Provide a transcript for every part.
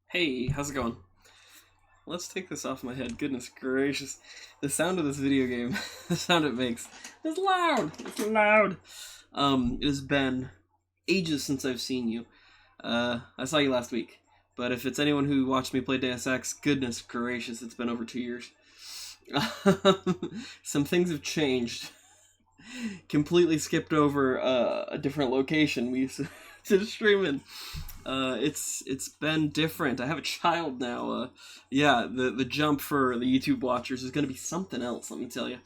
Hey, how's it going? Let's take this off my head. Goodness gracious. The sound of this video game, the sound it makes, is loud. It's loud. It has been ages since I've seen you. I saw you last week. But if it's anyone who watched me play Deus Ex, goodness gracious, it's been over 2 years. Some things have changed. Completely skipped over a different location we used to stream in. It's been different. I have a child now. Yeah, the jump for the YouTube watchers is going to be something else, let me tell you.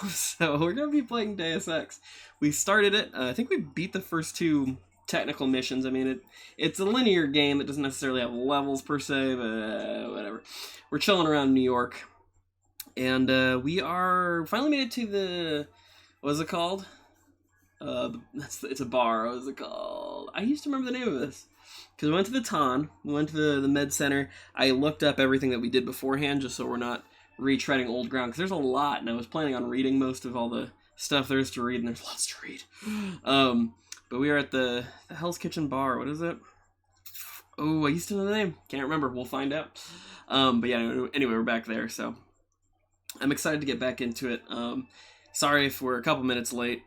So we're going to be playing Deus Ex. We started it. I think we beat the first two technical missions. I mean, it's a linear game that doesn't necessarily have levels per se, but whatever. We're chilling around New York, and we are finally made it to the, what is it called? It's a bar. What is it called? I used to remember the name of this. Because we went to the Ton, we went to the Med Center. I looked up everything that we did beforehand just so we're not retreading old ground. Because there's a lot, and I was planning on reading most of all the stuff there is to read, and there's lots to read. But we are at the Hell's Kitchen Bar. What is it? Oh, I used to know the name. Can't remember. We'll find out. But yeah, anyway, we're back there, so I'm excited to get back into it. Sorry if we're a couple minutes late.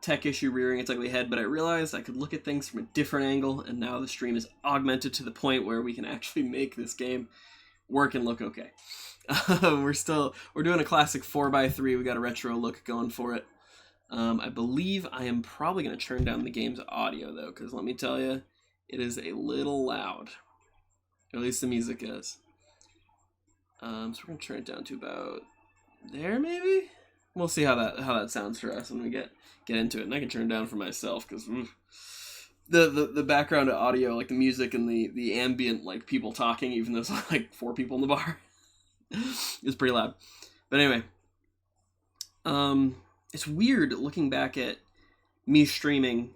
Tech issue rearing its ugly head, but I realized I could look at things from a different angle, and now the stream is augmented to the point where we can actually make this game work and look okay. We're doing a classic 4x3. We got a retro look going for it. I believe I am probably going to turn down the game's audio, though, because let me tell you, it is a little loud. Or at least the music is. So we're going to turn it down to about there, maybe? We'll see how that sounds for us when we get into it. And I can turn it down for myself, because the background audio, like the music and the ambient, like people talking, even though there's like 4 people in the bar, is pretty loud. But anyway, it's weird looking back at me streaming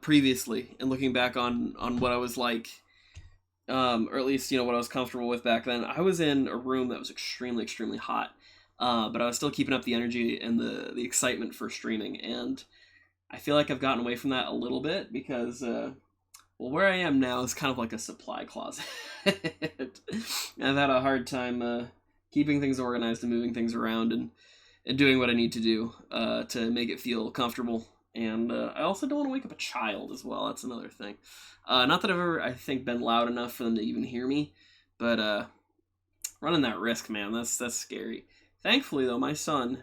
previously and looking back on what I was like, or at least, what I was comfortable with back then. I was in a room that was extremely, extremely hot. But I was still keeping up the energy and the excitement for streaming, and I feel like I've gotten away from that a little bit because, where I am now is kind of like a supply closet. I've had a hard time keeping things organized and moving things around and doing what I need to do to make it feel comfortable. And I also don't want to wake up a child as well. That's another thing. Not that I've ever, I think, been loud enough for them to even hear me, but running that risk, man, that's scary. Thankfully, though, my son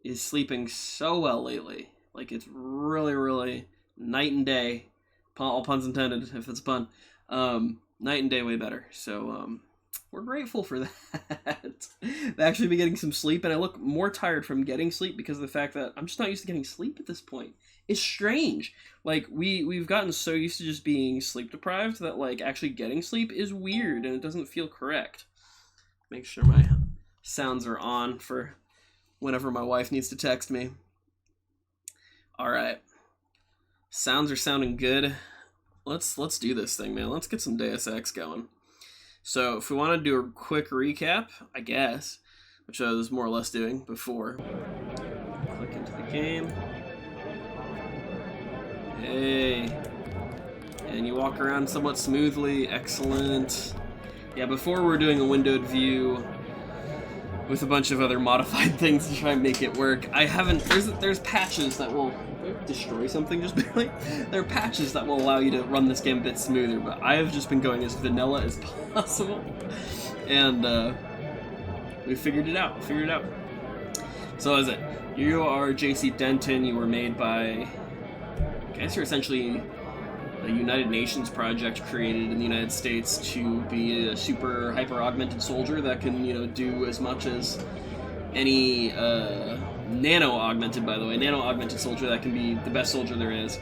is sleeping so well lately. Like, it's really, really night and day. All puns intended, if it's a pun. Night and day way better. So, we're grateful for that. I've actually been getting some sleep, and I look more tired from getting sleep because of the fact that I'm just not used to getting sleep at this point. It's strange. Like, we've gotten so used to just being sleep deprived that, like, actually getting sleep is weird, and it doesn't feel correct. Make sure my sounds are on for whenever my wife needs to text me. Alright. Sounds are sounding good. Let's do this thing, man. Let's get some Deus Ex going. So, if we want to do a quick recap, I guess, which I was more or less doing before. Click into the game. Hey. And you walk around somewhat smoothly. Excellent. Yeah, before we're doing a windowed view with a bunch of other modified things to try and make it work. I haven't, there's patches that will destroy something just barely. There are patches that will allow you to run this game a bit smoother, but I have just been going as vanilla as possible. And we figured it out. So is it? You are JC Denton. You were made by, I guess you're essentially a United Nations project created in the United States to be a super hyper augmented soldier that can, do as much as any nano augmented, by the way, nano augmented soldier that can be the best soldier there is.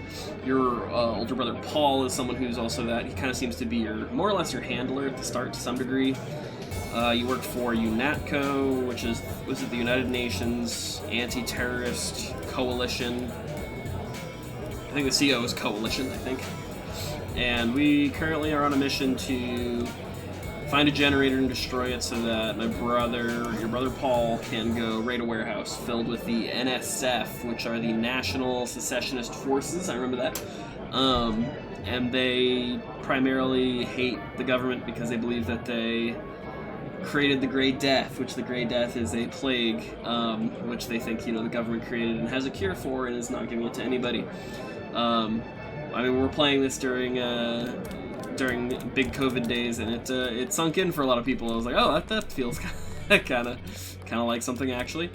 Your older brother Paul is someone who's also that. He kind of seems to be more or less your handler at the start to some degree. You work for UNATCO, which was it the United Nations Anti-Terrorist Coalition? I think the CO is Coalition, I think. And we currently are on a mission to find a generator and destroy it so that your brother Paul, can go raid a warehouse filled with the NSF, which are the National Secessionist Forces. I remember that. and they primarily hate the government because they believe that they created the Great Death, which the Great Death is a plague, which they think, you know, the government created and has a cure for and is not giving it to anybody. I mean, we're playing this during big COVID days, and it sunk in for a lot of people. I was like, oh, that feels kind of like something, actually.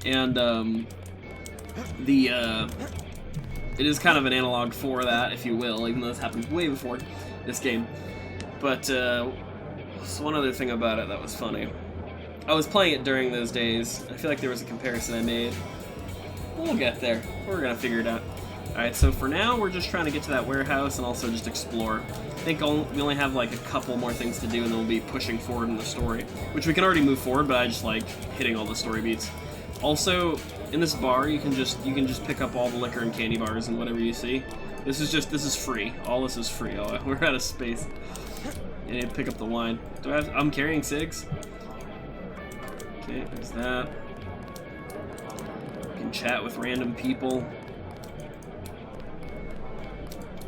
And it is kind of an analog for that, if you will, even though this happened way before this game. But so one other thing about it that was funny. I was playing it during those days. I feel like there was a comparison I made. We'll get there. We're gonna figure it out. Alright, so for now, we're just trying to get to that warehouse and also just explore. I think we only have like a couple more things to do, and then we'll be pushing forward in the story. Which we can already move forward, but I just like hitting all the story beats. Also, in this bar, you can just pick up all the liquor and candy bars and whatever you see. This is free. All this is free. Oh, we're out of space. I need to pick up the wine. I'm carrying cigs. Okay, there's that. You can chat with random people.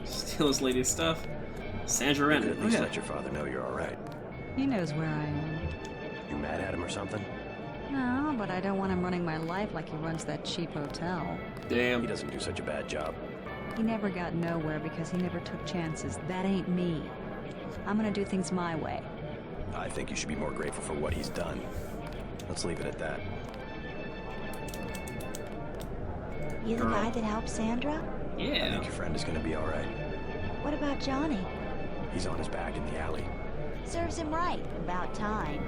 Steal this lady's stuff. Sandra Renton. At least let your father know you're alright. He knows where I am. You mad at him or something? No, but I don't want him running my life like he runs that cheap hotel. Damn. He doesn't do such a bad job. He never got nowhere because he never took chances. That ain't me. I'm gonna do things my way. I think you should be more grateful for what he's done. Let's leave it at that. You the guy that helped Sandra? Yeah. I think your friend is gonna be alright. What about Johnny? He's on his back in the alley. Serves him right. About time.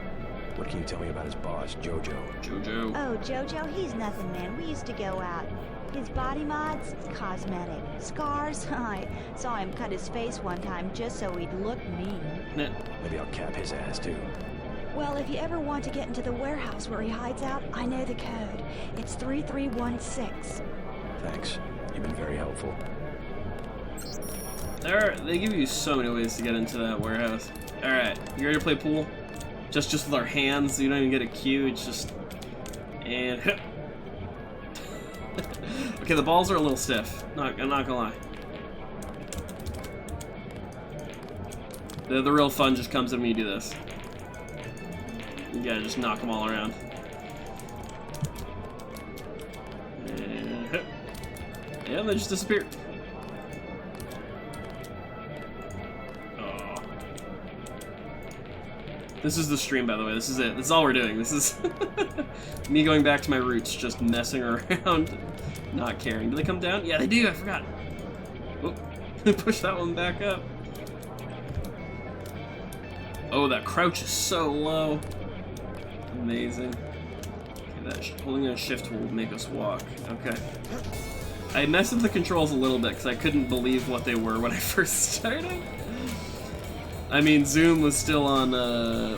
What can you tell me about his boss, Jojo? Jojo. Oh, Jojo, he's nothing, man. We used to go out. His body mods, cosmetic. Scars, I saw him cut his face one time just so he'd look mean. Maybe I'll cap his ass too. Well, if you ever want to get into the warehouse where he hides out, I know the code. It's 3316. Thanks. You've been very helpful. They give you so many ways to get into that warehouse. Alright, you ready to play pool? Just with our hands, you don't even get a cue, it's just... And... Okay, the balls are a little stiff. I'm not gonna lie. The real fun just comes in when you do this. You gotta just knock them all around. And... Yeah, they just disappear. Oh. This is the stream, by the way. This is it. This is all we're doing. This is me going back to my roots, just messing around, not caring. Do they come down? Yeah, they do. I forgot. Oh, push that one back up. Oh, that crouch is so low. Amazing. Okay, holding a shift will make us walk. Okay. I messed with the controls a little bit because I couldn't believe what they were when I first started. I mean, zoom was still on,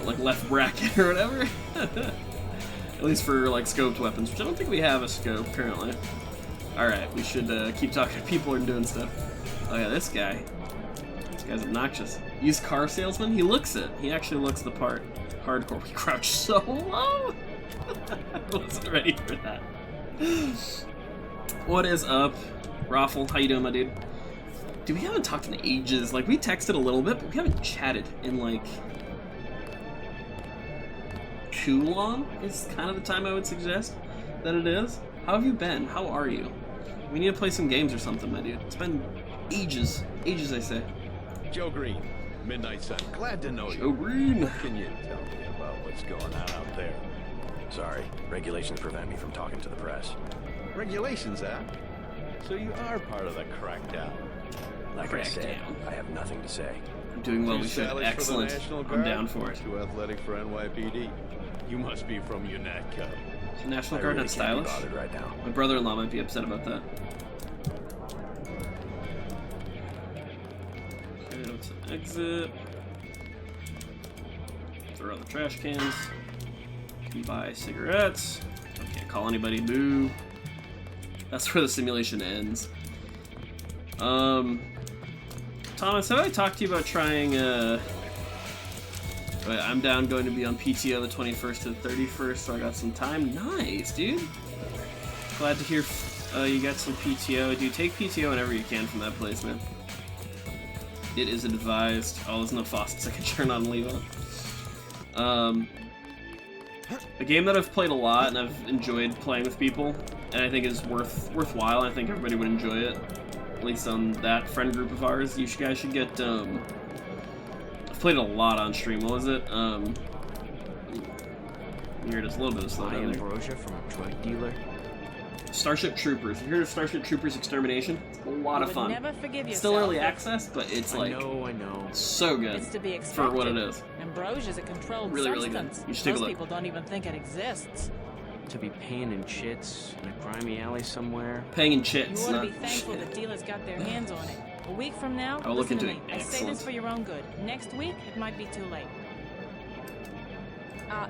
like, left bracket or whatever. At least for, like, scoped weapons, which I don't think we have a scope currently. Alright, we should keep talking to people and doing stuff. Oh yeah, this guy. This guy's obnoxious. Used car salesman? He looks it. He actually looks the part. Hardcore. We crouch so low! I wasn't ready for that. What is up? Raffle, how you doing, my dude? Dude, we haven't talked in ages. Like, we texted a little bit, but we haven't chatted in, like, too long, is kind of the time I would suggest that it is. How have you been? How are you? We need to play some games or something, my dude. It's been ages. Ages, I say. Joe Green, Midnight Sun. Glad to know you. Joe Green. What can you tell me about what's going on out there? Sorry, regulations prevent me from talking to the press. Regulations, huh? So you are part of the crackdown. Like I said, I have nothing to say. I'm doing well, Too we should. stylish Excellent. For the National I'm Guard? down for it. Too athletic for NYPD. You must be from UNATCO. Is the National I Guard really not can't be stylish? bothered right now. My brother-in-law might be upset about that. Okay, let's exit. Throw out the trash cans. Buy cigarettes. I can't call anybody boo. That's where the simulation ends. Thomas, have I talked to you about trying, Wait, I'm down going to be on PTO the 21st to the 31st, so I got some time. Nice, dude. Glad to hear you got some PTO. Dude, take PTO whenever you can from that place, man. It is advised. Oh, there's no faucets I can turn on and leave on. A game that I've played a lot and I've enjoyed playing with people, and I think is worthwhile. I think everybody would enjoy it, at least on that friend group of ours. You guys should get. I've played it a lot on stream. What was it? Here it is. A little bit of slow down there. Ambrosia from a drug dealer. Starship Troopers. You heard of Starship Troopers Extermination? It's a lot of fun. Never forgive yourself. Still early access, but it's like I know. so good It's to be expected. for what it is. Ambrosia's a controlled Really, really good. substance. You should take a Most look. people don't even think it exists. To be paying in chits in a grimy alley somewhere. Paying in You chits, ought to not be thankful shit. the dealers got their hands on it. A week from now, I'll look listen into to it. me. I say Excellent. this for your own good. Next week, it might be too late.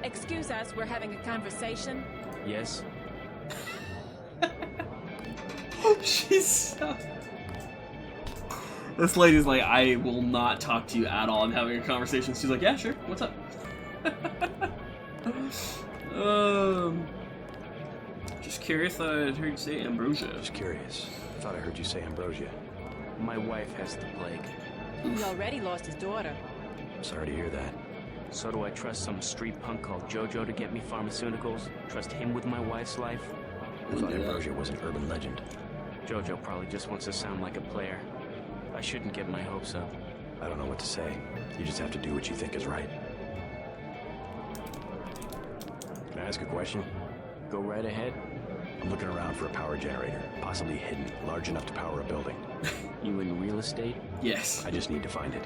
Excuse us, we're having a conversation. Yes? She's so... This lady's like, I will not talk to you at all. I'm having a conversation. She's like, yeah, sure. What's up? Just curious. I'd heard you say ambrosia. Just curious. I thought I heard you say ambrosia. My wife has the plague. He already lost his daughter. Sorry to hear that. So do I trust some street punk called Jojo to get me pharmaceuticals? Trust him with my wife's life? I thought ambrosia was an urban legend. Jojo probably just wants to sound like a player. I shouldn't get my hopes up. I don't know what to say. You just have to do what you think is right. Can I ask a question? Go right ahead. I'm looking around for a power generator, possibly hidden, large enough to power a building. You in real estate? Yes. I just need to find it.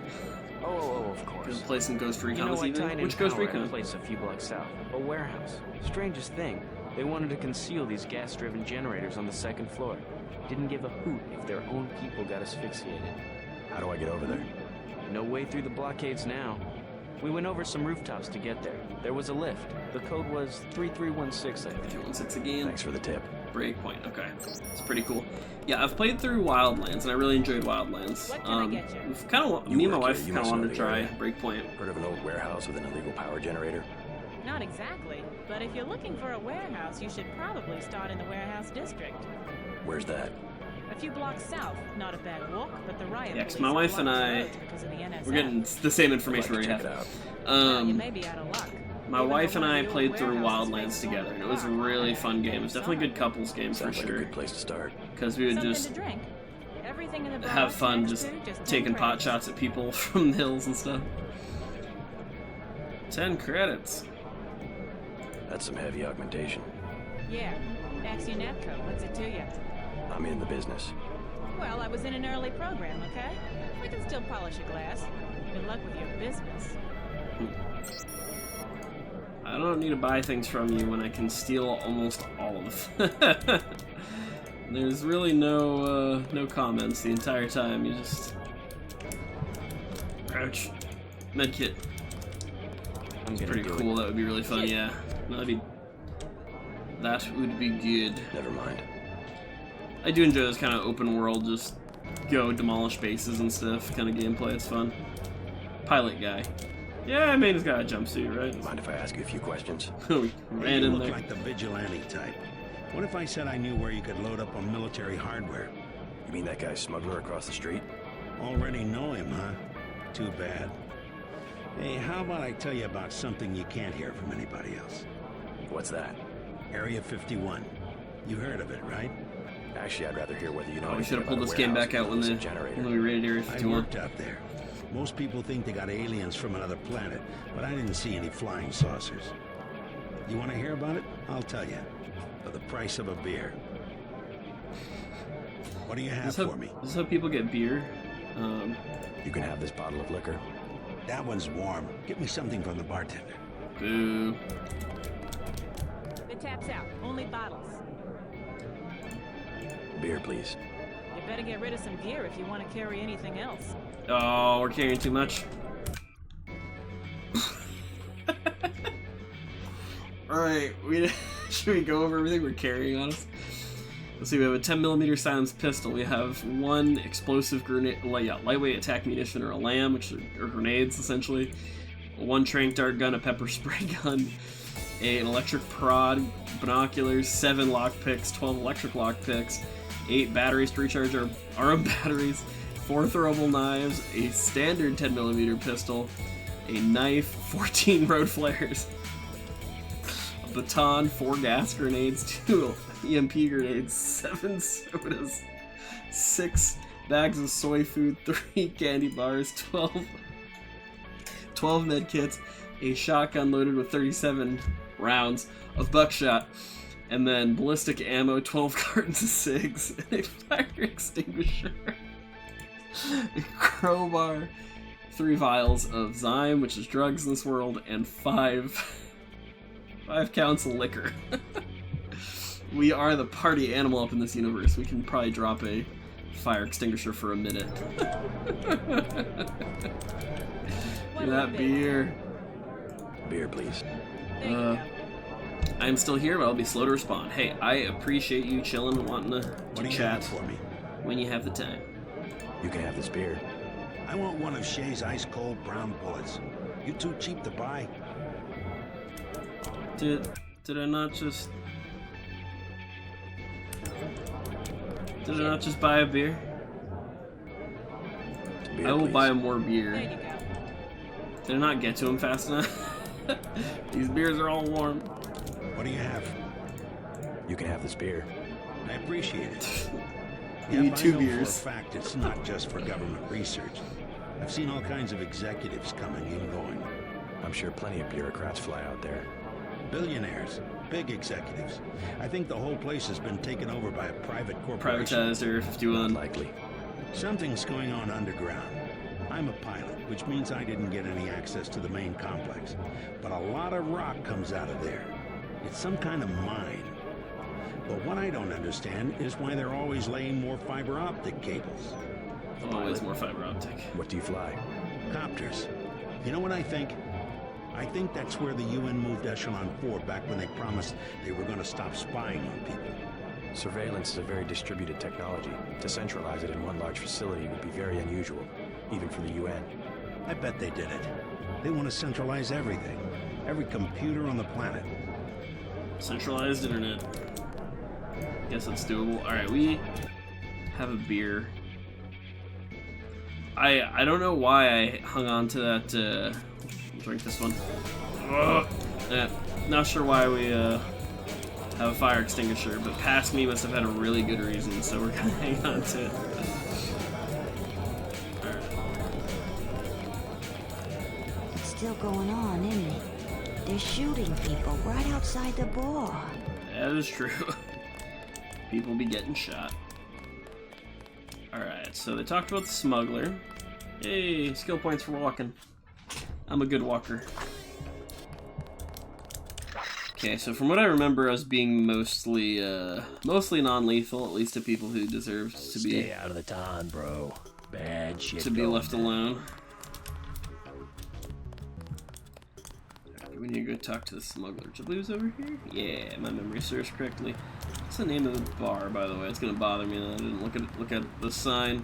Oh, of course. Gonna play some Ghost Recon You know, this I evening. tied in Which Ghost power at a Recon? place a few blocks south. A warehouse. Strangest thing, they wanted to conceal these gas-driven generators on the second floor. Didn't give a hoot if their own people got asphyxiated. How do I get over there? No way through the blockades now. We went over some rooftops to get there. There was a lift. The code was 3316, I think. 316 again. Thanks for the tip. Breakpoint. Okay, it's pretty cool. Yeah, I've played through Wildlands, and I really enjoyed Wildlands. What can I get you? We've kind of, You me and my work here, wife you kind of must wanted know to the try area. Breakpoint. Heard of an old warehouse with an illegal power generator? Not exactly, but if you're looking for a warehouse, you should probably start in the warehouse district. Where's that? A few blocks south, not a bad walk, but the riot Yeah, 'cause police my have wife and blocked the I, roads because of the NSF. we're getting the same I'd information like we to check it have. out. Well, you may be out of luck. My Even wife though and one I of the played old through warehouses Wildlands faces together, on and it was a the really park. fun game. It's definitely a good Summer. couples game for Sounds like a sure. good place to start. Because we would Something just to drink. Everything in the bar have fun, snacks just too, 10 taking pot credits. shots at people from the hills and stuff. 10 credits. That's some heavy augmentation. Yeah. Ask your Netco. What's it to you? I'm in the business. Well, I was in an early program, okay? I can still polish a glass. Good luck with your business. I don't need to buy things from you when I can steal almost all of them. There's really no comments the entire time. You just crouch. Medkit. I'm gonna Pretty do cool. it. That would be really fun. Yeah, that would be good. Never mind. I do enjoy this kind of open world, just go demolish bases and stuff kind of gameplay. It's fun. Pilot guy. Yeah, I mean, he's got a jumpsuit, right? Mind if I ask you a few questions? We ran You in look there. like the vigilante type. What if I said I knew where you could load up on military hardware? You mean that guy smuggler across the street? Already know him, huh? Too bad. Hey, how about I tell you about something you can't hear from anybody else? What's that? Area 51. You heard of it, right? Actually, I'd rather hear whether you know Oh, we anything should have pulled about this a game warehouse back out when with a the generator. when we raided Area I 51. worked out there. Most people think they got aliens from another planet, but I didn't see any flying saucers. You want to hear about it? I'll tell you. For the price of a beer. What do you have for me? This is how people get beer. You can have this bottle of liquor. That one's warm. Get me something from the bartender. Boo. The tap's out. Only bottles. Beer, please. You better get rid of some gear if you want to carry anything else. Oh, we're carrying too much. Alright, should we go over everything we're carrying on us? Let's see, we have a 10mm silenced pistol. We have one explosive grenade, lightweight attack munition or a LAM, which are grenades essentially. One tranq dart gun, a pepper spray gun, an electric prod, binoculars, 7 lockpicks, 12 electric lockpicks, 8 batteries to recharge our own batteries, 4 throwable knives, a standard 10mm pistol, a knife, 14 road flares, a baton, 4 gas grenades, 2 EMP grenades, 7 sodas, 6 bags of soy food, 3 candy bars, 12 med kits, a shotgun loaded with 37 rounds of buckshot, and then ballistic ammo, 12 cartons of cigs, and a fire extinguisher, a crowbar, 3 vials of Zyme, which is drugs in this world, and 5 counts of liquor. We are the party animal up in this universe. We can probably drop a fire extinguisher for a minute. Give that beer. Beer, please. I'm still here, but I'll be slow to respond. Hey, I appreciate you chilling and wanting to What do you chat have for me? when you have the time. You can have this beer. I want one of Shay's ice-cold brown bullets. You too cheap to buy? Did I not just... Did I not just buy a beer? Beer, I will please. buy more beer. There you go. Did I not get to him fast enough? These beers are all warm. What do you have? You can have this beer. I appreciate it. You need Yep, 2 I know beers. For a fact, it's not just for government research. I've seen all kinds of executives coming and going. I'm sure plenty of bureaucrats fly out there. Billionaires, big executives. I think the whole place has been taken over by a private corporation. Privatized Area 51. Likely. Something's going on underground. I'm a pilot, which means I didn't get any access to the main complex. But a lot of rock comes out of there. It's some kind of mine. But what I don't understand is why they're always laying more fiber optic cables. Always more fiber optic. What do you fly? Copters. You know what I think? I think that's where the UN moved Echelon 4 back when they promised they were going to stop spying on people. Surveillance is a very distributed technology. To centralize it in one large facility would be very unusual, even for the UN. I bet they did it. They want to centralize everything. Every computer on the planet. Centralized internet. Guess that's doable. Alright, we have a beer. I don't know why I hung on to that, drink this one. Not sure why we, have a fire extinguisher, but past me must have had a really good reason, so we're gonna hang on to it. Alright. It's still going on, isn't it? They're shooting people right outside the bar. That is true. People be getting shot. Alright, so they talked about the smuggler. Hey, skill points for walking. I'm a good walker. Okay, so from what I remember as being mostly non-lethal, at least to people who deserve to be Stay out of the ton, bro. Bad shit. to be going left down. alone. We need to go talk to the smuggler. Did I lose over here? Yeah, my memory serves correctly. What's the name of the bar, by the way? It's gonna bother me that I didn't look at the sign.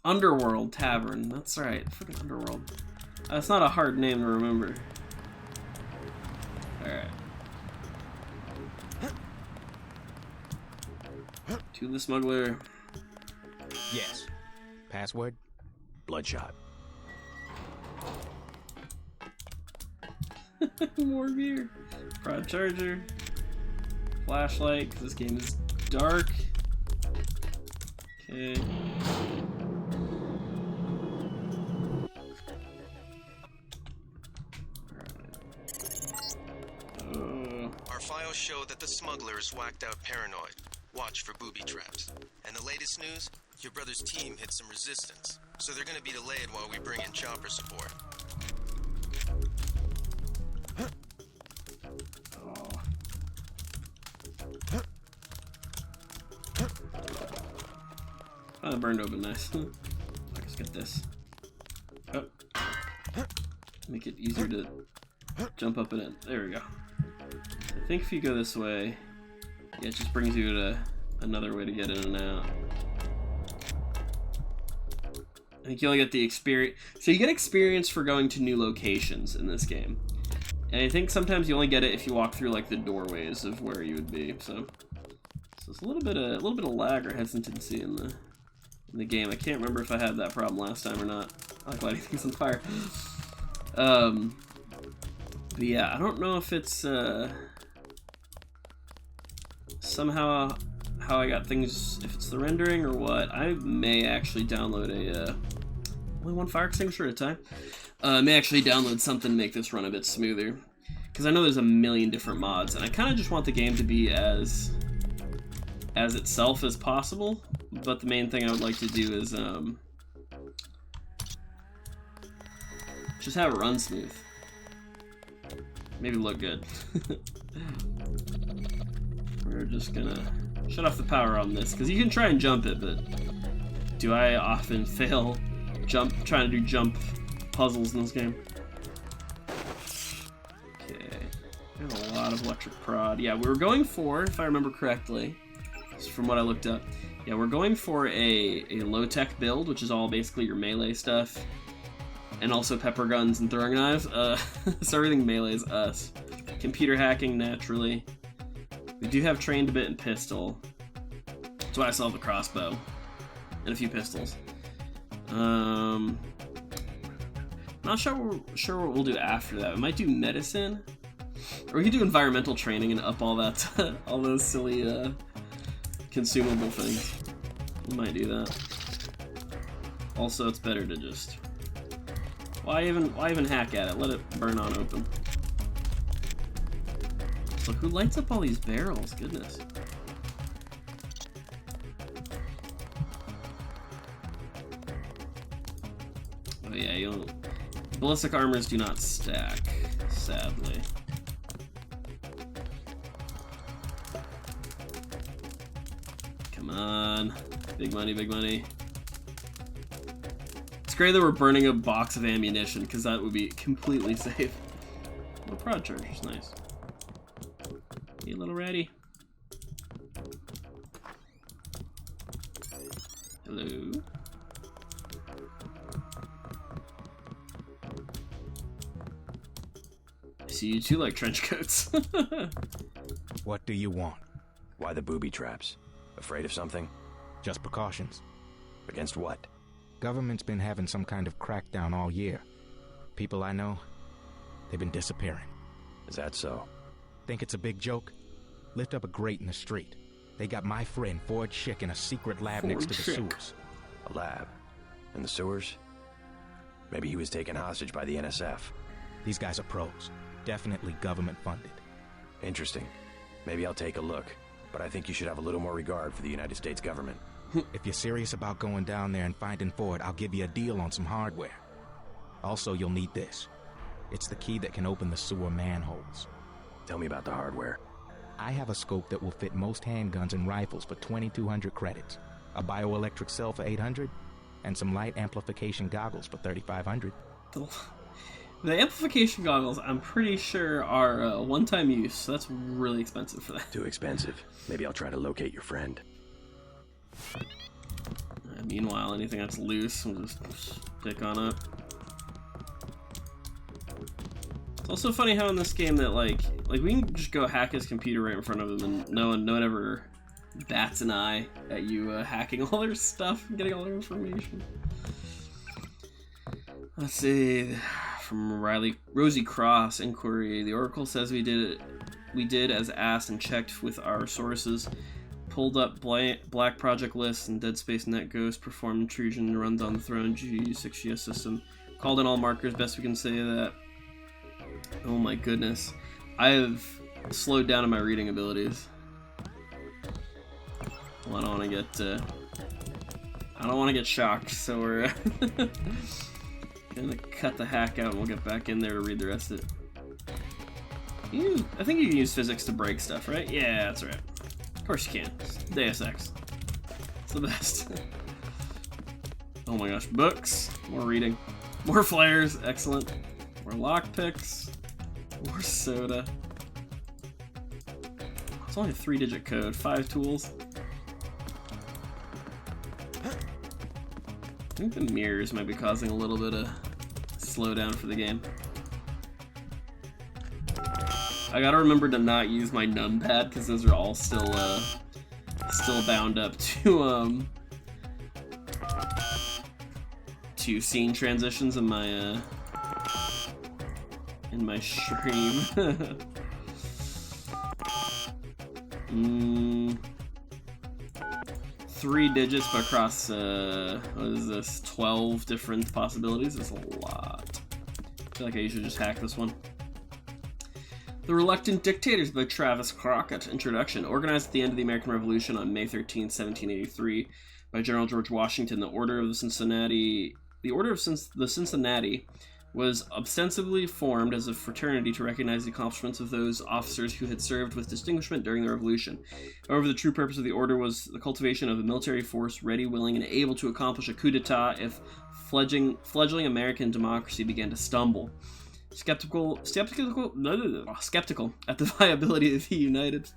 Underworld Tavern. That's right. Freaking Underworld. That's not a hard name to remember. Alright. To the smuggler. Yes. Password? Bloodshot. More beer. Prod charger. Flashlight, 'cause this game is dark. Okay. Our files show that the smuggler is whacked out paranoid. Watch for booby traps. And the latest news? Your brother's team hit some resistance. So they're gonna be delayed while we bring in chopper support. Oh, it burned open, nice. Let's get this. Oh. Make it easier to jump up in it. There we go. I think if you go this way, yeah, it just brings you to another way to get in and out. I think you only get the experience. So you get experience for going to new locations in this game. And I think sometimes you only get it if you walk through like the doorways of where you would be. So So it's a little bit of lag or hesitancy in the game. I can't remember if I had that problem last time or not. I like lighting things on fire. But yeah, I don't know if it's somehow how I got things, if it's the rendering or what. I may actually download a only one fire extinguisher at a time. I may actually download something to make this run a bit smoother, because I know there's a million different mods, and I kind of just want the game to be as itself as possible. But the main thing I would like to do is just have it run smooth. Maybe look good. We're just gonna shut off the power on this, because you can try and jump it, but do I often fail trying to do jump puzzles in this game? Okay, I have a lot of electric prod. Yeah, we were going for, if I remember correctly, from what I looked up, yeah, we're going for a low-tech build, which is all basically your melee stuff, and also pepper guns and throwing knives. So everything melee is us. Computer hacking, naturally. We do have trained a bit in pistol. That's why I still have the crossbow. And a few pistols. Not sure what we'll do after that. We might do medicine. Or we could do environmental training and up all that, all those silly consumable things. We might do that. Also, it's better to just... Why even hack at it? Let it burn on open. So who lights up all these barrels? Goodness. Oh yeah, ballistic armors do not stack, sadly. Come on. Big money, big money. It's great that we're burning a box of ammunition, because that would be completely safe. The prod charger's nice. You little ratty. Hello? I see you too like trench coats. What do you want? Why the booby traps? Afraid of something? Just precautions. Against what? Government's been having some kind of crackdown all year. People I know, they've been disappearing. Is that so? Think it's a big joke? Lift up a grate in the street. They got my friend Ford Schick in a secret lab next to the sewers. A lab? In the sewers? Maybe he was taken hostage by the NSF. These guys are pros. Definitely government funded. Interesting. Maybe I'll take a look. But I think you should have a little more regard for the United States government. If you're serious about going down there and finding Ford, I'll give you a deal on some hardware. Also, you'll need this. It's the key that can open the sewer manholes. Tell me about the hardware. I have a scope that will fit most handguns and rifles for 2,200 credits, a bioelectric cell for 800, and some light amplification goggles for 3,500. The amplification goggles, I'm pretty sure, are one-time use, so that's really expensive for that. Too expensive. Maybe I'll try to locate your friend. Meanwhile, anything that's loose, we'll just pick on up. It's also funny how in this game that like we can just go hack his computer right in front of him, and no one ever bats an eye at you hacking all their stuff and getting all their information. Let's see. From Rosie Cross inquiry, the Oracle says we did as asked and checked with our sources, pulled up Black Project lists and Dead Space Net Ghost, performed intrusion, runs on the throne, G6GS system, called in all markers, best we can say that. Oh my goodness, I have slowed down in my reading abilities. Well, I don't want to get shocked, so we're gonna cut the hack out and we'll get back in there to read the rest of it. I think you can use physics to break stuff, right? Yeah, that's right. Of course you can. It's Deus Ex. It's the best. Oh my gosh, books. More reading. More flares. Excellent. More lockpicks. More soda. It's only a 3-digit code. 5 tools. I think the mirrors might be causing a little bit of slowdown for the game. I gotta remember to not use my numpad because those are all still Still bound up to scene transitions in my stream. 3 digits, but across what is this? 12 different possibilities. That's a lot. I feel like I usually just hack this one. The Reluctant Dictators by Travis Crockett. Introduction. Organized at the end of the American Revolution on May 13, 1783, by General George Washington, the Order of the Cincinnati was ostensibly formed as a fraternity to recognize the accomplishments of those officers who had served with distinguishment during the Revolution. However, the true purpose of the order was the cultivation of a military force ready, willing, and able to accomplish a coup d'etat if fledgling American democracy began to stumble. Skeptical at the viability of the united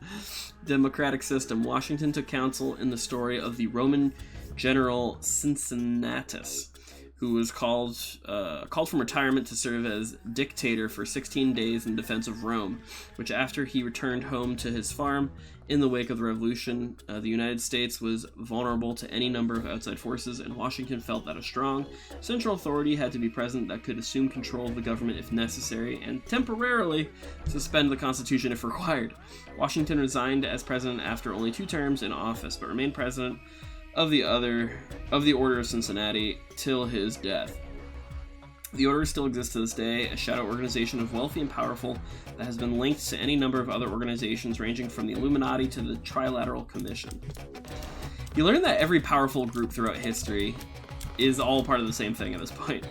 democratic system, Washington took counsel in the story of the Roman general Cincinnatus, who was called from retirement to serve as dictator for 16 days in defense of Rome, which after he returned home to his farm in the wake of the Revolution, the United States was vulnerable to any number of outside forces, and Washington felt that a strong central authority had to be present that could assume control of the government if necessary, and temporarily suspend the Constitution if required. Washington resigned as president after only 2 terms in office, but remained president of the Order of Cincinnati till his death. The Order still exists to this day, a shadow organization of wealthy and powerful that has been linked to any number of other organizations ranging from the Illuminati to the Trilateral Commission. You learn that every powerful group throughout history is all part of the same thing at this point.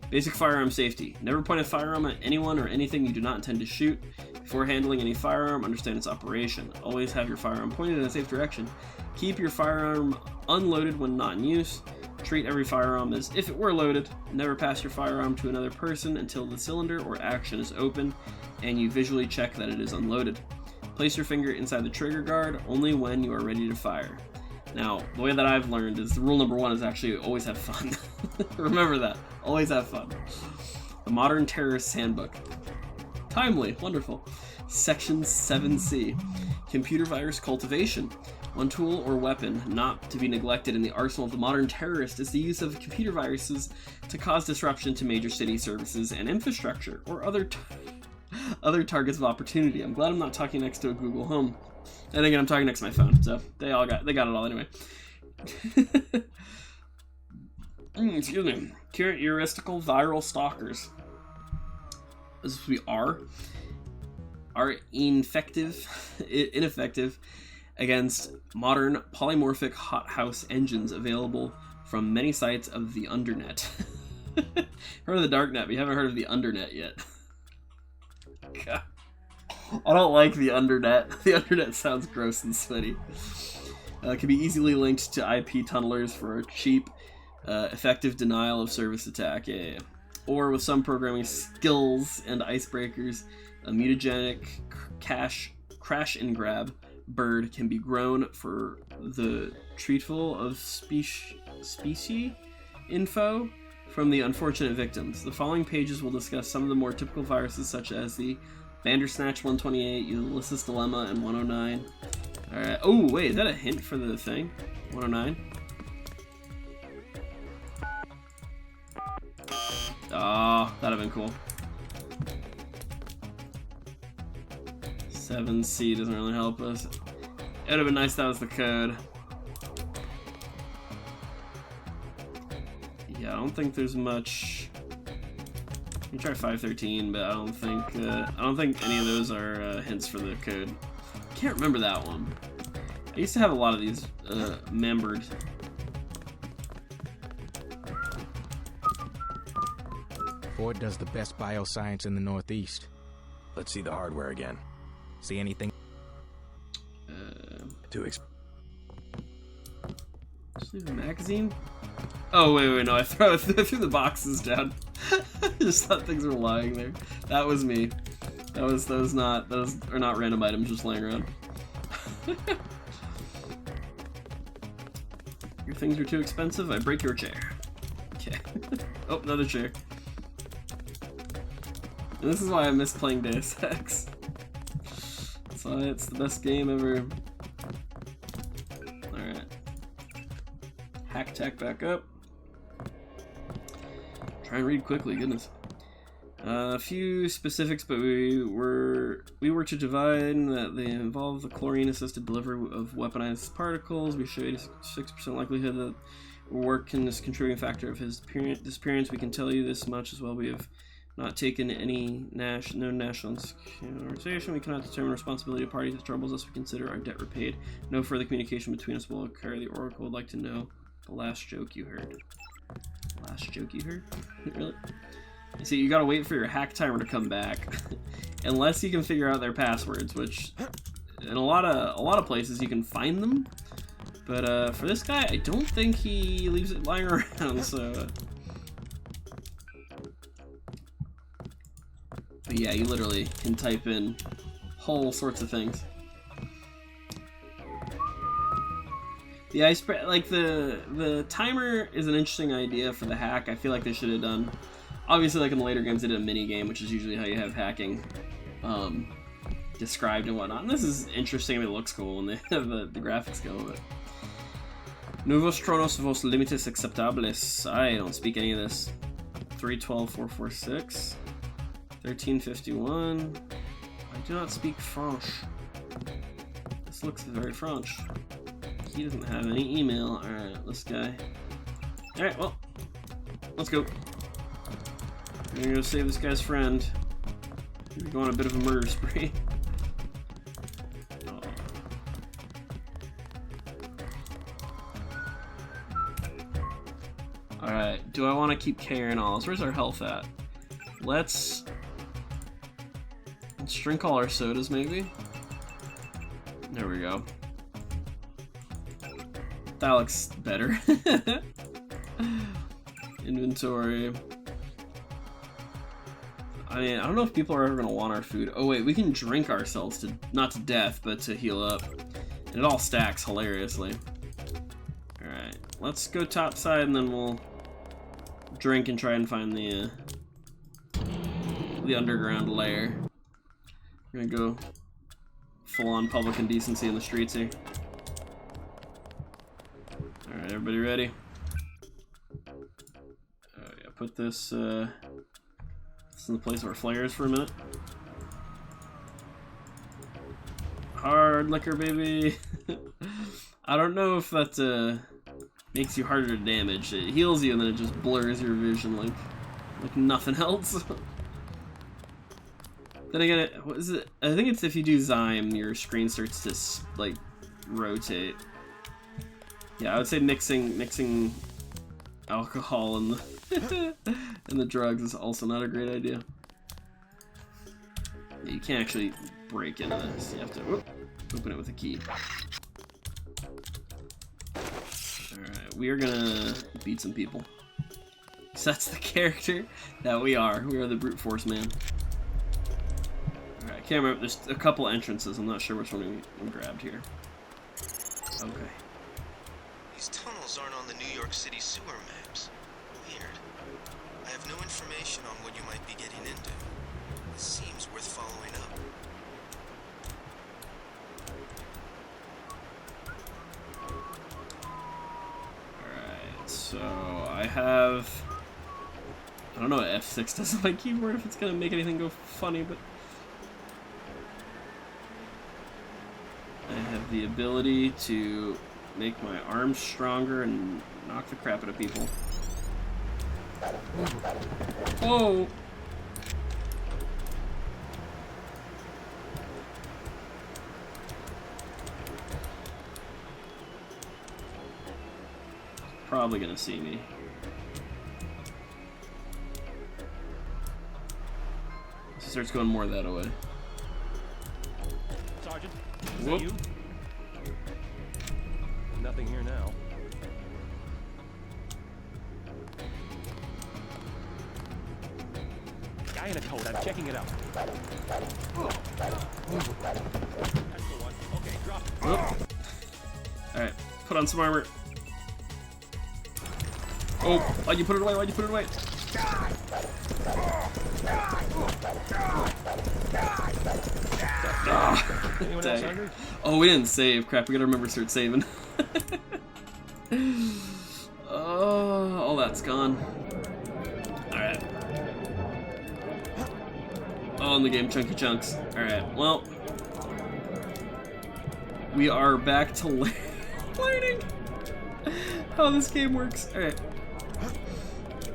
Basic firearm safety. Never point a firearm at anyone or anything you do not intend to shoot. Before handling any firearm, understand its operation. Always have your firearm pointed in a safe direction. Keep your firearm unloaded when not in use. Treat every firearm as if it were loaded. Never pass your firearm to another person until the cylinder or action is open and you visually check that it is unloaded. Place your finger inside the trigger guard only when you are ready to fire. Now, the way that I've learned is rule number 1 is actually always have fun. Remember that. Always have fun. The Modern Terrorist Handbook. Timely. Wonderful. Section 7C. Computer virus cultivation. One tool or weapon not to be neglected in the arsenal of the modern terrorist is the use of computer viruses to cause disruption to major city services and infrastructure, or other targets of opportunity. I'm glad I'm not talking next to a Google Home. And again, I'm talking next to my phone, so they got it all anyway. Excuse me. Characteristical viral stalkers. This is we are ineffective against modern polymorphic hothouse engines available from many sites of the undernet. Heard of the darknet, but you haven't heard of the undernet yet. God. I don't like the undernet. The undernet sounds gross and sweaty. It can be easily linked to IP tunnelers for a cheap, effective denial of service attack. Yeah. Or with some programming skills and icebreakers, a mutagenic crash and grab bird can be grown for the retrieval of species info from the unfortunate victims. The following pages will discuss some of the more typical viruses such as the Bandersnatch 128, Ulysses Dilemma, and 109. Alright. Oh, wait, is that a hint for the thing? 109? Oh, that'd have been cool. 7C doesn't really help us. It would have been nice if that was the code. Yeah, I don't think there's much. You can try 513, but I don't think any of those are hints for the code. Can't remember that one. I used to have a lot of these membered. Ford does the best bioscience in the Northeast. Let's see the hardware again. See anything? See the magazine? Oh wait, no! I threw the boxes down. I just thought things were lying there. That was me. Those are not random items just laying around. Your things are too expensive. I break your chair. Okay. Oh, another chair. And this is why I miss playing Deus Ex. That's why it's the best game ever. attack back up. Try and read quickly, goodness. A few specifics, but we were to divide that they involve the chlorine-assisted delivery of weaponized particles. We show 86% likelihood that work in this contributing factor of his disappearance. We can tell you this much as well. We have not taken any no national organization. We cannot determine responsibility of parties that troubles us. We consider our debt repaid. No further communication between us will occur. The Oracle would like to know the last joke you heard. Last joke you heard? Really? See, you gotta wait for your hack timer to come back, unless you can figure out their passwords, which in a lot of places you can find them. But for this guy, I don't think he leaves it lying around. So, but yeah, you literally can type in whole sorts of things. Yeah, like the timer is an interesting idea for the hack. I feel like they should have done. Obviously, like in the later games, they did a mini game, which is usually how you have hacking described and whatnot. And this is interesting. I mean, it looks cool, and they have the graphics go. But Nuevos tronos vos límites aceptables. I don't speak any of this. 312-446. 1351. I do not speak French. This looks very French. He doesn't have any email. Alright, this guy. Alright, well, let's go. We're gonna go save this guy's friend. We're going on a bit of a murder spree. Oh. Alright, do I want to keep carrying all this? Where's our health at? Let's drink all our sodas, maybe? There we go. That looks better. Inventory. I mean, I don't know if people are ever going to want our food. Oh wait, we can drink ourselves to, not to death, but to heal up. And it all stacks hilariously. Alright, let's go topside and then we'll drink and try and find the underground lair. We're gonna go full on public indecency in the streets here. Alright, everybody ready? Oh yeah, put this in the place of our flares for a minute. Hard liquor, baby. I don't know if that makes you harder to damage. It heals you and then it just blurs your vision like nothing else. Then again, what is it? I think it's if you do Zyme, your screen starts to like rotate. Yeah, I would say mixing alcohol and the and the drugs is also not a great idea. Yeah, you can't actually break into this. You have to open it with a key. Alright, we are gonna beat some people. So that's the character that we are. We are the brute force man. Alright, I can't remember. There's a couple entrances. I'm not sure which one we grabbed here. Okay. These tunnels aren't on the New York City sewer maps. Weird. I have no information on what you might be getting into. It seems worth following up. Alright, so I have... I don't know what F6 does on my keyboard, if it's gonna make anything go funny, but... I have the ability to make my arms stronger and knock the crap out of people. Whoa! Probably gonna see me. So starts going more that way. Sergeant, Whoop. you? Nothing here now. Guy in a coat. I'm checking it out. That's the one. Okay, drop it. Alright, put on some armor. Oh, why'd you put it away? Why'd you put it away? Anyone else hungry? Oh, we didn't save. Crap, we gotta remember to start saving. it's gone. Alright. Oh, in the game, Chunky Chunks. Alright, well. We are back to learning how this game works. Alright.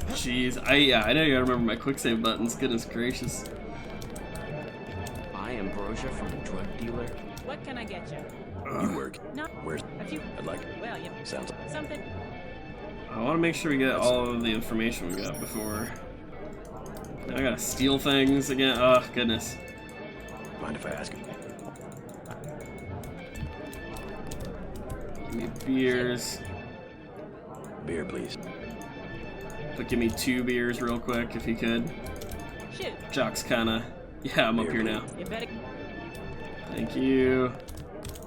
Jeez, I know you gotta remember my quick save buttons. Goodness gracious. I am Brosia from a drug dealer. What can I get you? You work. No. Where's? A few. I'd like. Well, you Sounds. something. I want to make sure we get all of the information we got before. Now I gotta steal things again. Oh, goodness. Mind if I ask? Give me beers. Beer, please. But give me 2 beers real quick if you could. Shoot. Jock's kinda. Yeah, I'm up here now. You better. Thank you.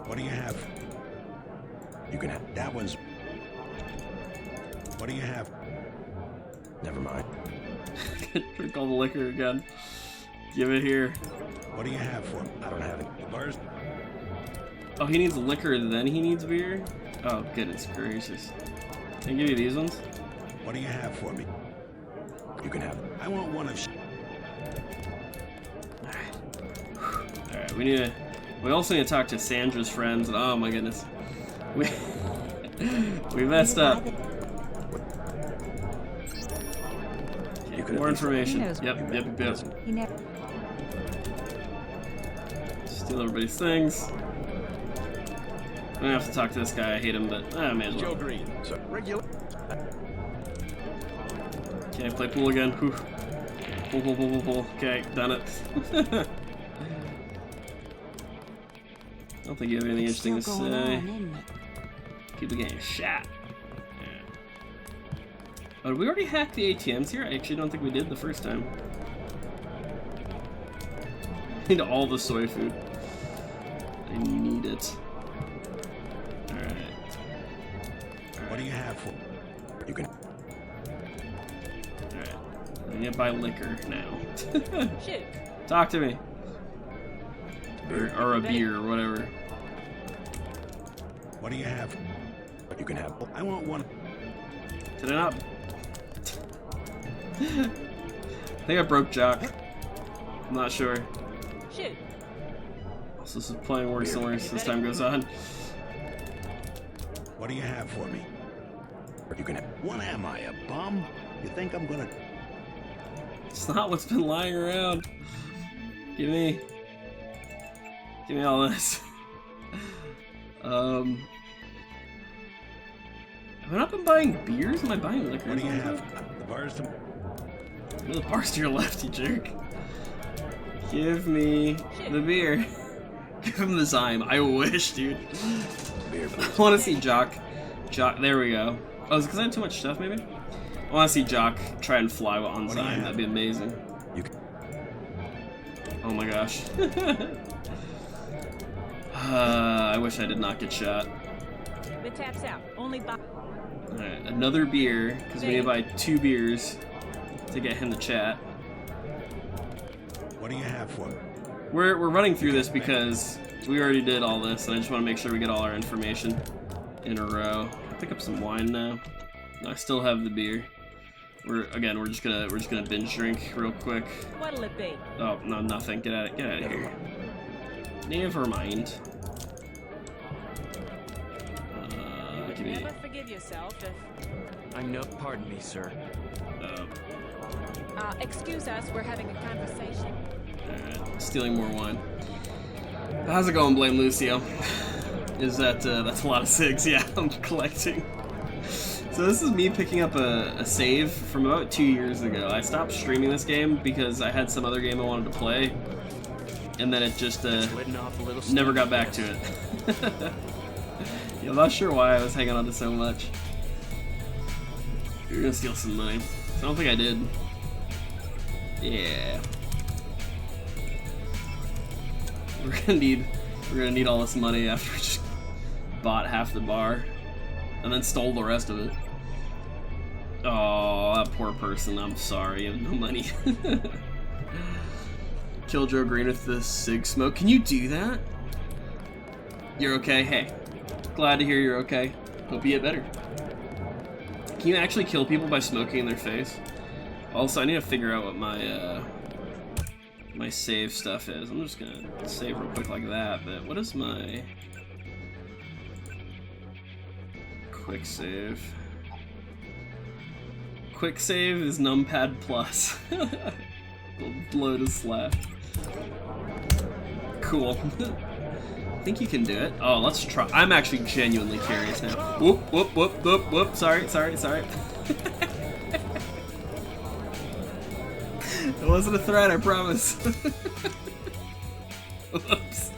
What do you have? You can have. That one's... What do you have? Never mind. Drink all the liquor again. Give it here. What do you have for me? I don't have it. The bars? Oh, he needs liquor, then he needs beer? Oh, goodness gracious. Can I give you these ones? What do you have for me? You can have it. I want one of... Alright, we also need to talk to Sandra's friends, and oh my goodness. We messed up. More information. Yep. He never. Steal everybody's things. I'm gonna have to talk to this guy. I hate him, but I may as well. Joe Green. So regular. Okay, play pool again. Whew. Pull. Okay, done it. I don't think you have anything interesting to say. People getting shot. Oh, did we already hack the ATMs here? I actually don't think we did the first time. I need all the soy food. I need it. Alright. What do you have for... You can. Alright. I need to buy liquor now. Shoot. Talk to me. Or a beer or whatever. What do you have? You can have. I want one... Did I not? I think I broke Jock. I'm not sure. Shoot. Also, this is playing worse and worse as time goes on. What do you have for me? You can have. What am I, a bum? You think I'm gonna... It's not what's been lying around. Give me all this. Have I not been buying beers? Am I buying liquor? What do you have? The bars to... The bar's to your left, you jerk. Give me the beer. Give him the Zyme. I wish, dude. Beer, please. I want to see Jock. There we go. Oh, is it because I had too much stuff, maybe? I want to see Jock try and fly on Zyme. That'd be amazing. You can. Oh my gosh. I wish I did not get shot. The tap's out. Only buy. Alright, another beer, because we need to buy 2 beers to get him to chat. What do you have for me? We're running through this because we already did all this, and I just want to make sure we get all our information in a row. I'll pick up some wine now. No, I still have the beer. We're just gonna binge drink real quick. What'll it be? Oh no, nothing. Get out of here. Never mind. You never forgive yourself if. I know. Pardon me, sir. Excuse us. We're having a conversation. Alright, stealing more wine. How's it going, Blame Lucio? Is that's a lot of cigs? Yeah, I'm collecting. So this is me picking up a save from about 2 years ago. I stopped streaming this game because I had some other game I wanted to play, and then it just never got back to it. Yeah, I'm not sure why I was hanging on to so much. You're gonna steal some money. I don't think I did. Yeah. We're gonna need all this money after we just bought half the bar and then stole the rest of it. Oh, that poor person. I'm sorry. You have no money. Kill Joe Green with the cig smoke. Can you do that? You're okay? Hey. Glad to hear you're okay. Hope you get better. Can you actually kill people by smoking in their face? Also, I need to figure out what my my save stuff is. I'm just gonna save real quick like that, but what is my quick save? Quick save is numpad plus. Load is left. Cool. I think you can do it. Oh, let's try. I'm actually genuinely curious now. Whoop, whoop, whoop, whoop, whoop. Sorry. It wasn't a threat, I promise. Whoops.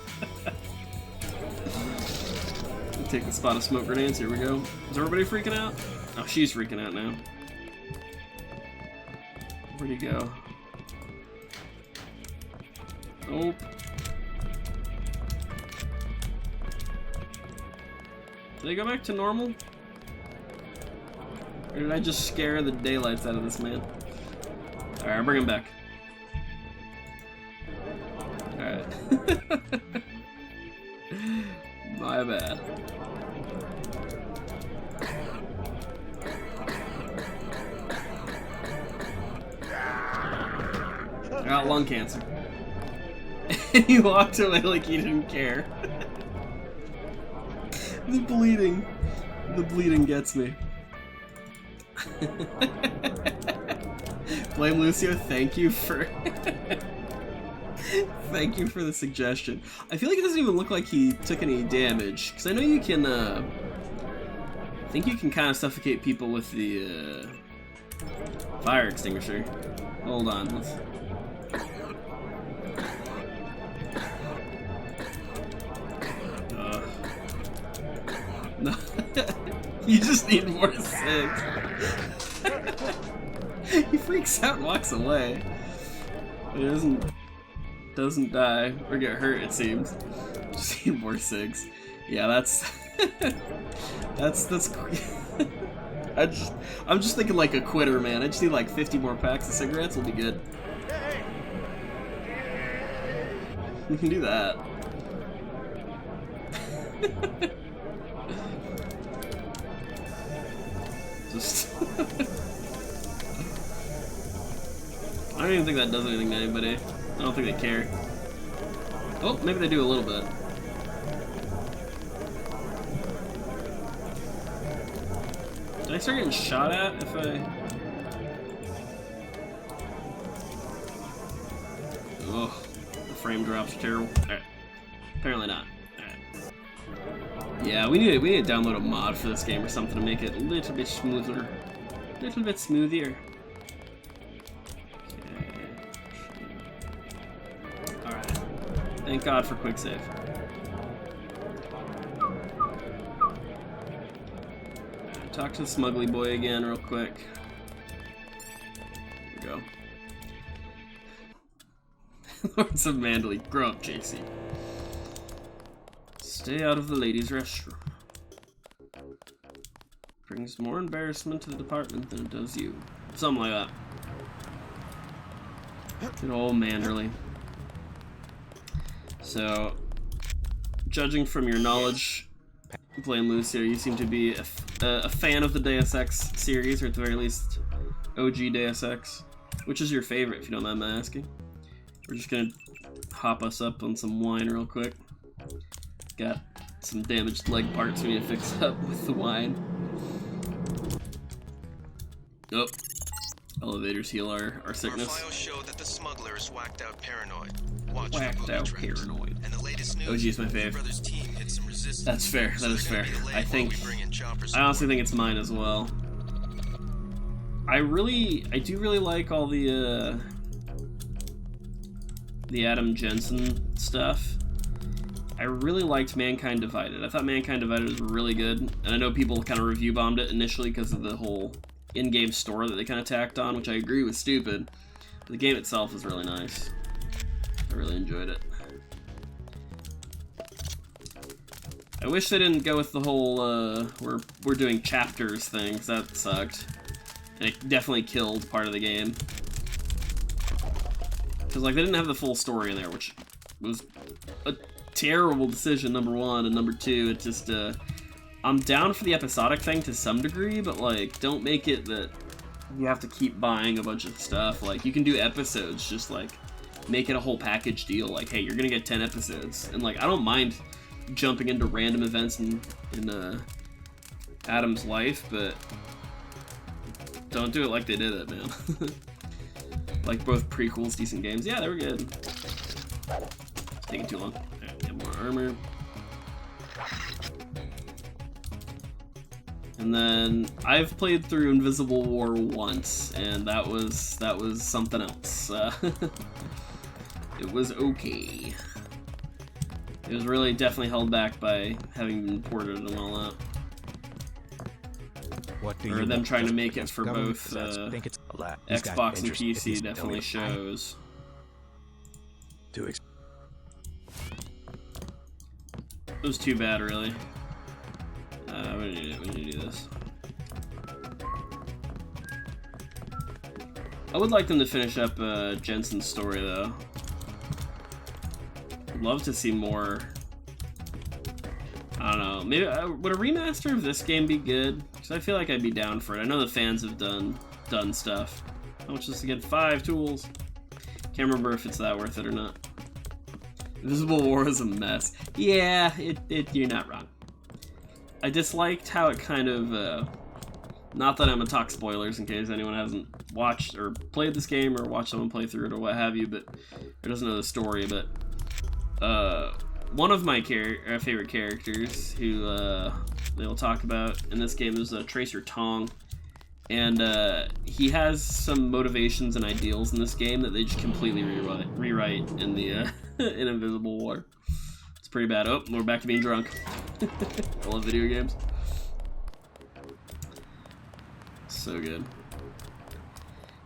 Take the spot of smoke grenades. Here we go. Is everybody freaking out? Oh, she's freaking out now. Where'd he go? Nope. Did he go back to normal? Or did I just scare the daylights out of this man? Alright, bring him back. Alright. My bad. I got lung cancer. And he walked away like he didn't care. The bleeding gets me. Blame Lucio, thank you for thank you for the suggestion. I feel like it doesn't even look like he took any damage, because I know you can I think you can kind of suffocate people with the fire extinguisher. Hold on, let's... No. You just need more SIGs. He freaks out and walks away. He doesn't die or get hurt, it seems. Just need more SIGs. Yeah, that's I'm just thinking like a quitter, man. I just need like 50 more packs of cigarettes, will be good. We can do that. Just I don't even think that does anything to anybody. I don't think they care. Oh, maybe they do a little bit. Did I start getting shot at if I... Ugh, the frame drops are terrible. Alright. Apparently not. Alright. Yeah, we need to download a mod for this game or something to make it a little bit smoother. A little bit smoother. Okay. Alright. Thank God for quick save. Talk to the smuggly boy again real quick. Here we go. Lords of Mandalay, grow up, JC. Stay out of the ladies' restroom. Brings more embarrassment to the department than it does you. Something like that. Good old Manderley. So, judging from your knowledge, Blame Lucio, you seem to be a fan of the Deus Ex series, or at the very least, OG Deus Ex. Which is your favorite, if you don't mind my asking? We're just gonna hop us up on some wine real quick. Got some damaged leg parts we need to fix up with the wine. Oh. Elevators heal our sickness. Our files show that the smuggler is whacked out paranoid. Watch whacked out paranoid. And the latest news, OG is my fave. brother's team hit some resistance. That's fair, that is fair. I honestly think it's mine as well. I do really like all the Adam Jensen stuff. I really liked Mankind Divided. I thought Mankind Divided was really good, and I know people kind of review bombed it initially because of the whole in-game store that they kind of tacked on, which I agree was stupid. But the game itself is really nice. I really enjoyed it. I wish they didn't go with the whole we're doing chapters thing, 'cause that sucked. And it definitely killed part of the game. Because like they didn't have the full story in there, which was a terrible decision, number one, and number two, it just I'm down for the episodic thing to some degree, but like, don't make it that you have to keep buying a bunch of stuff. Like, you can do episodes, just like make it a whole package deal. Like, hey, you're gonna get 10 episodes, and like, I don't mind jumping into random events in Adam's life, but don't do it like they did it, man. Like both prequels, decent games. Yeah, they were good. It's taking too long. Alright, get more armor. And then I've played through Invisible War once, and that was something else. It was okay. It was really definitely held back by having been ported and all that. Or them trying to make it for both Xbox and PC definitely shows. It was too bad, really. We need to do this. I would like them to finish up Jensen's story, though. I'd love to see more. I don't know. Maybe would a remaster of this game be good? Because I feel like I'd be down for it. I know the fans have done stuff. How much is to get 5 tools? Can't remember if it's that worth it or not. Invisible War is a mess. Yeah, you're not wrong. I disliked how it kind of, not that I'm gonna talk spoilers in case anyone hasn't watched or played this game or watched someone play through it or what have you, but or doesn't know the story, but one of my favorite characters who they'll talk about in this game is Tracer Tong, and he has some motivations and ideals in this game that they just completely rewrite in the in Invisible War. It's pretty bad. Oh, we're back to being drunk. I love video games. So good.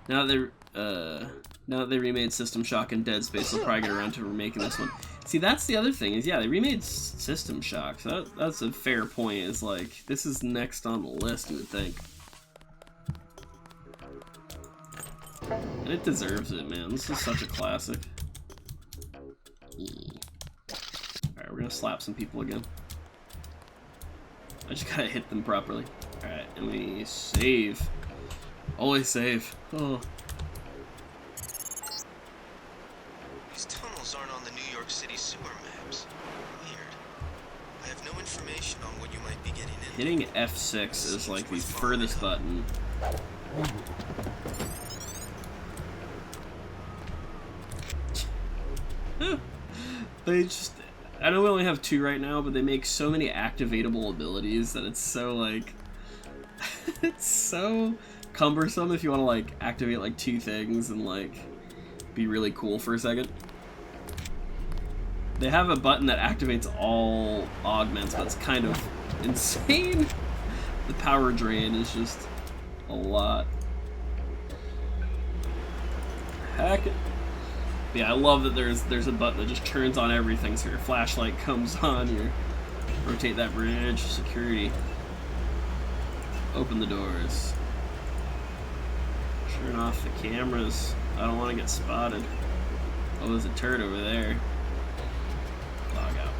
Now that they remade System Shock and Dead Space, they'll probably get around to remaking this one. See, that's the other thing, is yeah, they remade System Shock, so that's a fair point. Is like, this is next on the list, you would think. And it deserves it, man. This is such a classic. Alright, we're gonna slap some people again. I just gotta hit them properly. Alright, and we save. Always save. Oh. These tunnels aren't on the New York City sewer maps. Weird. I have no information on what you might be getting in. Hitting F6 is like the furthest button. They just... I know we only have 2 right now, but they make so many activatable abilities that it's so, like... it's so cumbersome if you want to, like, activate, like, 2 things and, like, be really cool for a second. They have a button that activates all augments, but it's kind of insane. The power drain is just a lot. Heck it. Yeah, I love that there's a button that just turns on everything, so your flashlight comes on, you rotate that bridge, security. Open the doors. Turn off the cameras. I don't want to get spotted. Oh, there's a turd over there. Log out.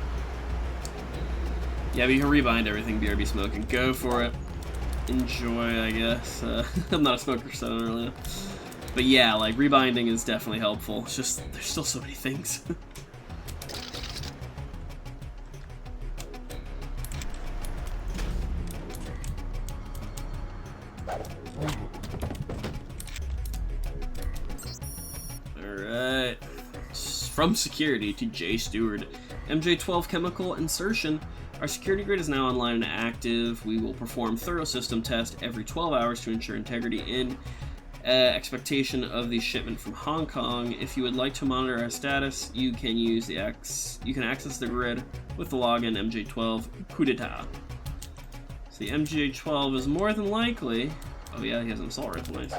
Yeah, but you can rebind everything BRB smoking. Go for it. Enjoy, I guess. I'm not a smoker, so I don't really know. But yeah, like, rebinding is definitely helpful. It's just, there's still so many things. Alright. From security to J Stewart. MJ12 chemical insertion. Our security grid is now online and active. We will perform thorough system tests every 12 hours to ensure integrity in expectation of the shipment from Hong Kong. If you would like to monitor our status, you can access the grid with the login MJ12 coup d'etat. So the MJ12 is more than likely, oh yeah, he has an assault rifle, nice.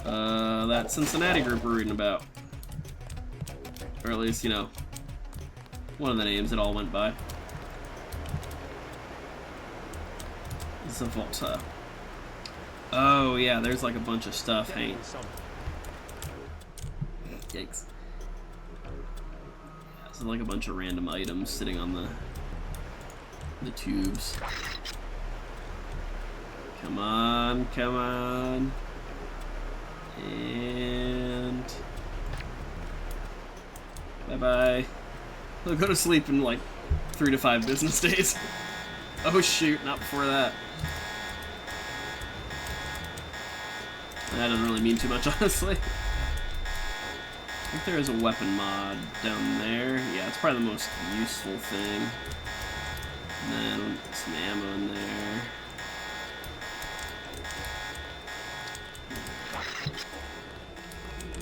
That Cincinnati group we're reading about, or at least, you know, one of the names it all went by. Zavolta. Oh yeah, there's like a bunch of stuff hanging. Yikes. Yeah, so like a bunch of random items sitting on the the tubes. Come on, come on. And bye-bye. They'll go to sleep in like 3 to 5 business days. Oh shoot, not before that. That doesn't really mean too much, honestly. I think there is a weapon mod down there. Yeah, it's probably the most useful thing. And then some ammo in there.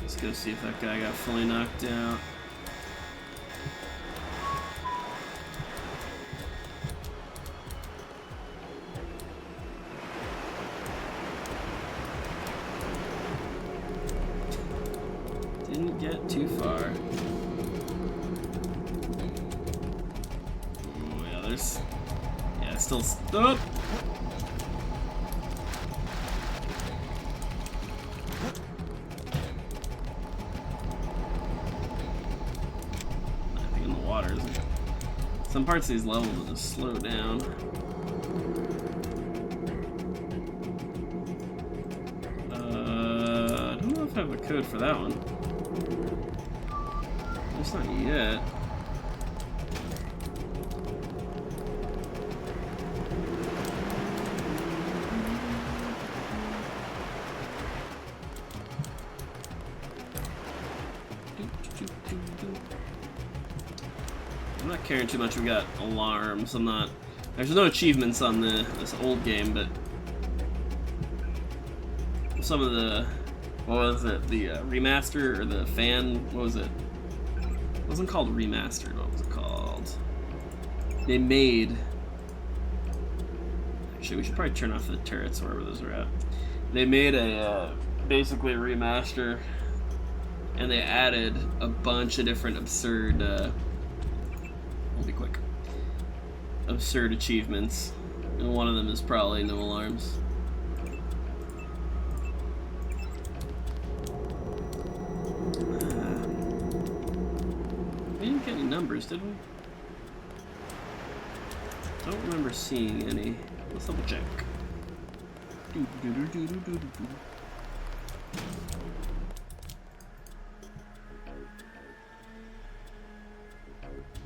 Let's go see if that guy got fully knocked out. Didn't get too far. Oh yeah, there's... Yeah, it's still... Oh! I think in the water, isn't it? Some parts of these levels will just slow down. I don't know if I have a code for that one. It's not yet. I'm not caring too much. We got alarms. I'm not. There's no achievements on this old game, but some of the, what was it? The remaster or the fan? What was it? It wasn't called remastered. What was it called? They made. Actually, we should probably turn off the turrets wherever those are at. They made a basically a remaster, and they added a bunch of different absurd. I'll be quick. Absurd achievements, and one of them is probably no alarms. We didn't get any numbers, did we? Don't remember seeing any. Let's double check.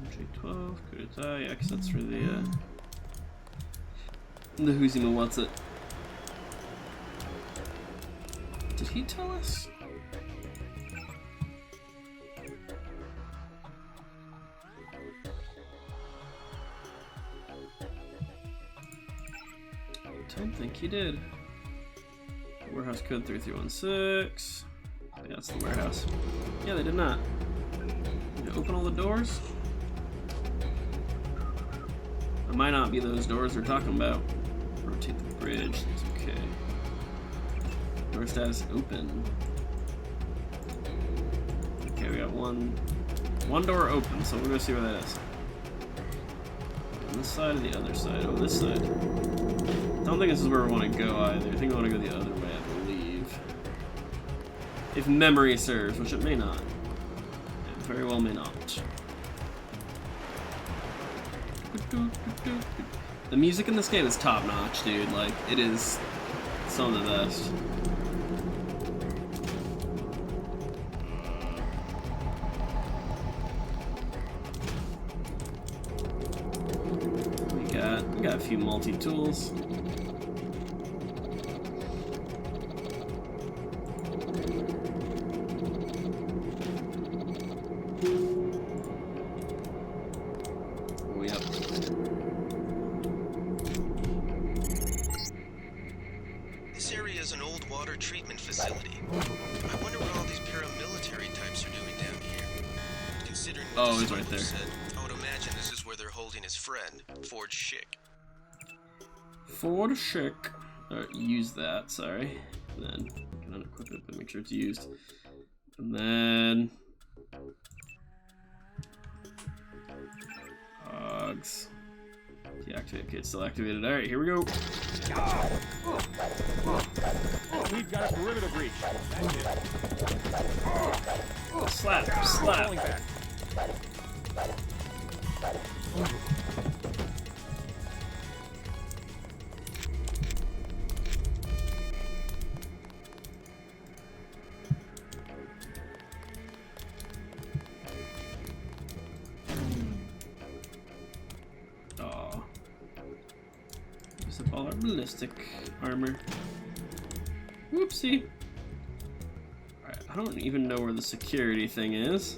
J12, coup d'etat, yeah, because that's for the who's even what's it. Did he tell us? I don't think he did. Warehouse code 3316. Yeah, that's the warehouse. Yeah, they did not. Did they open all the doors? It might not be those doors we're talking about. Rotate the bridge. It's okay. Door status open. Okay, we got one door open, so we'll go see where that is. On this side or the other side? Oh, this side. I don't think this is where we want to go either. I think we want to go the other way, I believe. If memory serves, which it may not. It very well may not. The music in this game is top notch, dude. Like, it is some of the best. We got a few multi-tools. This area is an old water treatment facility. I wonder what all these paramilitary types are doing down here. Considering what oh, he's right there. Said, I would imagine this is where they're holding his friend, Ford Schick. Ford Schick. Use that, sorry. And then unequip it, but make sure it's used. And then Hogs. Deactivate. Okay, it's still activated. Alright, here we go. We've got a perimeter breach. That's it. Slap, slap. Falling back. ballistic armor. Whoopsie. Alright, I don't even know where the security thing is.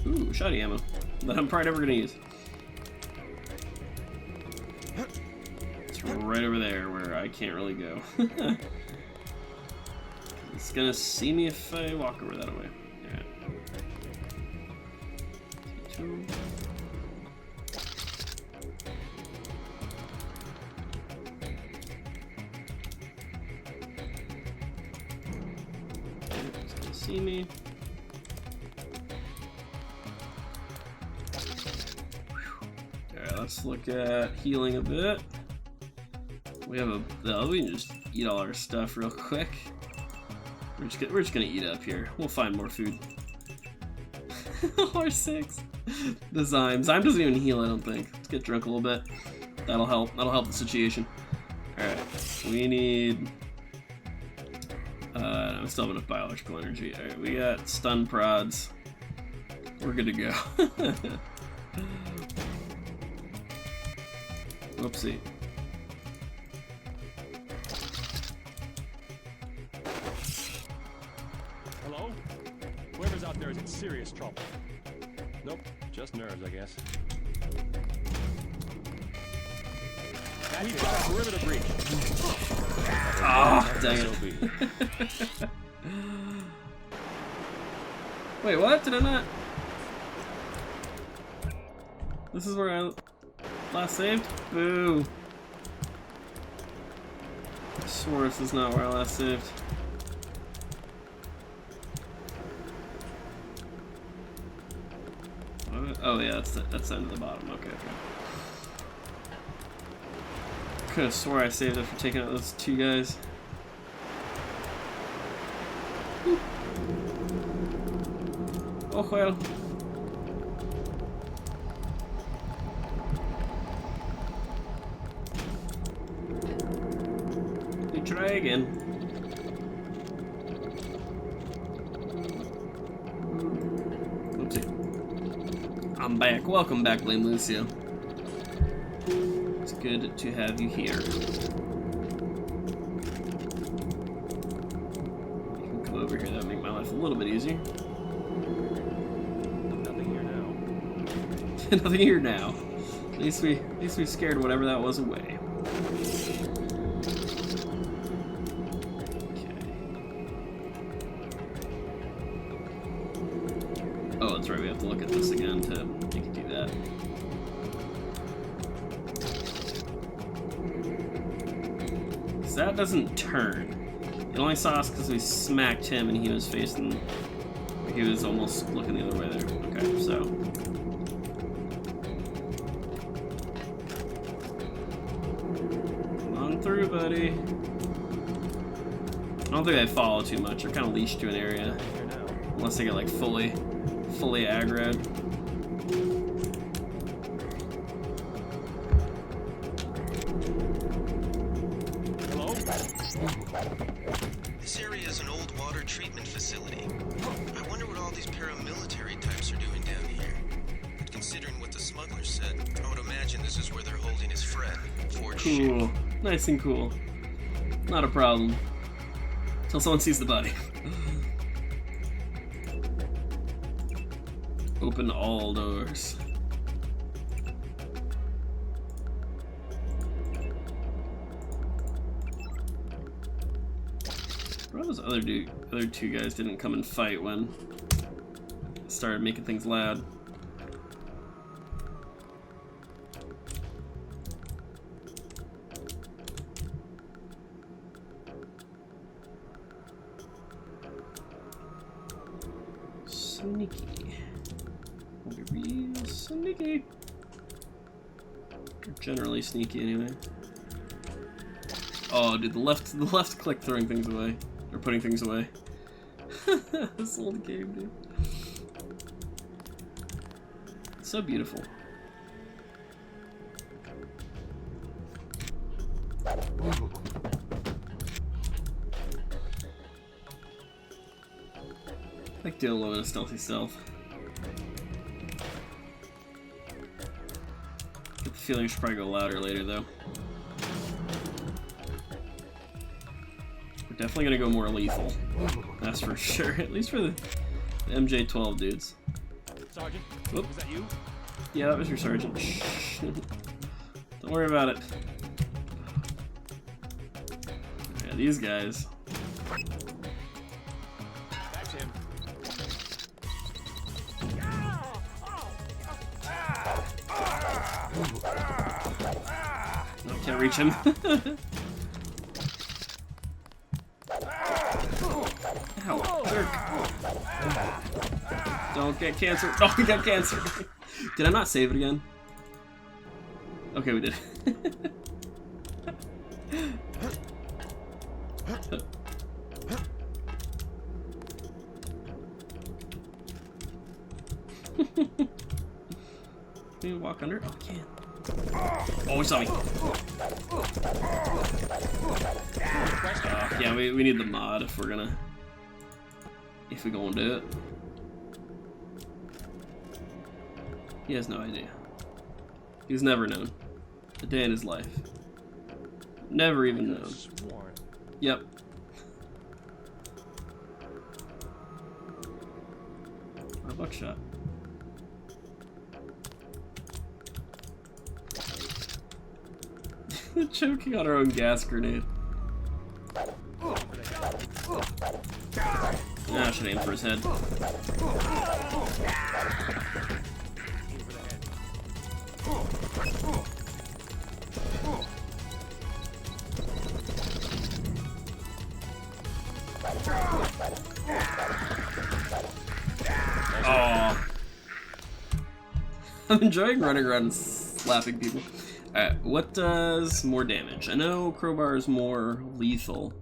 Ooh, shoddy ammo. That I'm probably never gonna use. It's right over there where I can't really go. It's gonna see me if I walk over that way. Alright. It's gonna see me. Alright, let's look at healing a bit. We have we can just eat all our stuff real quick. We're just gonna eat up here. We'll find more food. R6. The Zyme doesn't even heal, I don't think. Let's get drunk a little bit. That'll help. That'll help the situation. Alright. We need... I still have enough biological energy. Alright, we got stun prods. We're good to go. Whoopsie. Hello? Whoever's out there is in serious trouble. Nope, just nerves, I guess. We've got a perimeter breach. Oh, dang it. Wait, what? Did I not? This is where I last saved? Boo. I swore this is not where I last saved. What? Oh yeah, that's down to the bottom. Okay, okay. Could have swore I saved it for taking out those two guys. Oh well. We try again. Oopsie. I'm back. Welcome back, Blame Lucio. It's good to have you here. You can come over here. That'll make my life a little bit easier. Nothing here now. Nothing here now. At least we scared whatever that was away. Okay. Oh, that's right. We have to look at this again to make it do that. That doesn't turn. It only saw us because we smacked him and he was facing... He was almost looking the other way there. Okay, so... Come on through, buddy. I don't think they follow too much. They're kind of leashed to an area. Unless they get like fully aggroed. This area is an old water treatment facility. I wonder what all these paramilitary types are doing down here. But considering what the smuggler said, I would imagine this is where they're holding his friend, Ford. Cool. Nice and cool. Not a problem. Until someone sees the body. Open all doors. Those other two guys didn't come and fight when it started making things loud. Sneaky. We'll be real sneaky. Or generally sneaky anyway. Oh, dude, the left click throwing things away. Or putting things away. This old game, dude. It's so beautiful. I like doing a little bit of stealthy stealth. Get the feel like I should probably go louder later, though. We're definitely gonna go more lethal. That's for sure. At least for the MJ-12 dudes. Sergeant, Whoop. was that you? Yeah, that was your sergeant. Don't worry about it. Yeah, these guys. That's him. No, can't reach him. Ow, jerk. Don't get cancer. Don't get cancer. Did I not save it again? Okay, we did. Can you walk under? Oh, I can't. Oh, he saw me. Yeah, we need the mod if we're gonna... If we gonna do it. He has no idea. He's never known. A day in his life. Never even known. Yep. A buckshot. Choking on our own gas grenade. I should aim for his head. Oh. I'm enjoying running around and slapping people. Alright, what does more damage? I know crowbar is more lethal.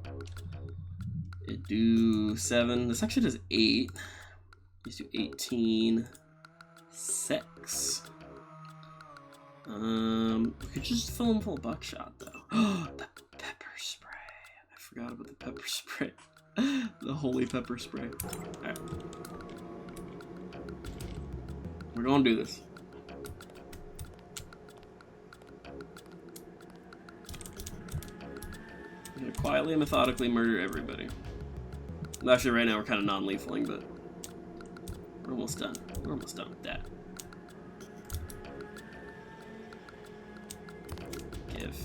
It do 7. This actually does 8. These do 18. 6. We could just fill him full of buckshot though. The pepper spray. I forgot about the pepper spray. The holy pepper spray. Alright. We're gonna do this. We're gonna quietly and methodically murder everybody. Well, actually, right now we're kind of non-lethaling, but we're almost done. We're almost done with that. Give.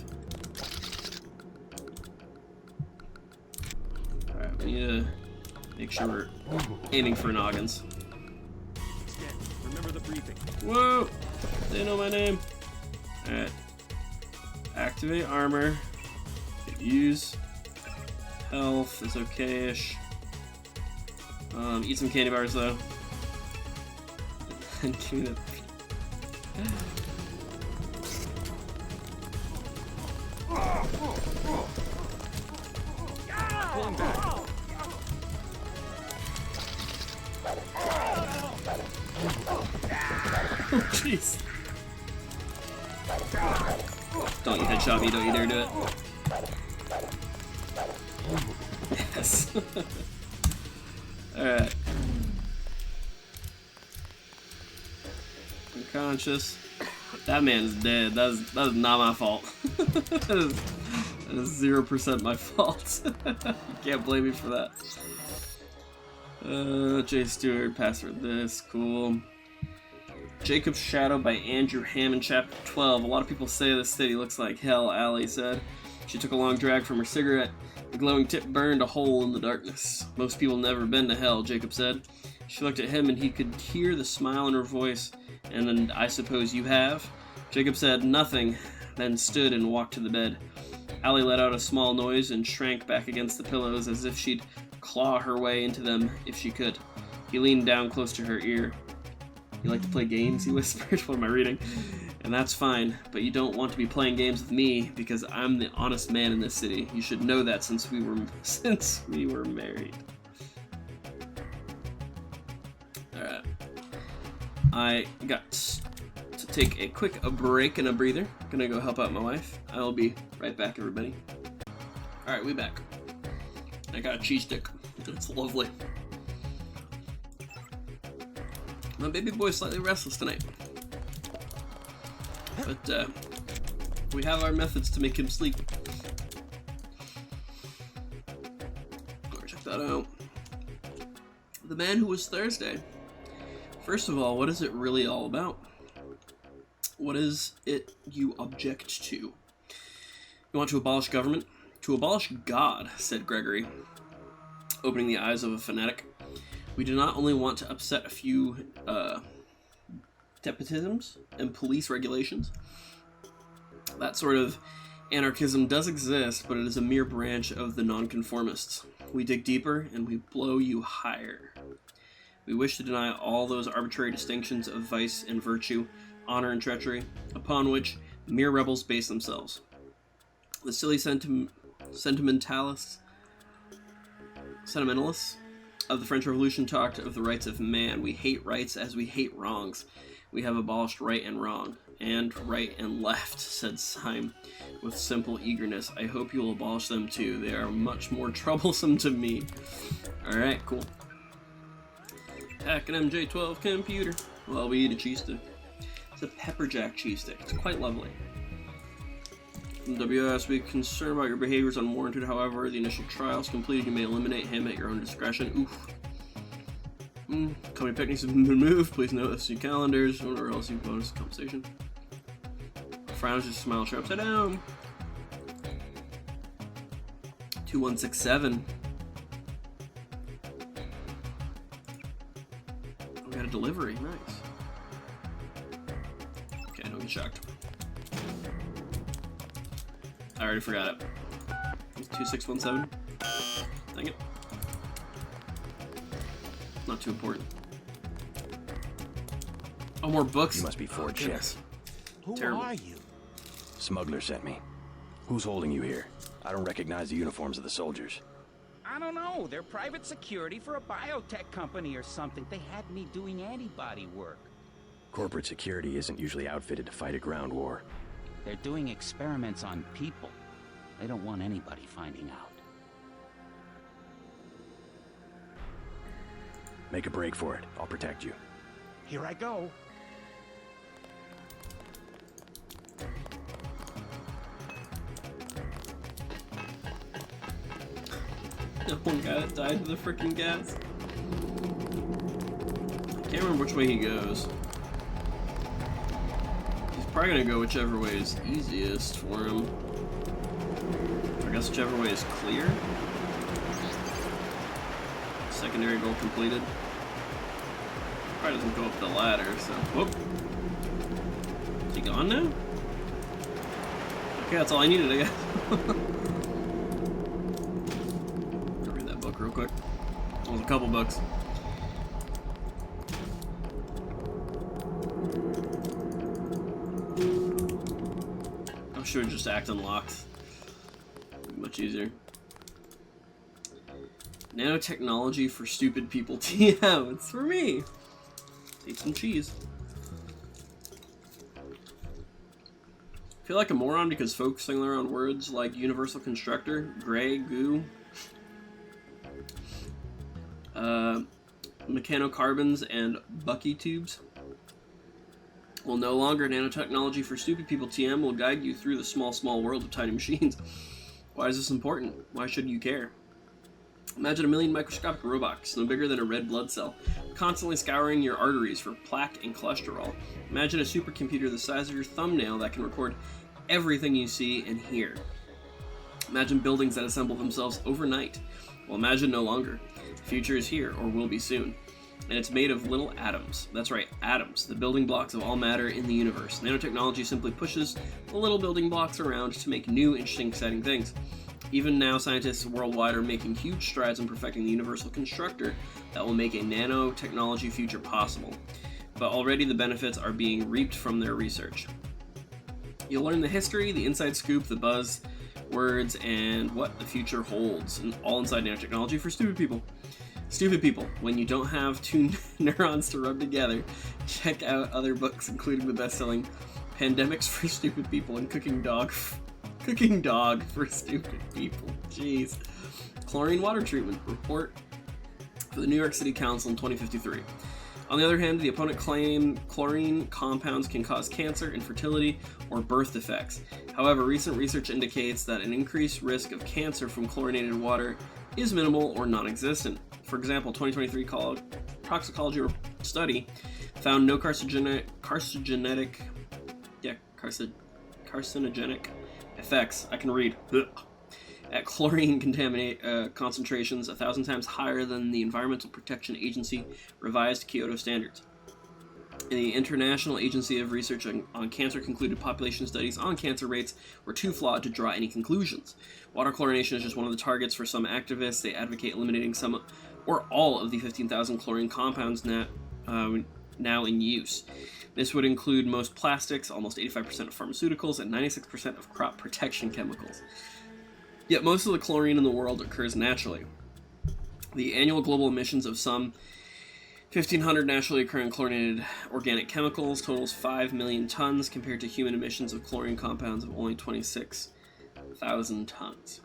Alright, we need to make sure we're aiming for noggins. Remember the briefing. Whoa! They know my name. Alright. Activate armor. Use health is okay-ish. Eat some candy bars though. And give me that. Pulling back. Oh jeez. Don't you headshot me, don't you dare do it. Yes. Alright. Unconscious. That man's dead. That is not my fault. That is 0% my fault. You can't blame me for that. J. Stewart, password this, cool. Jacob's Shadow by Andrew Hammond, chapter 12. A lot of people say this city looks like hell, Allie said. She took a long drag from her cigarette. The glowing tip burned a hole in the darkness. Most people never been to hell, Jacob said. She looked at him and he could hear the smile in her voice. And then, I suppose you have? Jacob said nothing, then stood and walked to the bed. Allie let out a small noise and shrank back against the pillows as if she'd claw her way into them if she could. He leaned down close to her ear. You like to play games? He whispered. What am I reading? And that's fine, but you don't want to be playing games with me because I'm the honest man in this city. You should know that since we were married. Alright. I got to take a quick break and a breather. Gonna go help out my wife. I'll be right back, everybody. Alright, we back. I got a cheese stick. It's lovely. My baby boy's slightly restless tonight. But we have our methods to make him sleep. Check that out. The Man Who Was Thursday. First of all, what is it really all about? What is it you object to? You want to abolish government? To abolish God, said Gregory, opening the eyes of a fanatic. We do not only want to upset a few despotisms and police regulations. That sort of anarchism does exist, but it is a mere branch of the nonconformists. We dig deeper and we blow you higher. We wish to deny all those arbitrary distinctions of vice and virtue, honor and treachery, upon which mere rebels base themselves. The silly sentimentalists of the French Revolution talked of the rights of man. We hate rights as we hate wrongs. We have abolished right and wrong, and right and left, said Syme with simple eagerness. I hope you will abolish them too. They are much more troublesome to me. Alright, cool. Pack an MJ12 computer while we eat a cheese stick. It's a pepper jack cheese stick. It's quite lovely. WS, be concerned about your behavior is unwarranted. However, the initial trial is completed. You may eliminate him at your own discretion. Oof. Company picnics have been moved. Please note this in calendars or else you bonus compensation. Frowns just smile straight upside down. 2167. We got a delivery. Nice. Okay, don't get shocked. I already forgot it. 2617. Dang it. Not too important. Oh, more books? You must be Ford Chick. Who Terrible. are you? Smuggler sent me. Who's holding you here? I don't recognize the uniforms of the soldiers. I don't know. They're private security for a biotech company or something. They had me doing antibody work. Corporate security isn't usually outfitted to fight a ground war. They're doing experiments on people. They don't want anybody finding out. Make a break for it. I'll protect you. Here I go. That one guy that died to the freaking gas. I can't remember which way he goes. He's probably gonna go whichever way is easiest for him. I guess whichever way is clear. Secondary goal completed. Probably doesn't go up the ladder, so. Whoop. Is he gone now? Okay, that's all I needed, I guess. I'll read that book real quick. It was a couple books. I should just act unlocked. Much easier. Nanotechnology for stupid people. TM, it's for me. Eat some cheese. I feel like a moron because focusing around words like universal constructor, gray, goo, mechanocarbons, and Bucky tubes will no longer. Nanotechnology for stupid people. TM will guide you through the small world of tiny machines. Why is this important? Why should you care? Imagine a million microscopic robots, no bigger than a red blood cell, constantly scouring your arteries for plaque and cholesterol. Imagine a supercomputer the size of your thumbnail that can record everything you see and hear. Imagine buildings that assemble themselves overnight. Well, imagine no longer. The future is here, or will be soon. And it's made of little atoms. That's right, atoms, the building blocks of all matter in the universe. Nanotechnology simply pushes the little building blocks around to make new, interesting, exciting things. Even now, scientists worldwide are making huge strides in perfecting the universal constructor that will make a nanotechnology future possible. But already the benefits are being reaped from their research. You'll learn the history, the inside scoop, the buzz words, and what the future holds, and all inside nanotechnology for stupid people. Stupid people, when you don't have two neurons to rub together, check out other books, including the best-selling Pandemics for Stupid People and Cooking Dog for Stupid People. Jeez. Chlorine water treatment report for the New York City Council in 2053. On the other hand, the opponent claimed chlorine compounds can cause cancer, infertility, or birth defects. However, recent research indicates that an increased risk of cancer from chlorinated water is minimal or non-existent. For example, 2023 toxicology study found no carcinogenic effects. I can read. At chlorine contaminate concentrations 1,000 times higher than the Environmental Protection Agency revised Kyoto standards. The International Agency of Research on Cancer concluded population studies on cancer rates were too flawed to draw any conclusions. Water chlorination is just one of the targets for some activists. They advocate eliminating some or all of the 15,000 chlorine compounds now in use. This would include most plastics, almost 85% of pharmaceuticals, and 96% of crop protection chemicals. Yet most of the chlorine in the world occurs naturally. The annual global emissions of some 1,500 naturally occurring chlorinated organic chemicals totals 5 million tons compared to human emissions of chlorine compounds of only 26,000 tons.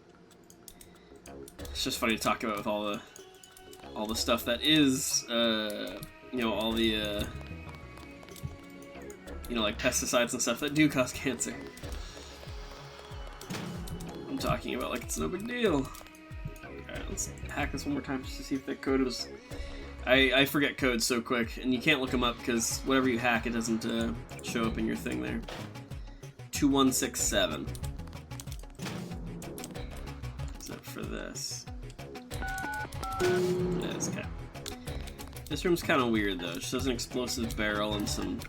It's just funny to talk about with all the stuff that is, all the, like pesticides and stuff that do cause cancer. I'm talking about like it's no big deal. Alright, let's hack this one more time just to see if that code was... I forget codes so quick, and you can't look them up because whatever you hack, it doesn't show up in your thing there. 2167. Except for this. Yes, okay. This room's kind of weird though. It just has an explosive barrel and some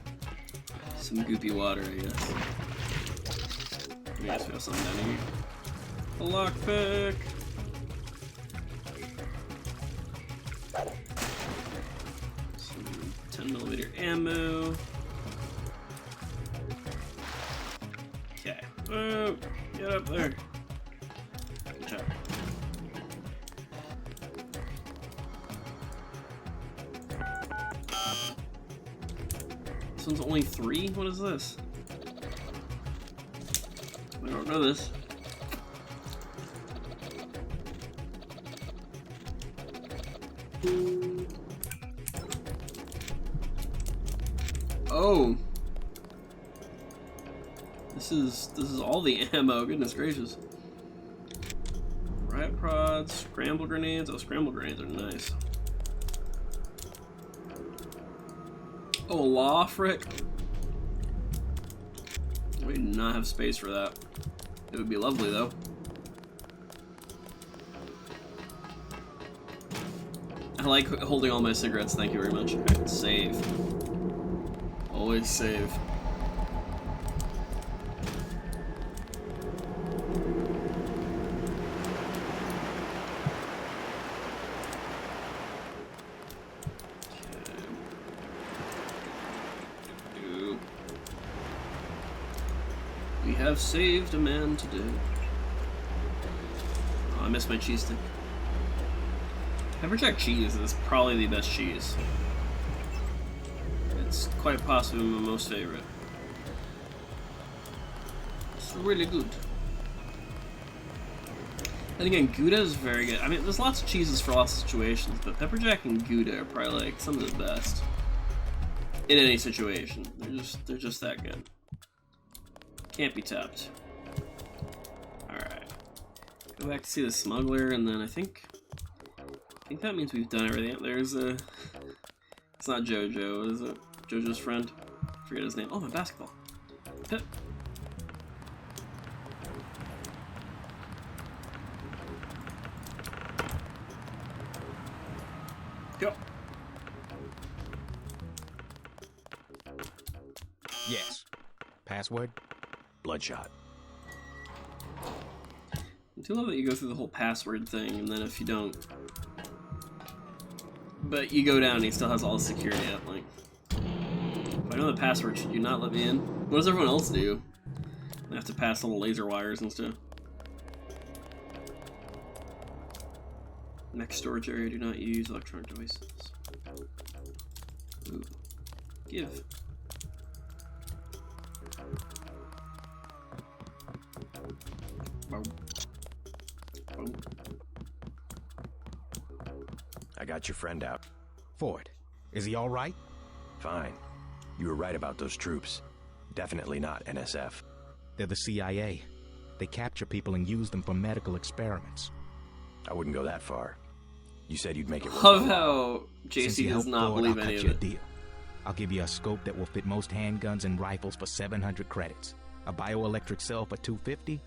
goopy water, I guess. I guess we have something down here. A lockpick. Some 10mm ammo. Okay. Oh, get up there. Good job. This one's only 3? What is this? I don't know this. Oh. This is all the ammo, goodness gracious. Riot prods, scramble grenades. Oh, scramble grenades are nice. Oh, law frick. We do not have space for that. It would be lovely though. I like holding all my cigarettes, thank you very much. Alright, save. Always save. We have saved a man today. Oh, I missed my cheese stick. Pepper jack cheese is probably the best cheese. It's quite possibly my most favorite. It's really good. And again, Gouda is very good. I mean, there's lots of cheeses for lots of situations, but pepper jack and Gouda are probably like some of the best in any situation. They're just that good. Can't be topped. Alright. Go back to see the smuggler, and then I think that means we've done everything. There's a... It's not Jojo, is it? Jojo's friend? I forget his name. Oh, my basketball. Hit. Go. Yes. Password? Bloodshot. I do love that you go through the whole password thing, and then if you don't... But you go down and he still has all the security up, like... If I know the password, should you not let me in? What does everyone else do? I have to pass little laser wires and stuff. Next storage area, do not use electronic devices. Ooh. Give. I got your friend out. Ford, Is he all right? Fine. You were right about those troops. Definitely not NSF. They're the CIA. They capture people and use them for medical experiments. I wouldn't go that far. You said you'd make it work. Love how Since you JC does helped not Ford, believe I'll any cut of you a it. deal. I'll give you a scope that will fit most handguns and rifles for 700 credits, a bioelectric cell for 250,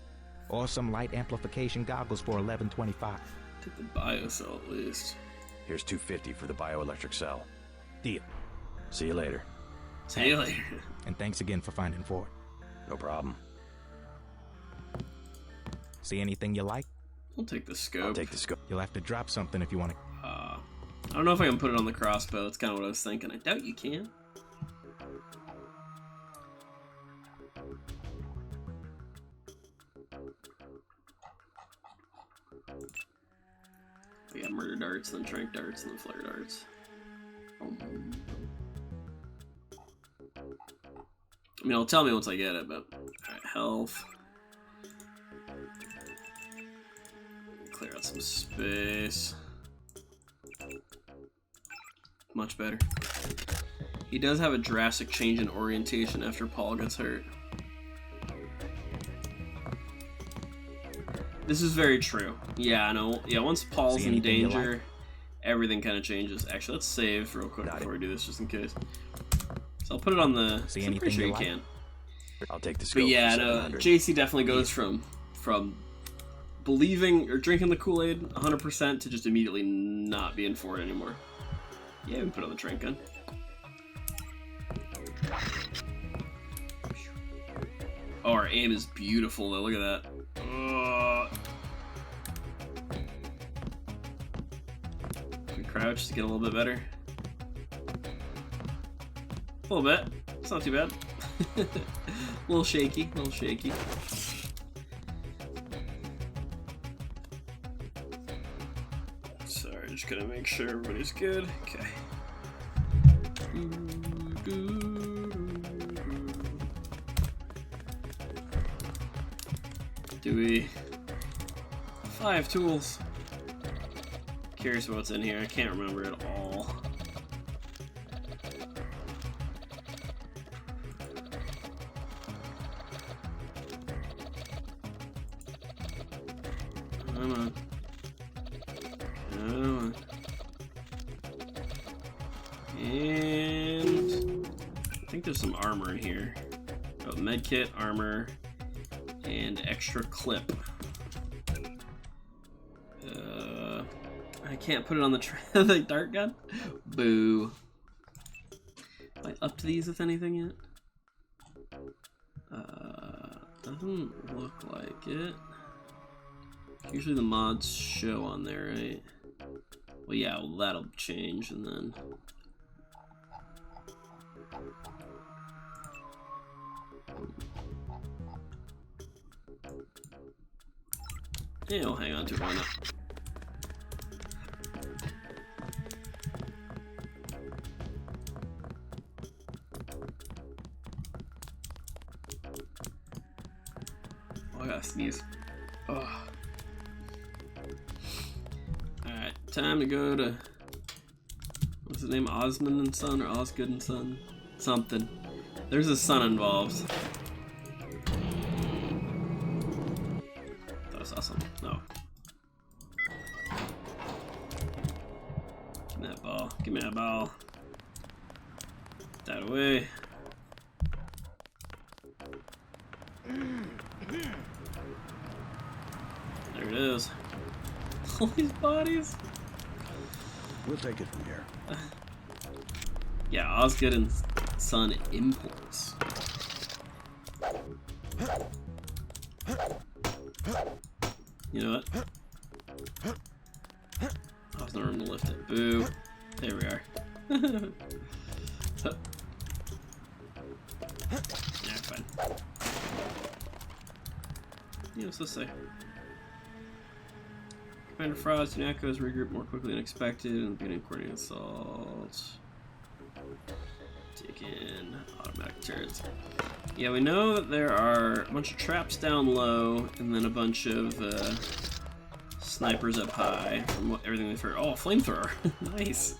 or some light amplification goggles for 1125. Take the bio cell at least. Here's 250 for the bioelectric cell. Deal. See you later. See you later. And thanks again for finding Ford. No problem. See anything you like? I'll take the scope. I'll take the scope. You'll have to drop something if you want to. I don't know if I can put it on the crossbow. That's kind of what I was thinking. I doubt you can. We got murder darts, then trank darts, and then flare darts. I mean, it'll tell me once I get it, but alright, health. Clear out some space. Much better. He does have a drastic change in orientation after Paul gets hurt. This is very true. Yeah, I know. Yeah, once Paul's in danger, everything kind of changes. Actually, let's save real quick before we do this, just in case. So I'll put it on the. See I'm pretty anything sure you you like? can. I'll take the scope. But yeah, for no, 700. JC definitely goes from believing or drinking the Kool-Aid 100% to just immediately not being for it anymore. Yeah, we can put on the trank gun. Oh, our aim is beautiful though. Look at that. We crouch to get a little bit better. A little bit. It's not too bad. A little shaky. A little shaky. Sorry, just gotta make sure everybody's good. Okay. Do we? 5 tools. Curious what's in here. I can't remember it all. Come on. Come on. And I think there's some armor in here. Oh, medkit, armor, and extra clip. I can't put it on the dart gun. Boo. Am I up to these with anything yet? Doesn't look like it. Usually the mods show on there, right? Well, yeah, well, that'll change, and then... Yeah, we'll hang on to it, why not? Oh, I gotta sneeze. Ugh. Alright, time to go to... What's his name? Osmond and Son, or Osgood and Son? Something. There's a son involved. Thought I saw something. No. Give me that ball. Give me that ball. That away. There it is. All these bodies. We'll take it from here. Yeah, Osgood and Son imports. You know what? Oh, there's no room to lift it. Boo. There we are. Yeah, fine. Yeah, what's this say? Commander Frost and Echoes regroup more quickly than expected and beginning coordinating assault. Take in automatic turrets. Yeah, we know that there are a bunch of traps down low and then a bunch of snipers up high from everything we've heard. Oh, flamethrower. Nice.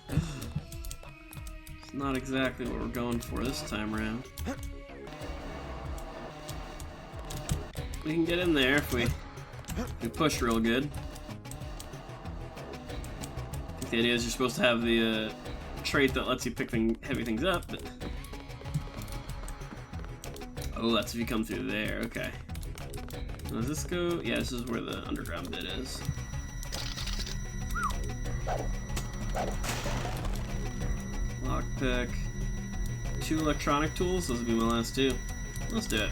not exactly what we're going for this time around. We can get in there if we push real good. I think the idea is you're supposed to have the trait that lets you pick heavy things up, but... Oh, that's if you come through there, okay. Does this go? Yeah, this is where the underground bit is. Lockpick. 2 electronic tools, those will be my last 2. Let's do it.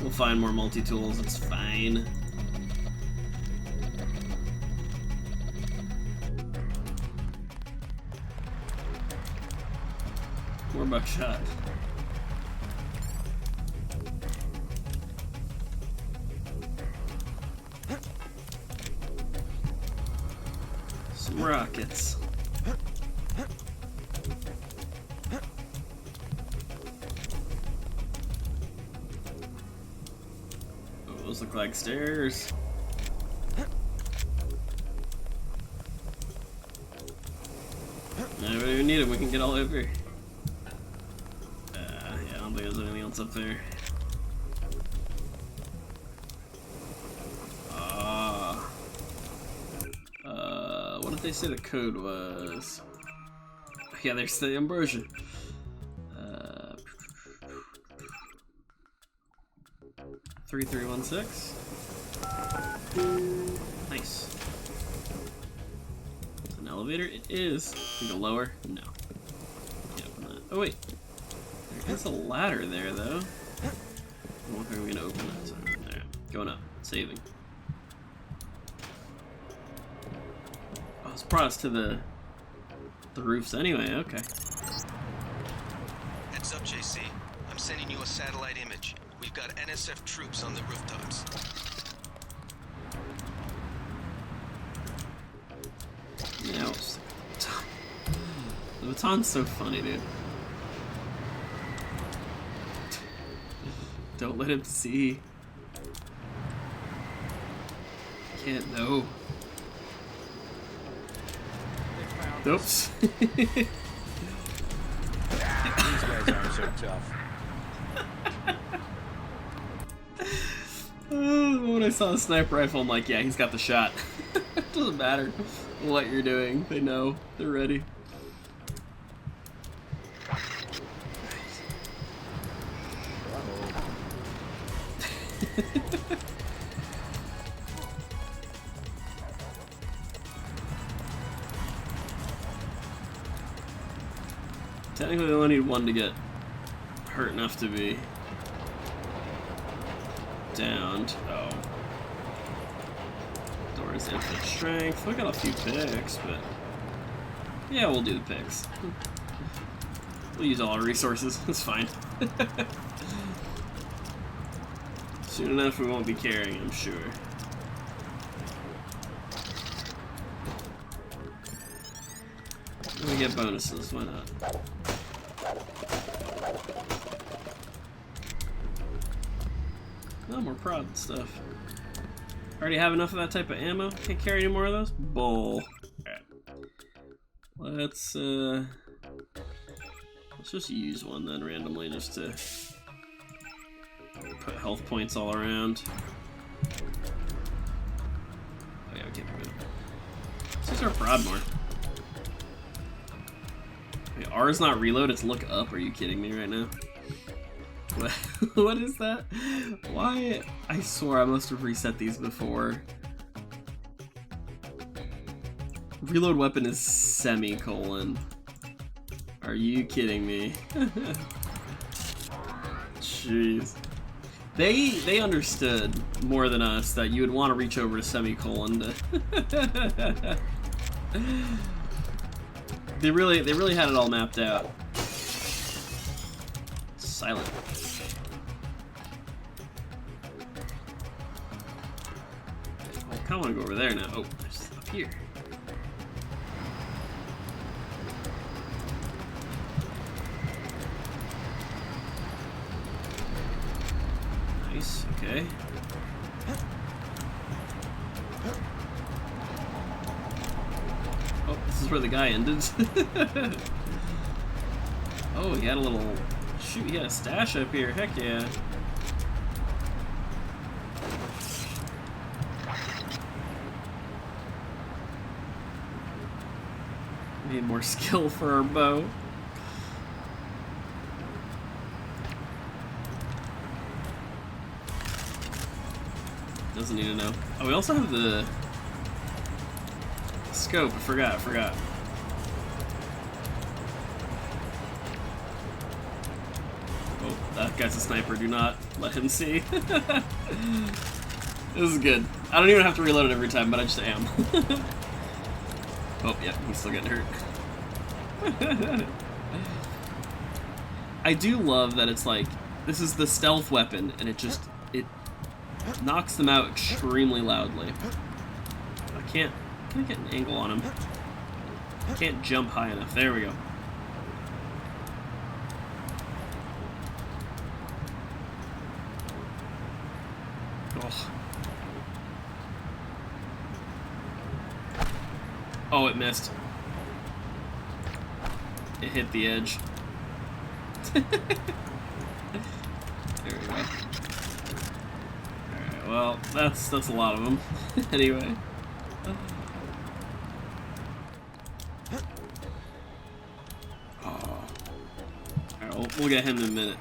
We'll find more multi-tools, it's fine. More buckshot. Some rockets. Oh, those look like stairs. No, we don't even need them, we can get all over here. Yeah, I don't think there's anything else up there. What did they say the code was? Yeah, there's the ambrosia. 3316. Nice. It's an elevator? It is. Can you go lower? No. Can't open that. Oh wait. There is a ladder there though. I wonder if we're gonna open that. So, there. Going up. Saving. Oh, it's brought us to the roofs anyway, okay. Heads up, JC. I'm sending you a satellite image. We've got NSF troops on the rooftops. Yeah, the baton's so funny, dude. Don't let him see. Can't know. Oops. These guys aren't so tough. When I saw the sniper rifle, I'm like, yeah, he's got the shot. Doesn't matter what you're doing. They know. They're ready. Technically, they only need one to get hurt enough to be downed. Oh. Doors infinite strength. We got a few picks, but yeah, we'll do the picks. We'll use all our resources. It's fine. Soon enough, we won't be carrying, I'm sure. We get bonuses, why not? No more prod stuff. Already have enough of that type of ammo? Can't carry any more of those? Bull. Alright. Let's just use one then randomly just to put health points all around. Oh yeah, we can't do it. Let's use our prod more. Wait, R is not reload, it's look up. Are you kidding me right now? What, what is that? Why? I swore I must have reset these before. Reload weapon is semicolon. Are you kidding me? Jeez. They understood more than us that you would want to reach over to semicolon to They really had it all mapped out. Silent. I kinda wanna go over there now. Oh, there's up here. Nice, okay. Oh, this is where the guy ended. Oh, he had a little... Shoot, he had a stash up here. Heck yeah. Need more skill for our bow. Doesn't need to know. Oh, we also have the scope. I forgot. Oh, that guy's a sniper. Do not let him see. This is good. I don't even have to reload it every time, but I just am. Oh, yeah, he's still getting hurt. I do love that it's like, this is the stealth weapon, and it knocks them out extremely loudly. Can I get an angle on him? I can't jump high enough. There we go. Oh. Oh, it missed. It hit the edge. There we go. Alright, well, that's a lot of them. Anyway. Oh. Alright, we'll get him in a minute.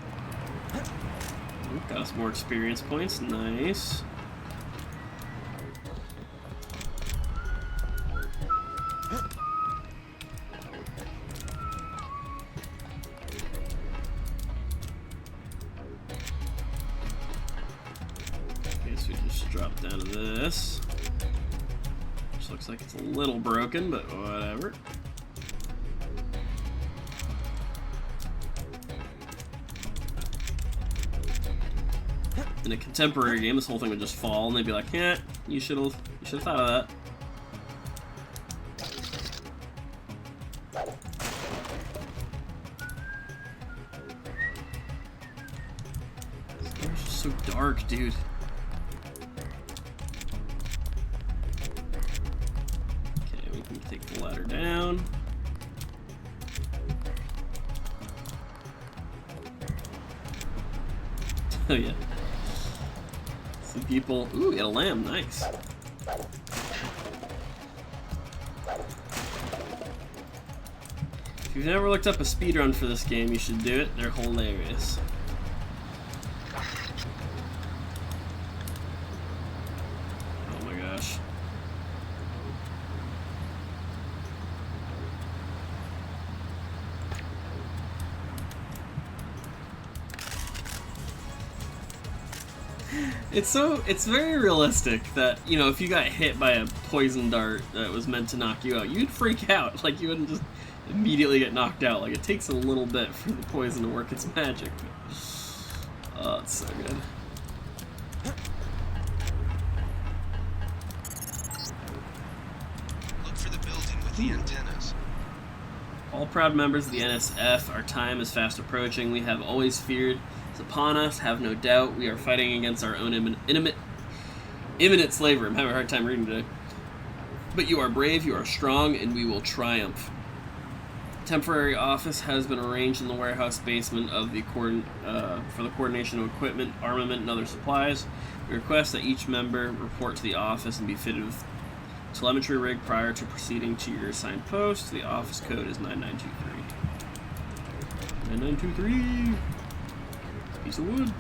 Got us more experience points. Nice. Drop down to this. Which looks like it's a little broken, but whatever. In a contemporary game, this whole thing would just fall, and they'd be like, "Yeah, you should have thought of that." This game's just so dark, dude. Take the ladder down. Oh yeah. Some people. Ooh, we got a lamb. Nice. If you've never looked up a speedrun for this game, you should do it. They're hilarious. Oh my gosh. It's very realistic that, you know, if you got hit by a poison dart that was meant to knock you out, you'd freak out. Like, you wouldn't just immediately get knocked out. Like, it takes a little bit for the poison to work its magic. Oh, it's so good. Look for the building with the antennas. All proud members of the NSF, our time is fast approaching. We have always feared it's upon us, have no doubt. We are fighting against our own imminent slavery. I'm having a hard time reading today. But you are brave, you are strong, and we will triumph. Temporary office has been arranged in the warehouse basement of the for the coordination of equipment, armament, and other supplies. We request that each member report to the office and be fitted with telemetry rig prior to proceeding to your assigned post. The office code is 9923. 9923! Piece of wood.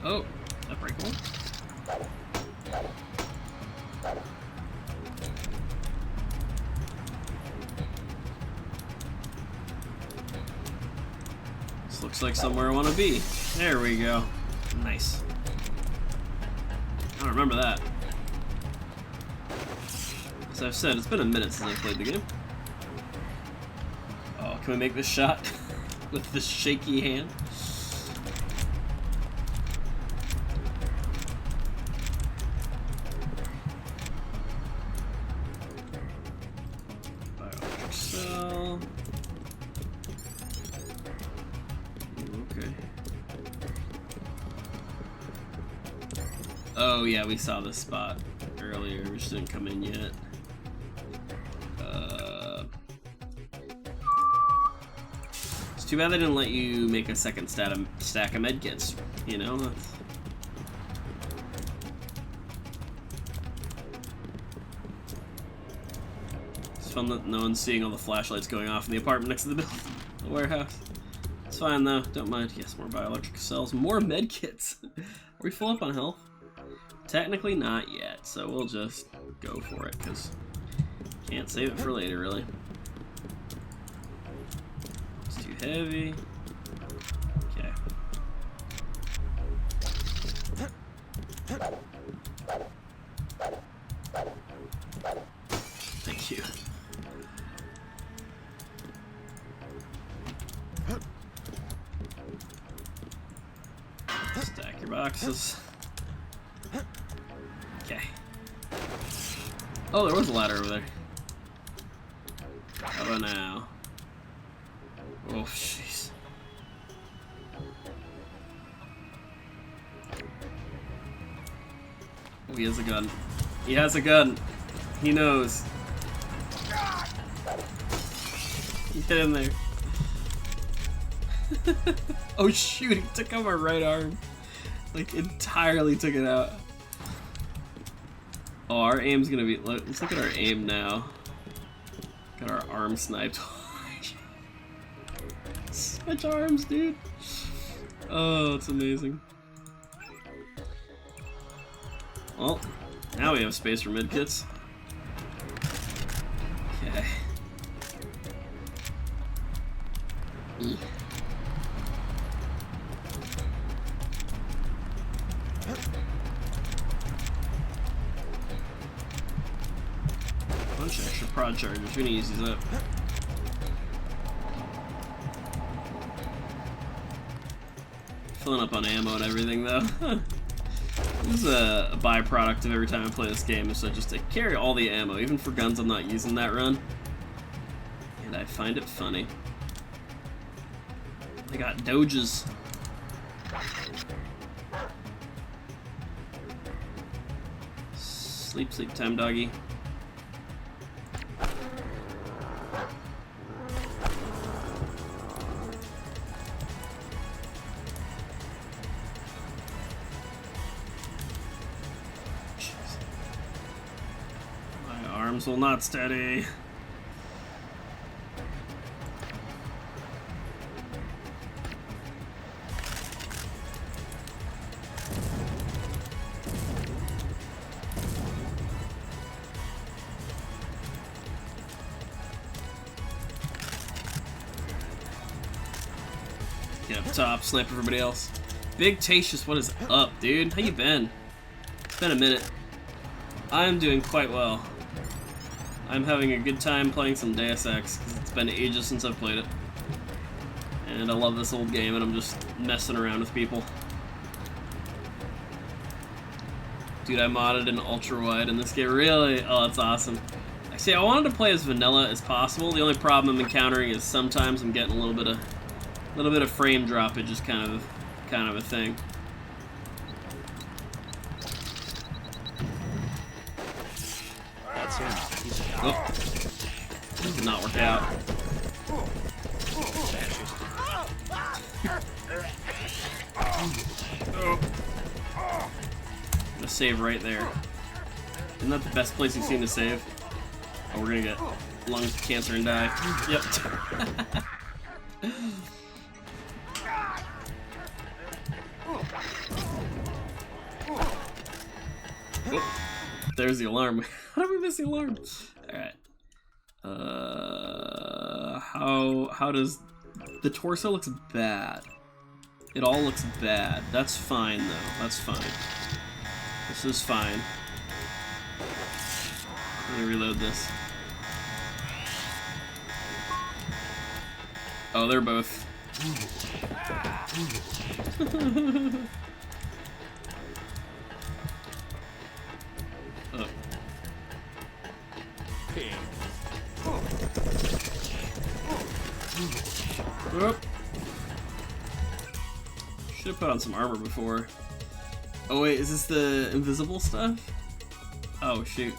Oh, that break one. This looks like somewhere I want to be. There we go. Nice. I don't remember that. As I've said, it's been a minute since I played the game. Oh, can we make this shot with this shaky hand? Bioelectric cell. Okay. Oh yeah, we saw this spot earlier, which didn't come in yet. It's too bad they didn't let you make a second stack of medkits, you know? It's fun that no one's seeing all the flashlights going off in the apartment next to the building, the warehouse. It's fine though, don't mind. Yes, more bioelectric cells, more medkits. Are we full up on health? Technically not yet, so we'll just go for it, because can't save it for later, really. It's too heavy. Okay. Thank you. Stack your boxes. Okay. Oh, there was a ladder over there. How about now? Oh, jeez. Oh, he has a gun. He has a gun. He knows. Get in there. Oh shoot, he took out my right arm. Like, entirely took it out. Oh, our aim's gonna be... Let's look at our aim now. Got our arm sniped. Switch arms, dude. Oh, it's amazing. Well, now we have space for medkits. Okay. Bunch of extra prod chargers. We're gonna use these up. Filling up on ammo and everything, though. This is a byproduct of every time I play this game, is so just to carry all the ammo, even for guns I'm not using that run. And I find it funny. I got doges. Sleep, sleep time, doggy. My arms will not steady. Get up top, snipe everybody else. Big Tatius, what is up, dude? How you been? It's been a minute. I'm doing quite well. I'm having a good time playing some Deus Ex, because it's been ages since I've played it. And I love this old game, and I'm just messing around with people. Dude, I modded an ultra-wide in this game. Really? Oh, that's awesome. See, I wanted to play as vanilla as possible. The only problem I'm encountering is sometimes I'm getting a little bit of frame droppage is kind of a thing. That's him. Oh, did not work out. I'm gonna save right there. Isn't that the best place you've seen to save? Oh, we're gonna get lung cancer and die. Yep. Oh, there's the alarm. How did we miss the alarm? Alright. How does... The torso looks bad. It all looks bad. That's fine, though. That's fine. This is fine. Let me reload this. Oh, they're both. Oh. Should have put on some armor before. Oh wait, is this the invisible stuff? Oh shoot.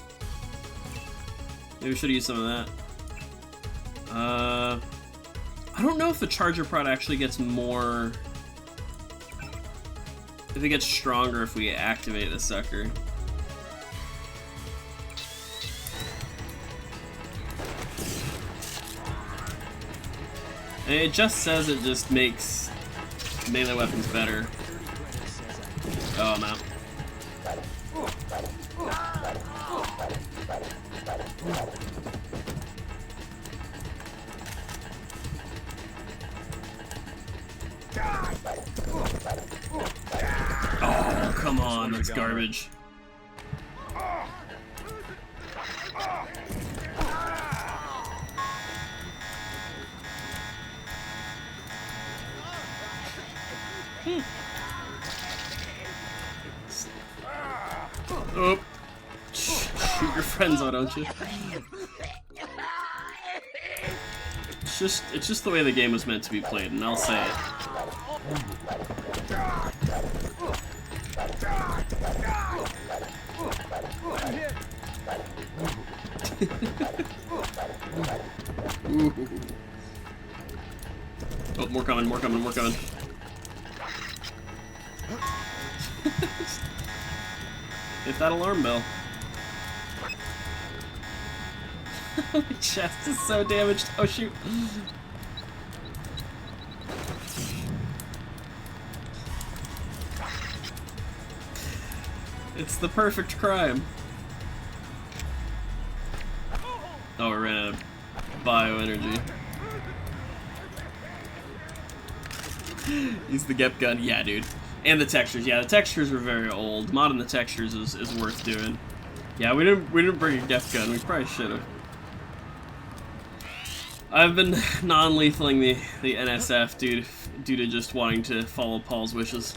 Maybe we should use some of that. I don't know if the charger prod actually gets more... If it gets stronger if we activate the sucker. And it just says it just makes melee weapons better. Oh, I'm out. Oh, come on, that's garbage. Oh. Shoot your friends, why don't you? It's just the way the game was meant to be played, and I'll say it. Oh, more coming, more coming, more coming. Hit that alarm bell. My chest is so damaged. Oh shoot. It's the perfect crime. Oh, we ran out of bioenergy. Use the Gep gun. Yeah, dude. And the textures. Yeah, the textures are very old. Modding the textures is worth doing. Yeah, we didn't bring a Gep gun. We probably should have. I've been non-lethaling the NSF due to just wanting to follow Paul's wishes.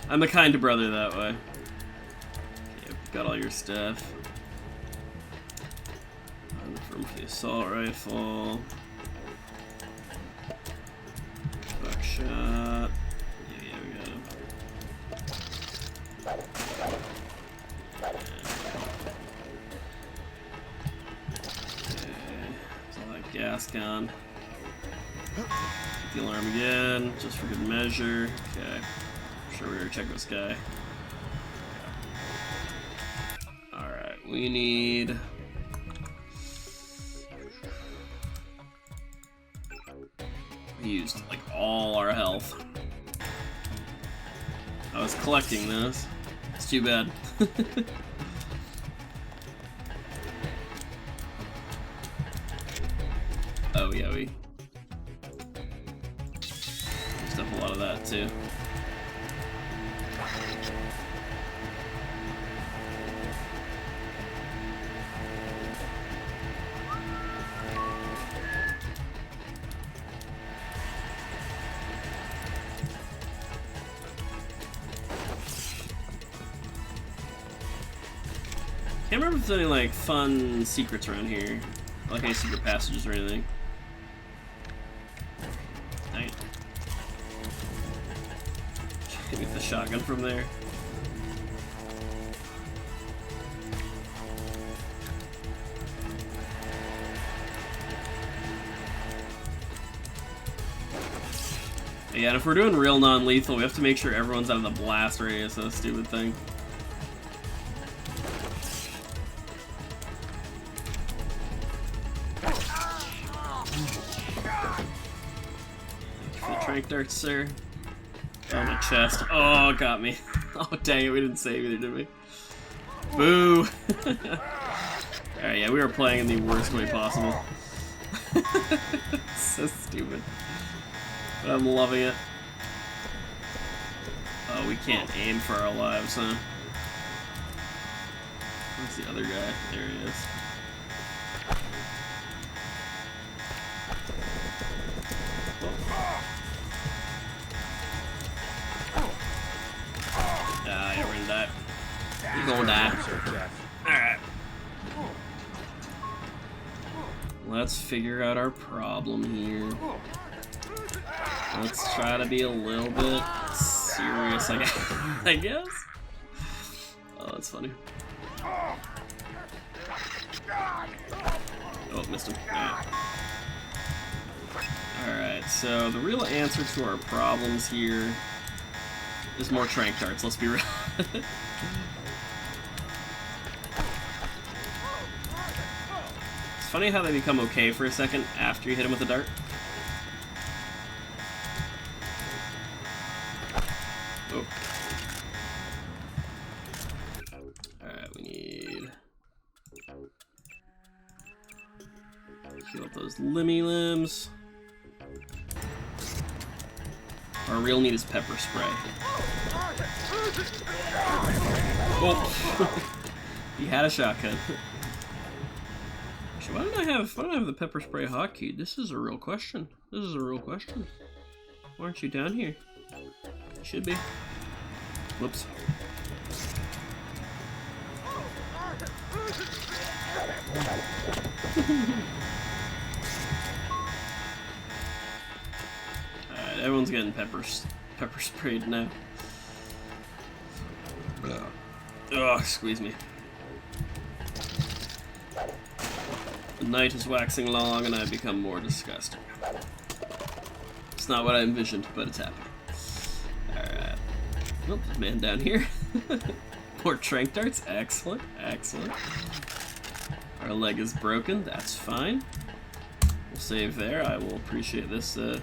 I'm the kind of brother that way. Okay, got all your stuff. From the assault rifle. Buckshot. Yeah, we got him. Gas gun. Hit the alarm again, just for good measure. Okay. I'm sure we already checked this guy. Alright, we need... We used, like, all our health. I was collecting those. It's too bad. Oh yeah, we used up a lot of that too. Can't remember if there's any like fun secrets around here, like any secret passages or anything. Get the shotgun from there. Yeah, and if we're doing real non-lethal, we have to make sure everyone's out of the blast radius of this stupid thing. Thank you for the tranq darts, sir. Oh, my chest. Oh, it got me. Oh, dang it, we didn't save either, did we? Boo! Alright, yeah, we were playing in the worst way possible. So stupid. But I'm loving it. Oh, we can't aim for our lives, huh? Where's the other guy? There he is. Ah, yeah, we're gonna die. You're gonna die. Alright. Let's figure out our problem here. Let's try to be a little bit serious, I guess. Oh, that's funny. Oh, missed him. Alright, so the real answer to our problems here is more trank darts, let's be real. It's funny how they become okay for a second after you hit them with a dart. Oh. Alright, we need... heal up those limmy limbs. Our real need is pepper spray. Oh! He had a shotgun. Actually, why don't I have the pepper spray hotkey? This is a real question. This is a real question. Why aren't you down here? Should be. Whoops. Alright, everyone's getting pepper sprayed now. Ugh, squeeze me. The night is waxing long and I've become more disgusting. It's not what I envisioned, but it's happening. Alright. Nope, man down here. More trank darts. Excellent, excellent. Our leg is broken. That's fine. We'll save there. I will appreciate this. Dude,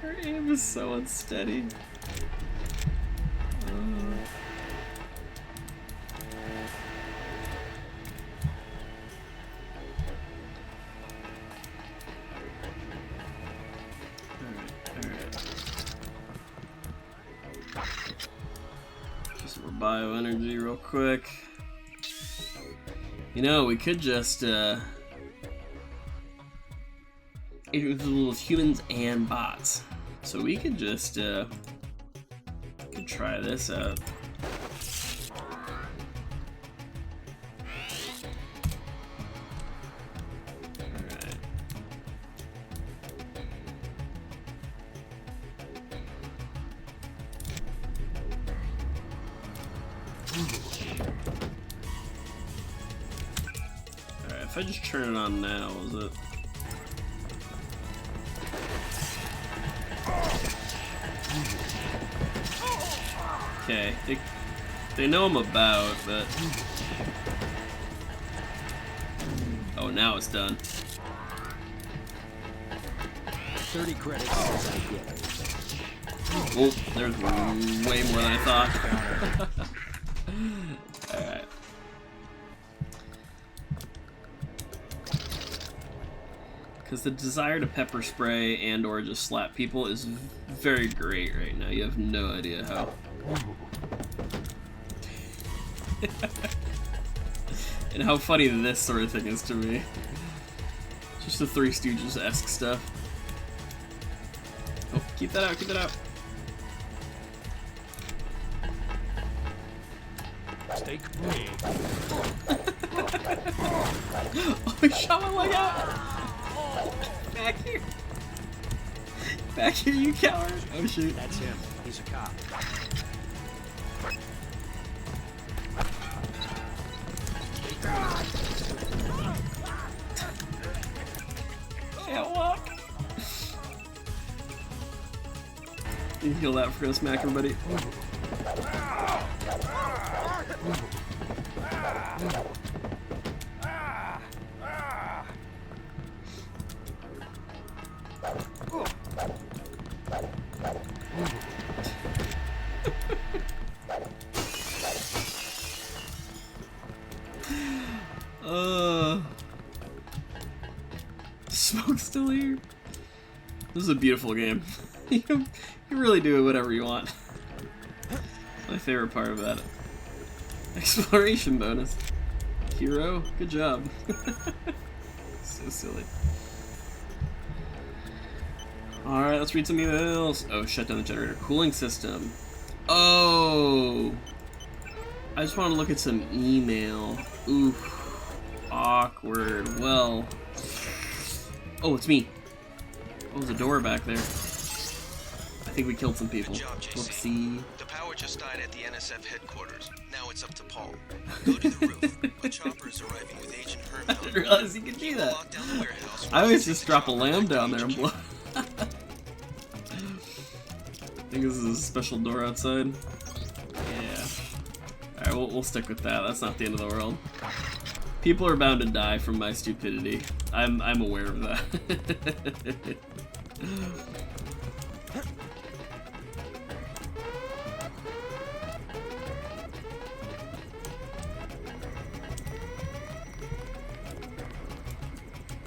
her aim is so unsteady. Bioenergy real quick. You know, we could just it was humans and bots. So we could just could try this out. Alright. Alright, if I just turn it on now, is it? Okay, they know I'm about, but... Oh, now it's done. 30 credits. Oh, there's way more than I thought. Alright. Because the desire to pepper spray and or just slap people is very great right now. You have no idea how. And how funny this sort of thing is to me. Just the Three Stooges-esque stuff. Oh, keep that out, keep that out. Steak pay. Oh, he shot my leg out! Back here! Back here, you coward! Oh shoot. That's him. He's a cop. Can't walk! You heal that for gonna smack everybody. Smoke's still here. This is a beautiful game. You really do whatever you want. My favorite part of that. Exploration bonus. Hero, good job. So silly. Alright, let's read some emails. Oh, shut down the generator. Cooling system. Oh! I just want to look at some email. Oof. Awkward. Well. Oh, it's me. Oh, there's a door back there. think we killed some people. Good job, JC. Whoopsie. The power just died at the NSF headquarters. Now it's up to Paul. Go to the roof. A chopper is arriving with Agent Herman. I didn't realize you could do that. I always just drop a lamb down there and blow. I think this is a special door outside. Yeah. Alright, we'll stick with that. That's not the end of the world. People are bound to die from my stupidity. I'm aware of that.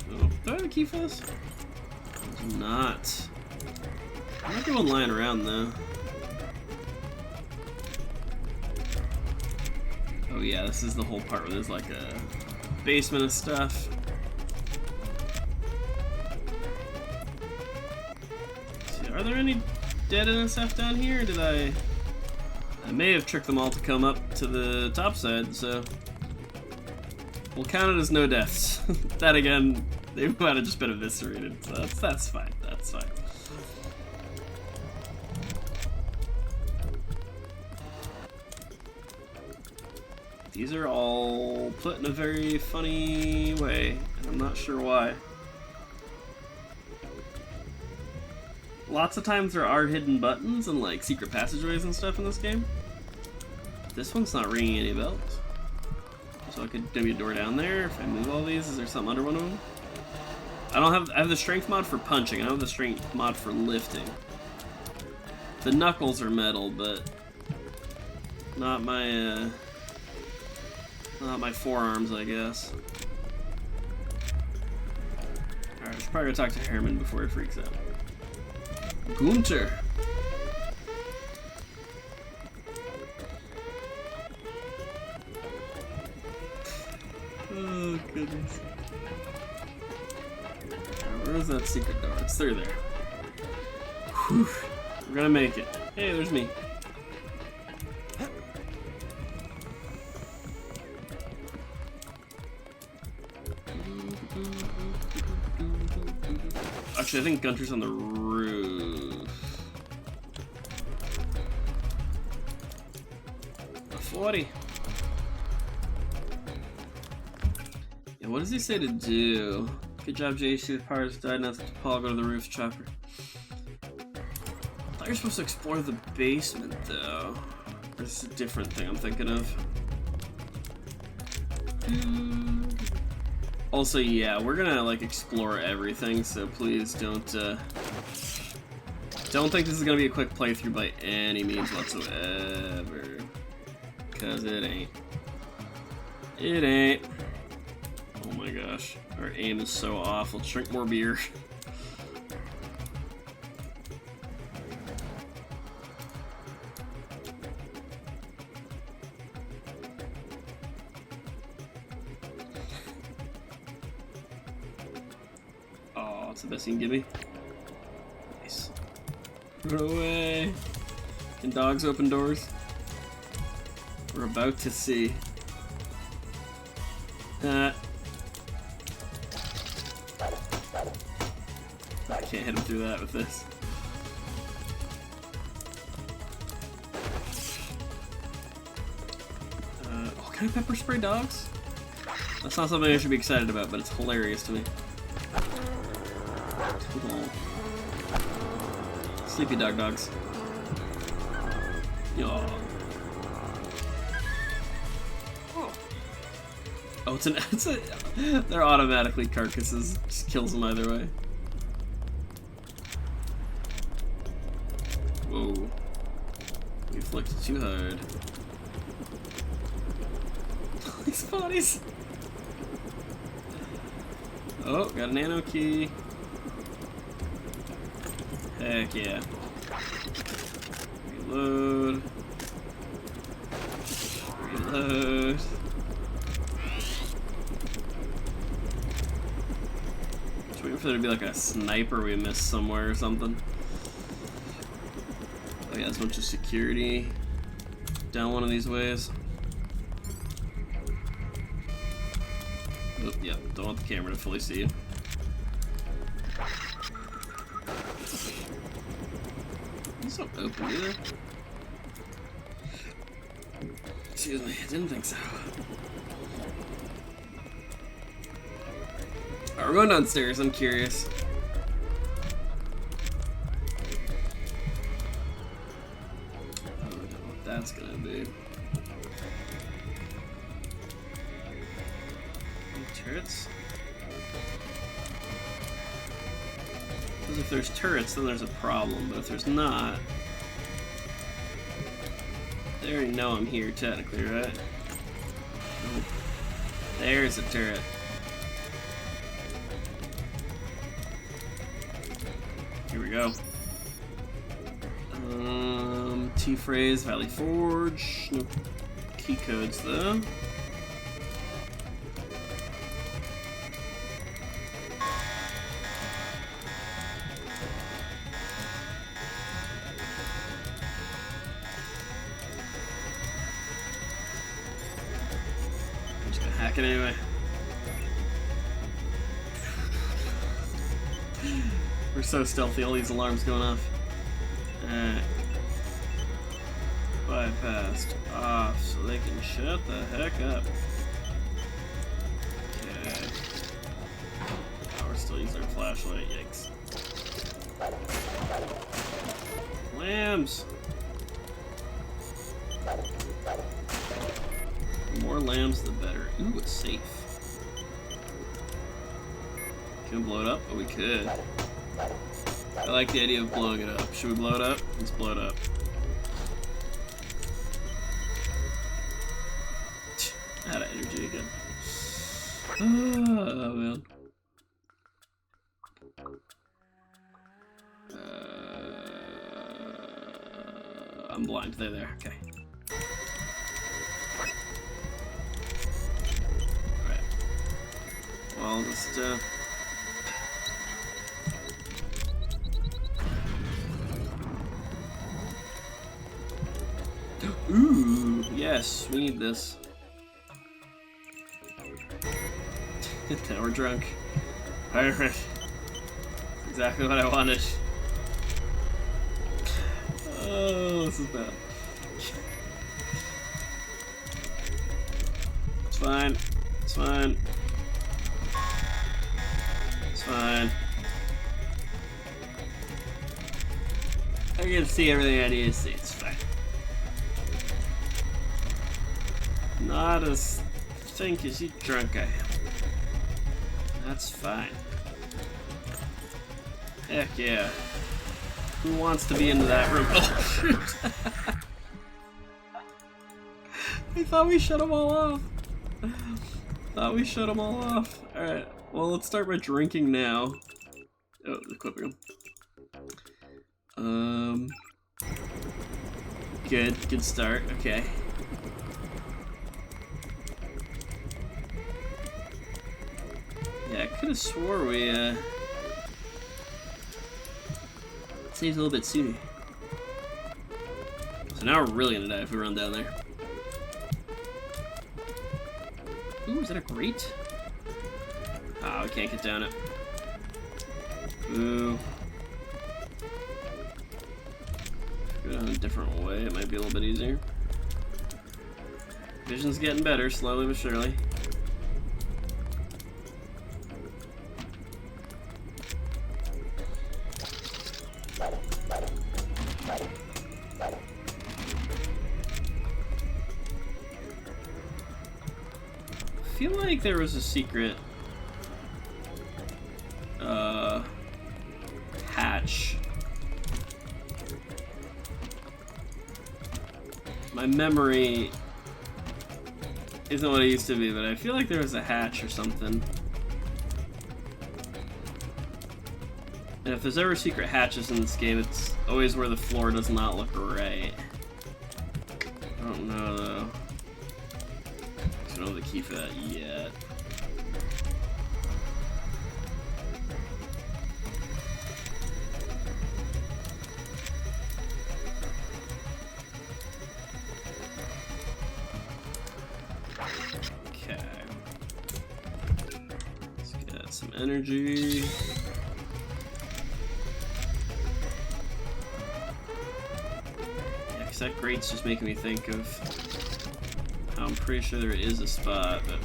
Oh, do I have a key for this? I do not. I might be one lying around though. Oh yeah, this is the whole part where there's like a basement of stuff. See, are there any dead NSF down here? Or did I may have tricked them all to come up to the top side, so we'll count it as no deaths. That again, they might have just been eviscerated, so that's fine. That's fine. These are all put in a very funny way, and I'm not sure why. Lots of times there are hidden buttons and like secret passageways and stuff in this game. This one's not ringing any bells. So I could maybe a door down there if I move all these. Is there something under one of them? I have the strength mod for punching. I don't have the strength mod for lifting. The knuckles are metal, but not my forearms, I guess. Alright, I should probably go talk to Herman before he freaks out. Gunter! Oh, goodness. Where is that secret door? It's through there. Whew. We're gonna make it. Hey, there's me. Actually, I think Gunter's on the roof. 40. Yeah, what does he say to do? Good job, JC. The power's died. Now it's up to Paul. Go to the roof, chopper. I thought you were supposed to explore the basement, though. Or is this a different thing I'm thinking of? Also, yeah, we're gonna like explore everything, so please don't think this is gonna be a quick playthrough by any means whatsoever, cause it ain't. It ain't. Oh my gosh, our aim is so awful. Drink more beer. That's the best you can give me. Nice. Run away. Can dogs open doors? We're about to see. I can't hit him through that with this. Oh, can I pepper spray dogs? That's not something I should be excited about, but it's hilarious to me. Sleepy dogs. Yo. Oh, it's a. They're automatically carcasses. Just kills them either way. Whoa. We flicked too hard. These bodies. Oh, got a nano key. Heck yeah. Reload. Reload. Just waiting for there to be like a sniper we missed somewhere or something. Oh yeah, there's a bunch of security down one of these ways. Oh, yeah, don't want the camera to fully see you. These don't open either. Excuse me, I didn't think so. Alright, we're going downstairs, I'm curious. I don't know what that's gonna be. Any turrets? Because if there's turrets, then there's a problem, but if there's not... They already know I'm here, technically, right? Oh, there's a turret. Here we go. T-Phrase, Valley Forge. No key codes, though. I'm just gonna hack it anyway. We're so stealthy, all these alarms going off. Alright. Bypassed off so they can shut the heck up. Okay. Oh, we're still using our flashlight, yikes. Lambs! The more lambs, the better. Ooh, a safe. Can we blow it up? Oh, we could. I like the idea of blowing it up. Should we blow it up? Let's blow it up. Out of energy again. Oh, man. I'm blind. There. Okay. Alright. Well, just, Ooh, yes, we need this. Now we're drunk. Perfect. Exactly what I wanted. Oh, this is bad. It's fine. It's fine. It's fine. I can see everything I need to see. It's fine. Not as think as you drunk I am. That's fine. Heck yeah. Who wants to be into that room? Oh, shoot. I thought we shut them all off. Alright, well, let's start by drinking now. Oh, equipping them. Good start. Okay. Yeah, I could have swore we, saved a little bit sooner. So now we're really gonna die if we run down there. Ooh, is that a grate? Ah, we can't get down it. Ooh. Go down a different way, it might be a little bit easier. Vision's getting better, slowly but surely. I feel like there was a secret hatch. My memory isn't what it used to be, but I feel like there was a hatch or something. And if there's ever secret hatches in this game, it's always where the floor does not look right. I don't know though. I don't have the key for that yet. Okay. Let's get some energy. because that grate's just making me think of how I'm pretty sure there is a spot, but...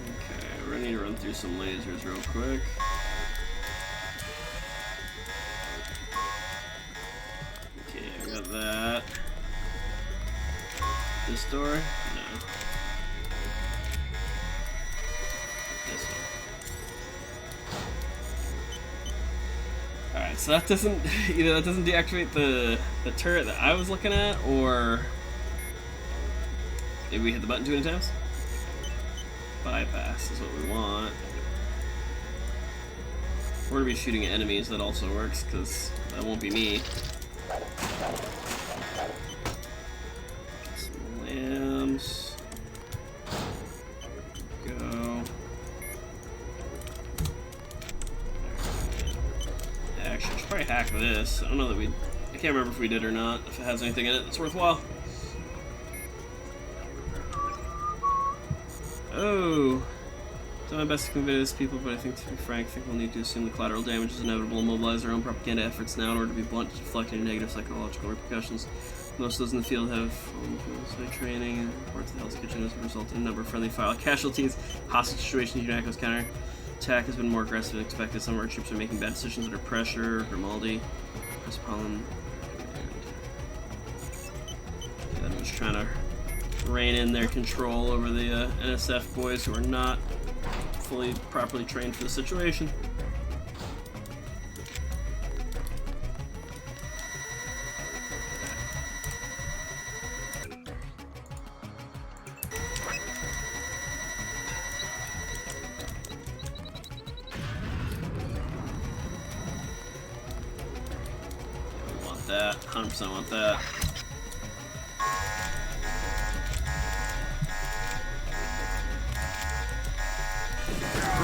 Okay, we're gonna need to run through some lasers real quick. Okay, I got that. This door? No. This one. Alright, so that doesn't either that doesn't deactivate the turret that I was looking at, or maybe we hit the button too many times? Bypass is what we want. We're gonna be shooting at enemies, that also works, because that won't be me. Lambs. Go. Actually, I should probably hack this. I don't know that I can't remember if we did or not, if it has anything in it that's worthwhile. Oh! Done my best to convey this to people, but I think, to be frank, we'll need to assume the collateral damage is inevitable and mobilize our own propaganda efforts now in order to be blunt to deflect any negative psychological repercussions. Most of those in the field have training, and reports of Hell's Kitchen has resulted in a number of friendly fire casualties. Hostage situation in Unico's counter attack has been more aggressive than expected. Some of our troops are making bad decisions under pressure. Grimaldi, Chris Pollen. Yeah, I'm just trying to rein in their control over the NSF boys who are not fully properly trained for the situation. Want that, 100% want that.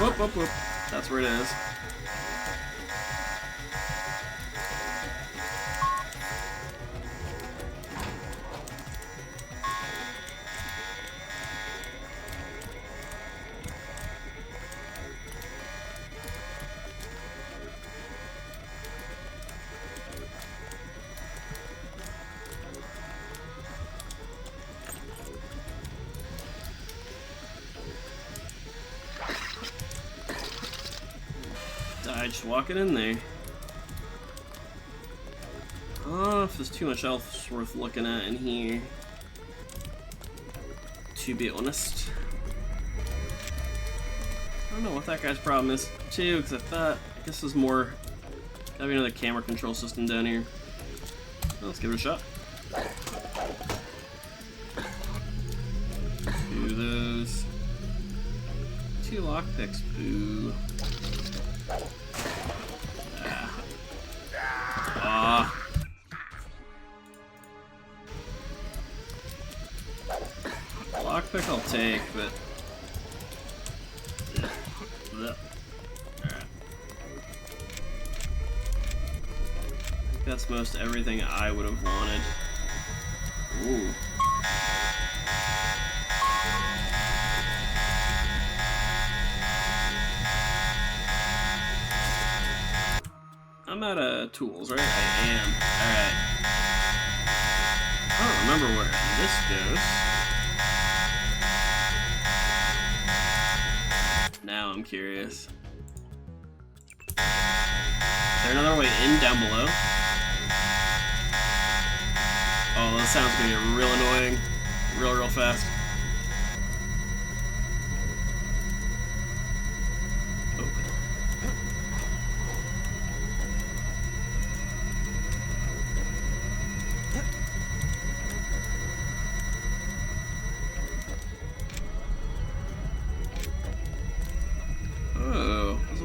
Whoop, whoop, whoop. That's where it is. Just walking in there. I don't know if there's too much else worth looking at in here, to be honest. I don't know what that guy's problem is, too, because I guess there's more. Gotta be another camera control system down here. Well, let's give it a shot. Do those. 2 lockpicks, boo. Lockpick I'll take, but alright. I think that's most everything I would have wanted. Ooh. I'm out of tools, right? I am. Alright. I don't remember where this goes. Now I'm curious. Is there another way in down below? Oh, that sounds gonna get real annoying. Real fast.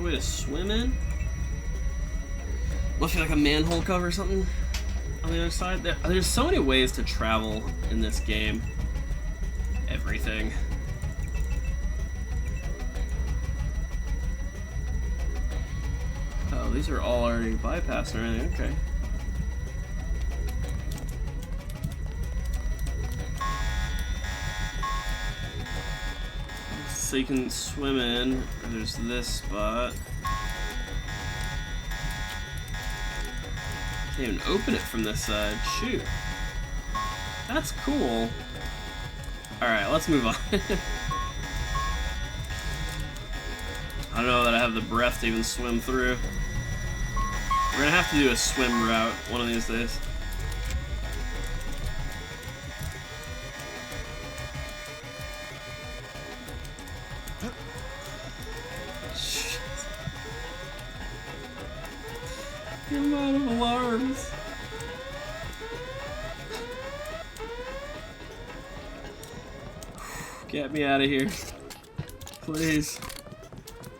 To swim in? Must be like a manhole cover or something on the other side. There's so many ways to travel in this game. Everything. Oh, these are all already bypassed or anything. Okay. so you can swim in. There's this spot. Can't even open it from this side. Shoot. That's cool. Alright, let's move on. I don't know that I have the breath to even swim through. We're gonna have to do a swim route one of these days. Shit. The amount of alarms. Get me out of here. Please.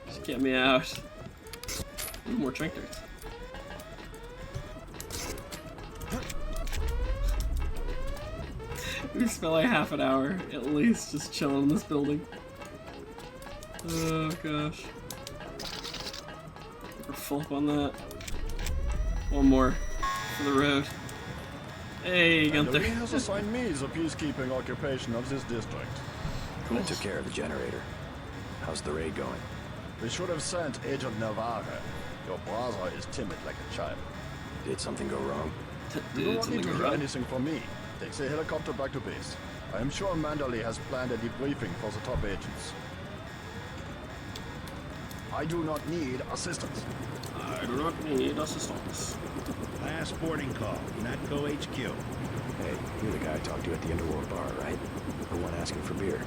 Just get me out. Ooh, more trinkets. We spent like half an hour at least just chilling in this building. Oh gosh. We're full up on that. One more for the road. Hey, Gunther. He has assigned me the peacekeeping occupation of this district. Cool. I took care of the generator. How's the raid going? We should have sent Agent Navarre. Your brother is timid like a child. Did something go wrong? You do not need to do anything for me. Take the helicopter back to base. I am sure Manderley has planned a debriefing for the top agents. I do not need assistance. I do not need assistance. Last boarding call, NATCO HQ. Hey, you're the guy I talked to at the Underworld bar, right? The one asking for beer.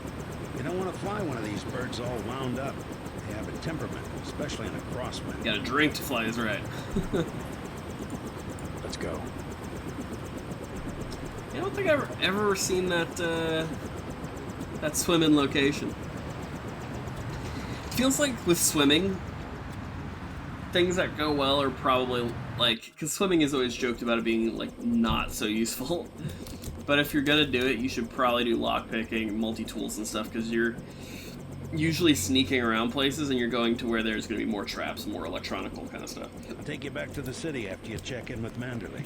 You don't want to fly one of these birds all wound up. They have a temperament, especially in a crosswind. Got a drink to fly is right. Let's go. I don't think I've ever seen that that swim-in location. Feels like with swimming, things that go well are probably like, because swimming is always joked about it being like not so useful. But if you're gonna do it, you should probably do lockpicking, multi-tools and stuff, because you're usually sneaking around places and you're going to where there's gonna be more traps, more electronical kind of stuff. I'll take you back to the city after you check in with Manderley.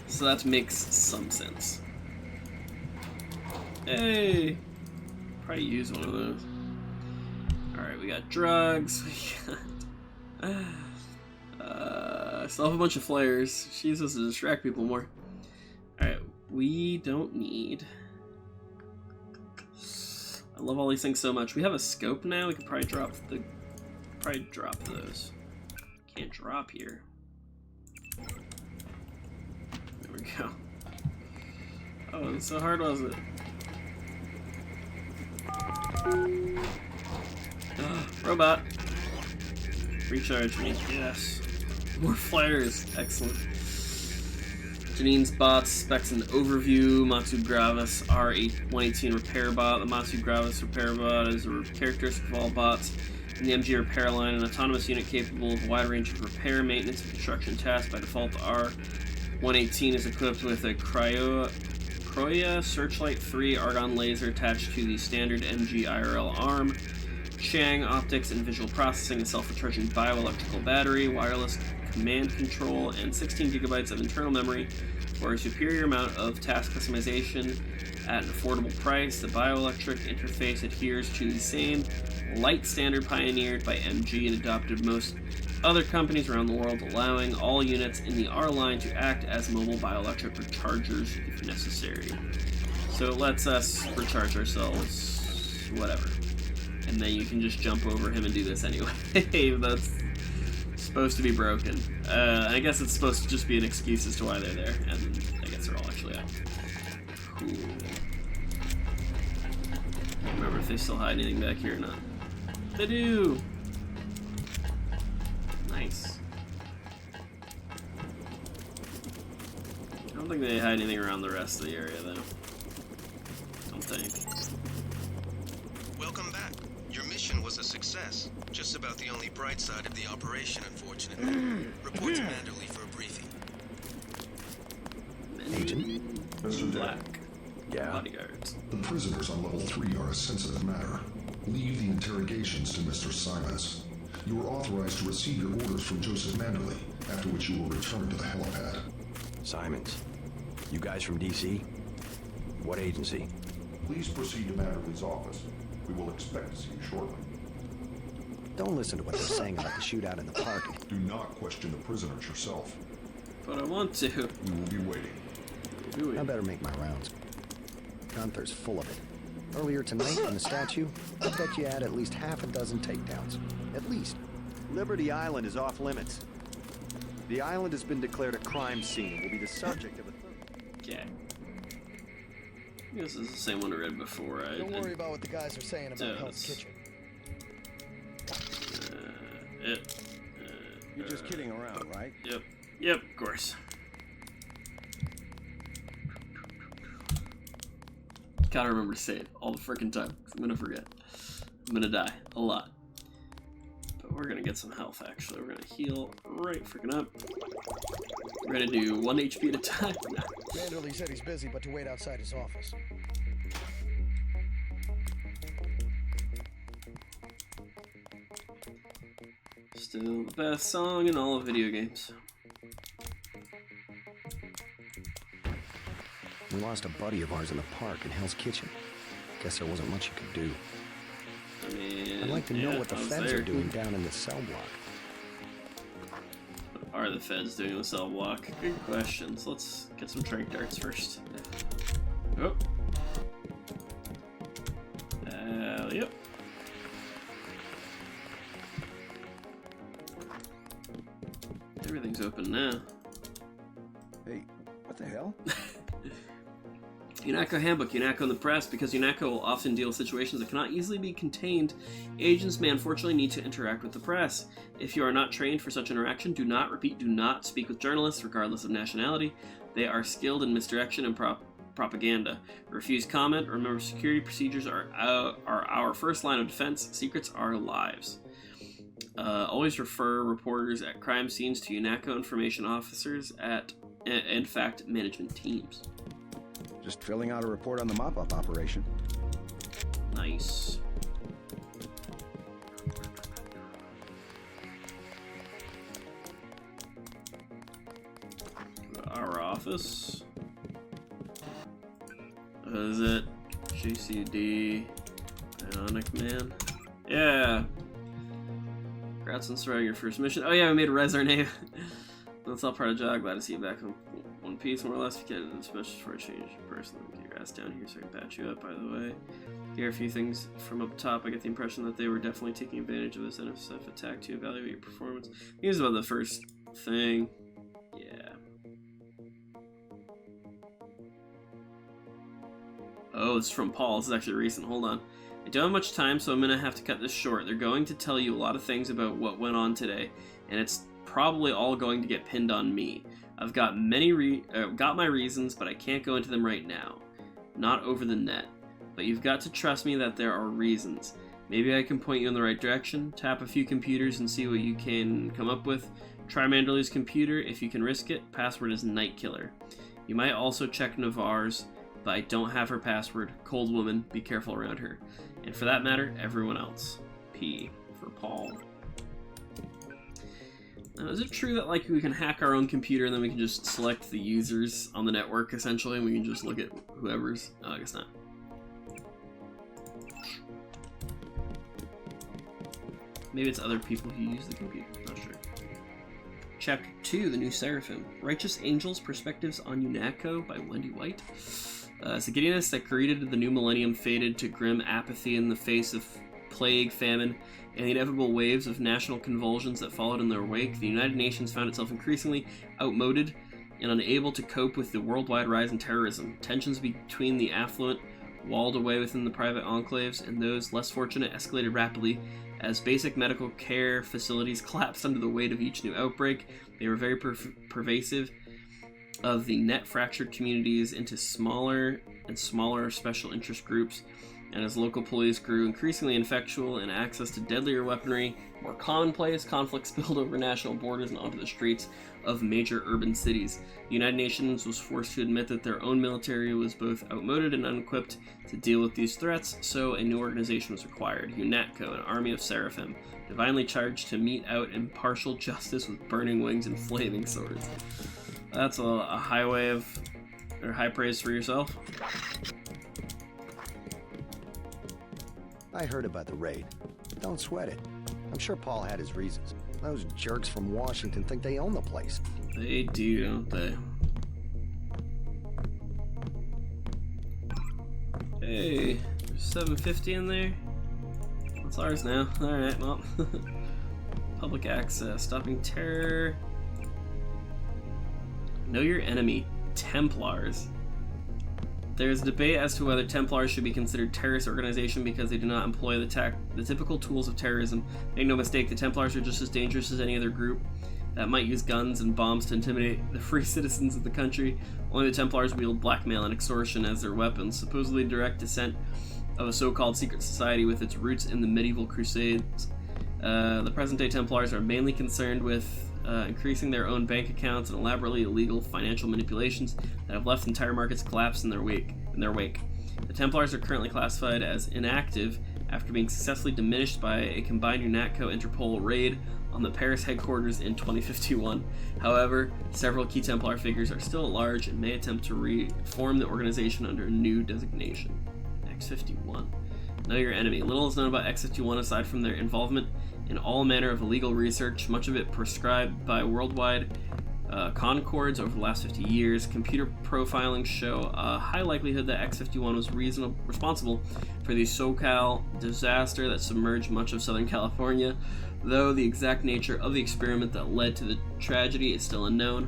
So that makes some sense. Hey! Probably use one of those. Alright, we got drugs. We got... still have a bunch of flares. She's supposed to distract people more. Alright, we don't need... I love all these things so much. We have a scope now. We could probably drop the... Probably drop those. Can't drop here. There we go. Oh, so hard was it? Robot. Recharge me. Yes. More flares. Excellent. Janine's bots specs an overview. Matsu Gravis R118 repair bot. The Matsu Gravis repair bot is a characteristic of all bots in the MG repair line, an autonomous unit capable of a wide range of repair, maintenance, and construction tasks. By default, the R118 is equipped with a Kroya Searchlight 3 argon laser attached to the standard MG IRL arm, Chang optics and visual processing, a self-recharging bioelectrical battery, wireless command control, and 16 gigabytes of internal memory for a superior amount of task customization at an affordable price. The bioelectric interface adheres to the same light standard pioneered by MG and adopted most other companies around the world, allowing all units in the R line to act as mobile bioelectric rechargers if necessary. So it lets us recharge ourselves, whatever. And then you can just jump over him and do this anyway. That's supposed to be broken. I guess it's supposed to just be an excuse as to why they're there, and I guess they're all actually out. Cool. I don't remember if they still hide anything back here or not. They do! Nice. I don't think they hide anything around the rest of the area, though. Don't think. Welcome back. Your mission was a success. Just about the only bright side of the operation, unfortunately. Report to Manderley for a briefing. Agent? Mr. Black. Yeah? Bodyguards. The prisoners on level 3 are a sensitive matter. Leave the interrogations to Mr. Simons. You are authorized to receive your orders from Joseph Manderley, after which you will return to the helipad. Simons? You guys from DC? What agency? Please proceed to Manderley's office. We will expect to see you shortly. Don't listen to what they're saying about the shootout in the park. Do not question the prisoners yourself. But I want to. We will be waiting. I better make my rounds. Gunther's full of it. Earlier tonight in the statue, I bet you had at least half a dozen takedowns. At least. Liberty Island is off limits. The island has been declared a crime scene and will be the subject of a... Okay. This is the same one I read before. Don't worry about what the guys are saying about Hell's Kitchen. You're just kidding around, right? Yep. Yep, of course. Gotta remember to say it all the freaking time. I'm gonna forget. I'm gonna die a lot. But we're gonna get some health, actually. We're gonna heal right freaking up. We're gonna do 1 HP at a time. Manderley said he's busy, but to wait outside his office. Still the best song in all of video games. We lost a buddy of ours in the park in Hell's Kitchen. Guess there wasn't much you could do. I mean, I'd like to know what the feds are doing down in the cell block. What are the feds doing in the cell block? Good questions. Let's get some trank darts first. Oh. Yep. Everything's open now. Hey, what the hell? UNATCO Handbook, UNATCO in the press. Because UNATCO will often deal with situations that cannot easily be contained, agents may unfortunately need to interact with the press. If you are not trained for such interaction, do not speak with journalists, regardless of nationality. They are skilled in misdirection and propaganda. Refuse comment. Remember, security procedures are our first line of defense. Secrets are lives. Always refer reporters at crime scenes to UNATCO information officers and fact management teams. Just filling out a report on the mop-up operation. Nice. Our office. What is it? JCD. Ionic Man. Yeah. Congrats on surviving your first mission. Oh yeah, we made a res our name. That's all part of the job. Glad to see you back in one piece, more or less. If you get it, especially for a change person. Get your ass down here so I can patch you up, by the way. Hear a few things from up top. I get the impression that they were definitely taking advantage of this NSF attack to evaluate your performance. Here's about the first thing. Yeah. Oh, this is from Paul. This is actually recent. Hold on. I don't have much time, so I'm going to have to cut this short. They're going to tell you a lot of things about what went on today, and it's probably all going to get pinned on me. I've got got my reasons, but I can't go into them right now. Not over the net. But you've got to trust me that there are reasons. Maybe I can point you in the right direction, tap a few computers and see what you can come up with. Try Manderley's computer if you can risk it. Password is Nightkiller. You might also check Navarre's, but I don't have her password. Cold woman, be careful around her. And for that matter, everyone else. P for Paul. Now, is it true that like we can hack our own computer and then we can just select the users on the network essentially, and we can just look at whoever's? Oh, I guess not. Maybe it's other people who use the computer. Not sure. Chapter 2, The New Seraphim. Righteous Angels, Perspectives on UNATCO by Wendy White. As the giddiness that greeted the new millennium faded to grim apathy in the face of plague, famine, and the inevitable waves of national convulsions that followed in their wake, the United Nations found itself increasingly outmoded and unable to cope with the worldwide rise in terrorism. Tensions between the affluent, walled away within the private enclaves, and those less fortunate escalated rapidly as basic medical care facilities collapsed under the weight of each new outbreak. They were very pervasive of the net fractured communities into smaller and smaller special interest groups, and as local police grew increasingly ineffectual and access to deadlier weaponry more commonplace, conflict spilled over national borders and onto the streets of major urban cities. The United Nations was forced to admit that their own military was both outmoded and unequipped to deal with these threats, so a new organization was required, UNATCO, an army of seraphim, divinely charged to mete out impartial justice with burning wings and flaming swords. That's a high way of, or high praise for yourself. I heard about the raid. Don't sweat it. I'm sure Paul had his reasons. Those jerks from Washington think they own the place. They do, don't they? Hey, there's 750 in there. That's ours now. Alright, well. Public access. Stopping terror. Know your enemy. Templars. There is debate as to whether Templars should be considered terrorist organization because they do not employ the typical tools of terrorism. Make no mistake, the Templars are just as dangerous as any other group that might use guns and bombs to intimidate the free citizens of the country. Only the Templars wield blackmail and extortion as their weapons, supposedly direct descent of a so-called secret society with its roots in the medieval Crusades. The present-day Templars are mainly concerned with increasing their own bank accounts and elaborately illegal financial manipulations that have left entire markets collapse in their wake. The Templars are currently classified as inactive after being successfully diminished by a combined UNATCO-Interpol raid on the Paris headquarters in 2051. However, several key Templar figures are still at large and may attempt to reform the organization under a new designation. X-51. Know your enemy. Little is known about X-51 aside from their involvement in all manner of illegal research, much of it prescribed by worldwide concords over the last 50 years. Computer profiling show a high likelihood that X-51 was responsible for the SoCal disaster that submerged much of Southern California. Though the exact nature of the experiment that led to the tragedy is still unknown,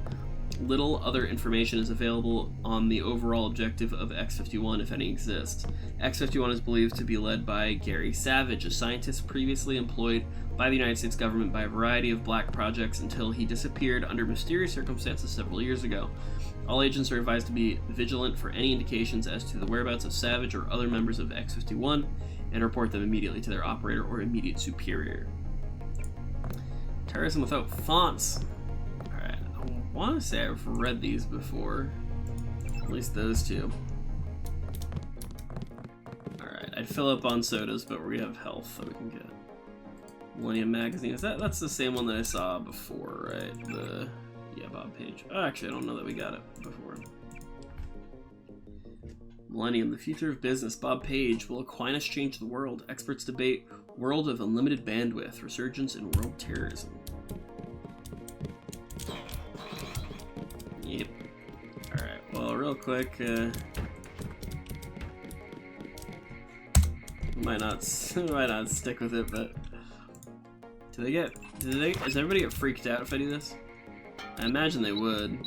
little other information is available on the overall objective of X-51, if any exists. X-51 is believed to be led by Gary Savage, a scientist previously employed by the United States government by a variety of black projects until he disappeared under mysterious circumstances several years ago. All agents are advised to be vigilant for any indications as to the whereabouts of Savage or other members of X-51 and report them immediately to their operator or immediate superior. Terrorism without fonts. Alright, I want to say I've read these before. At least those two. Alright, I'd fill up on sodas, but we have health that we can get. Millennium Magazine. That's the same one that I saw before, right? Yeah, Bob Page. Oh, actually, I don't know that we got it before. Millennium, the future of business. Bob Page. Will Aquinas change the world? Experts debate world of unlimited bandwidth. Resurgence in world terrorism. Yep. Alright, well, real quick, we might not stick with it, but does everybody get freaked out if I do this? I imagine they would.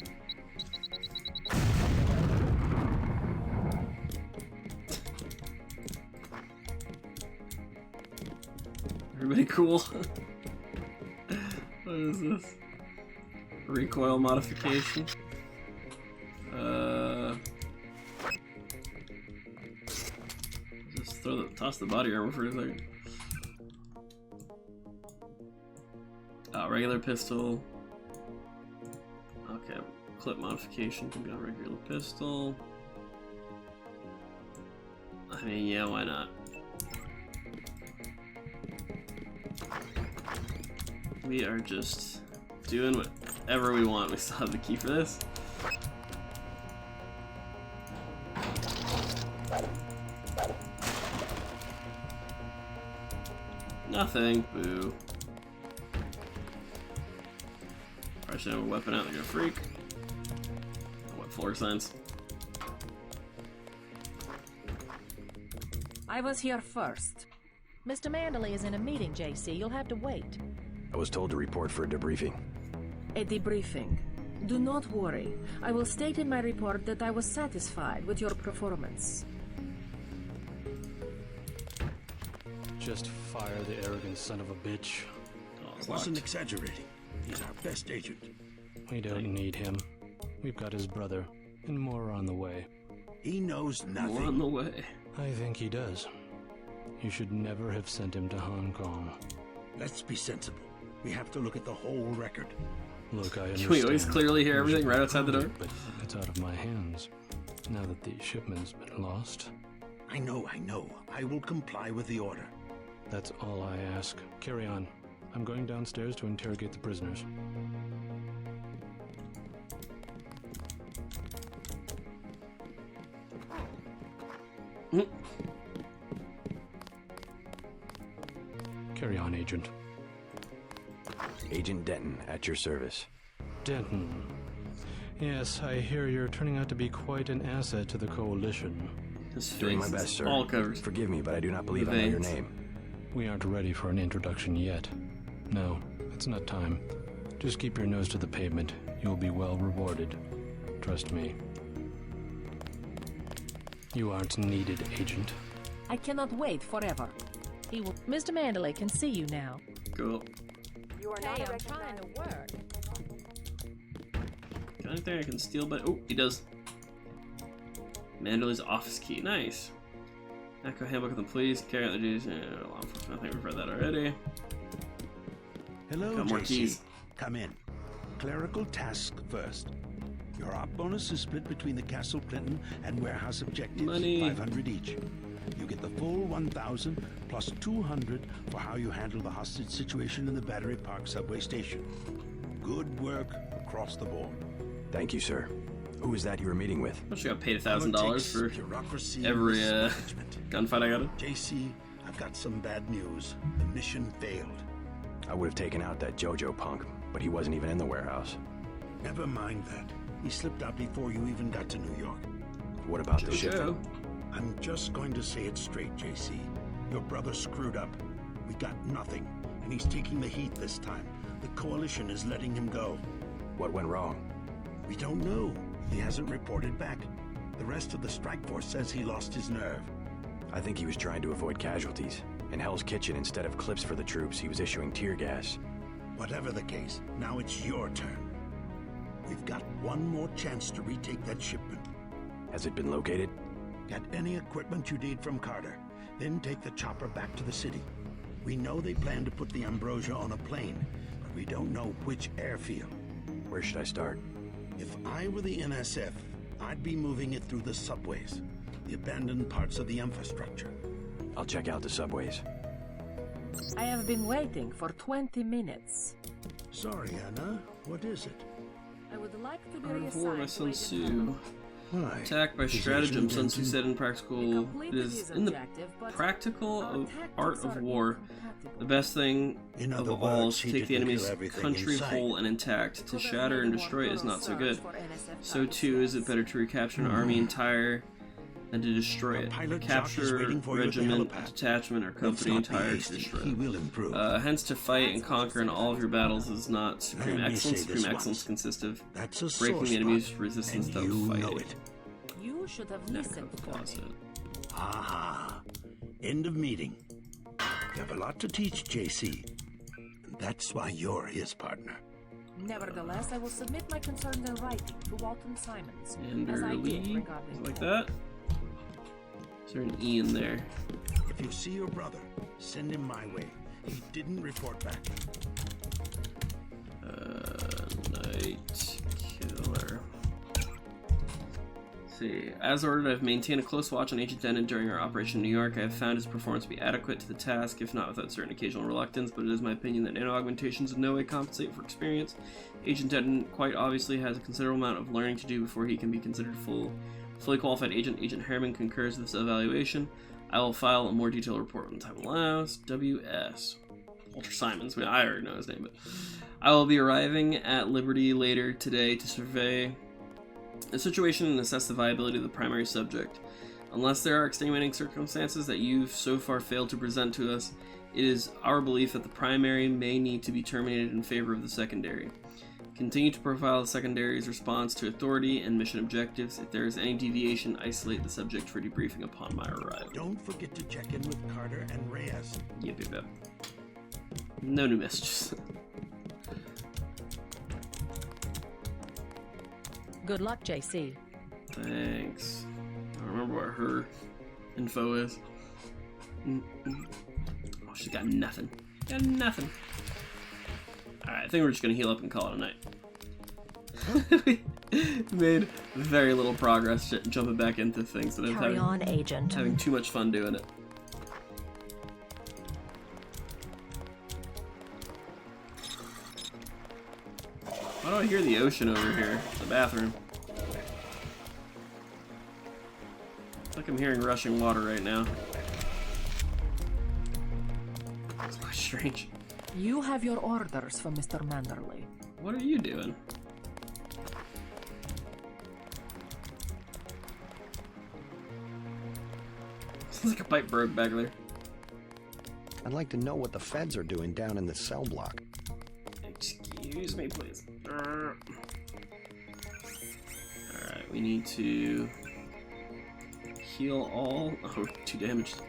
Everybody cool? What is this? Recoil modification? Just toss the body armor for a second. Regular pistol. Okay, clip modification can be on regular pistol. I mean, yeah, why not? We are just doing whatever we want. We still have the key for this. Nothing. Boo. Probably should have a weapon out. They're gonna freak. What floor signs? I was here first. Mr. Manderley is in a meeting, JC. You'll have to wait. I was told to report for a debriefing. A debriefing. Do not worry. I will state in my report that I was satisfied with your performance. Just fire the arrogant son of a bitch. I wasn't exaggerating. He's our best agent. We don't need him. We've got his brother, and more on the way. He knows nothing. More on the way. I think he does. You should never have sent him to Hong Kong. Let's be sensible. We have to look at the whole record. Look, I understand. Can we always clearly hear everything right outside the door? But it's out of my hands. Now that the shipment's been lost. I know. I will comply with the order. That's all I ask. Carry on. I'm going downstairs to interrogate the prisoners. Agent. Agent Denton, at your service. Denton. Yes, I hear you're turning out to be quite an asset to the Coalition. Doing my best, sir. All covers. Forgive me, but I do not believe I know your name. We aren't ready for an introduction yet. No, it's not time. Just keep your nose to the pavement. You'll be well rewarded. Trust me. You aren't needed, Agent. I cannot wait forever. He will. Mr. Mandalay can see you now. Cool. You are not I'm trying to work. Got anything I can steal? But oh, he does. Mandalay's office key. Nice. Echo handbook of the police. Carry out the duties. Law enforcement. I think we've read that already. Hello, Got more JC. keys. Come in. Clerical task first. Your op bonus is split between the Castle Clinton and warehouse objectives. Money. 500 each. You get the full 1,000 plus 200 for how you handle the hostage situation in the Battery Park subway station. Good work across the board. Thank you, sir. Who is that you were meeting with? I got paid $1,000 for every gunfight I got in. JC, I've got some bad news. The mission failed. I would have taken out that JoJo punk, but he wasn't even in the warehouse. Never mind that. He slipped out before you even got to New York. What about the shipment? I'm just going to say it straight, JC. Your brother screwed up. We got nothing, and he's taking the heat this time. The Coalition is letting him go. What went wrong? We don't know. He hasn't reported back. The rest of the strike force says he lost his nerve. I think he was trying to avoid casualties. In Hell's Kitchen, instead of clips for the troops, he was issuing tear gas. Whatever the case, now it's your turn. We've got one more chance to retake that shipment. Has it been located? Get any equipment you need from Carter, then take the chopper back to the city. We know they plan to put the Ambrosia on a plane, but we don't know which airfield. Where should I start? If I were the NSF, I'd be moving it through the subways, the abandoned parts of the infrastructure. I'll check out the subways. I have been waiting for 20 minutes. Sorry, Anna. What is it? I would like to be War by reassigned Sun to Tzu. Agent Attack by stratagem. Sun Tzu said in practical. It is in the practical art of war. The best thing of all is to take the enemy's country whole and intact. To shatter and destroy it is not so good. So too is it better to recapture an army entire than to destroy it. Capture regiment, detachment, or company entire to destroy it. Hence, to fight and conquer in all of your battles is not supreme excellence. Supreme excellence consists of breaking the enemy's resistance to fighting. You should have listened to me. Aha. End of meeting. You have a lot to teach, JC. And that's why you're his partner. Nevertheless, I will submit my concerns in writing to Walton Simons, And as I did early, regarding like that. Is there an E in there? If you see your brother, send him my way. He didn't report back. Night Killer. See, as ordered, I've maintained a close watch on Agent Denton during our operation in New York. I have found his performance to be adequate to the task, if not without certain occasional reluctance, but it is my opinion that nano augmentations in no way compensate for experience. Agent Denton quite obviously has a considerable amount of learning to do before he can be considered fully qualified agent. Agent Harriman concurs with this evaluation. I will file a more detailed report when time allows. W.S. Walter Simons. I already know his name, but I will be arriving at Liberty later today to survey the situation and assess the viability of the primary subject. Unless there are extenuating circumstances that you've so far failed to present to us, it is our belief that the primary may need to be terminated in favor of the secondary. Continue to profile the secondary's response to authority and mission objectives. If there is any deviation, isolate the subject for debriefing upon my arrival. Don't forget to check in with Carter and Reyes. Yep. No new messages. Good luck, JC. Thanks. I don't remember where her info is. Oh, she's got nothing. Got nothing. Alright, I think we're just gonna heal up and call it a night. We made very little progress jumping back into things that Carry on, Agent. Having too much fun doing it. Why do I hear the ocean over here? The bathroom. It's like I'm hearing rushing water right now. Splash. strange. You have your orders for Mr. Manderley. What are you doing? Sounds like a pipe broke back there. I'd like to know what the feds are doing down in the cell block. Excuse me, please. Alright, we need to heal all. Oh, 2 damaged.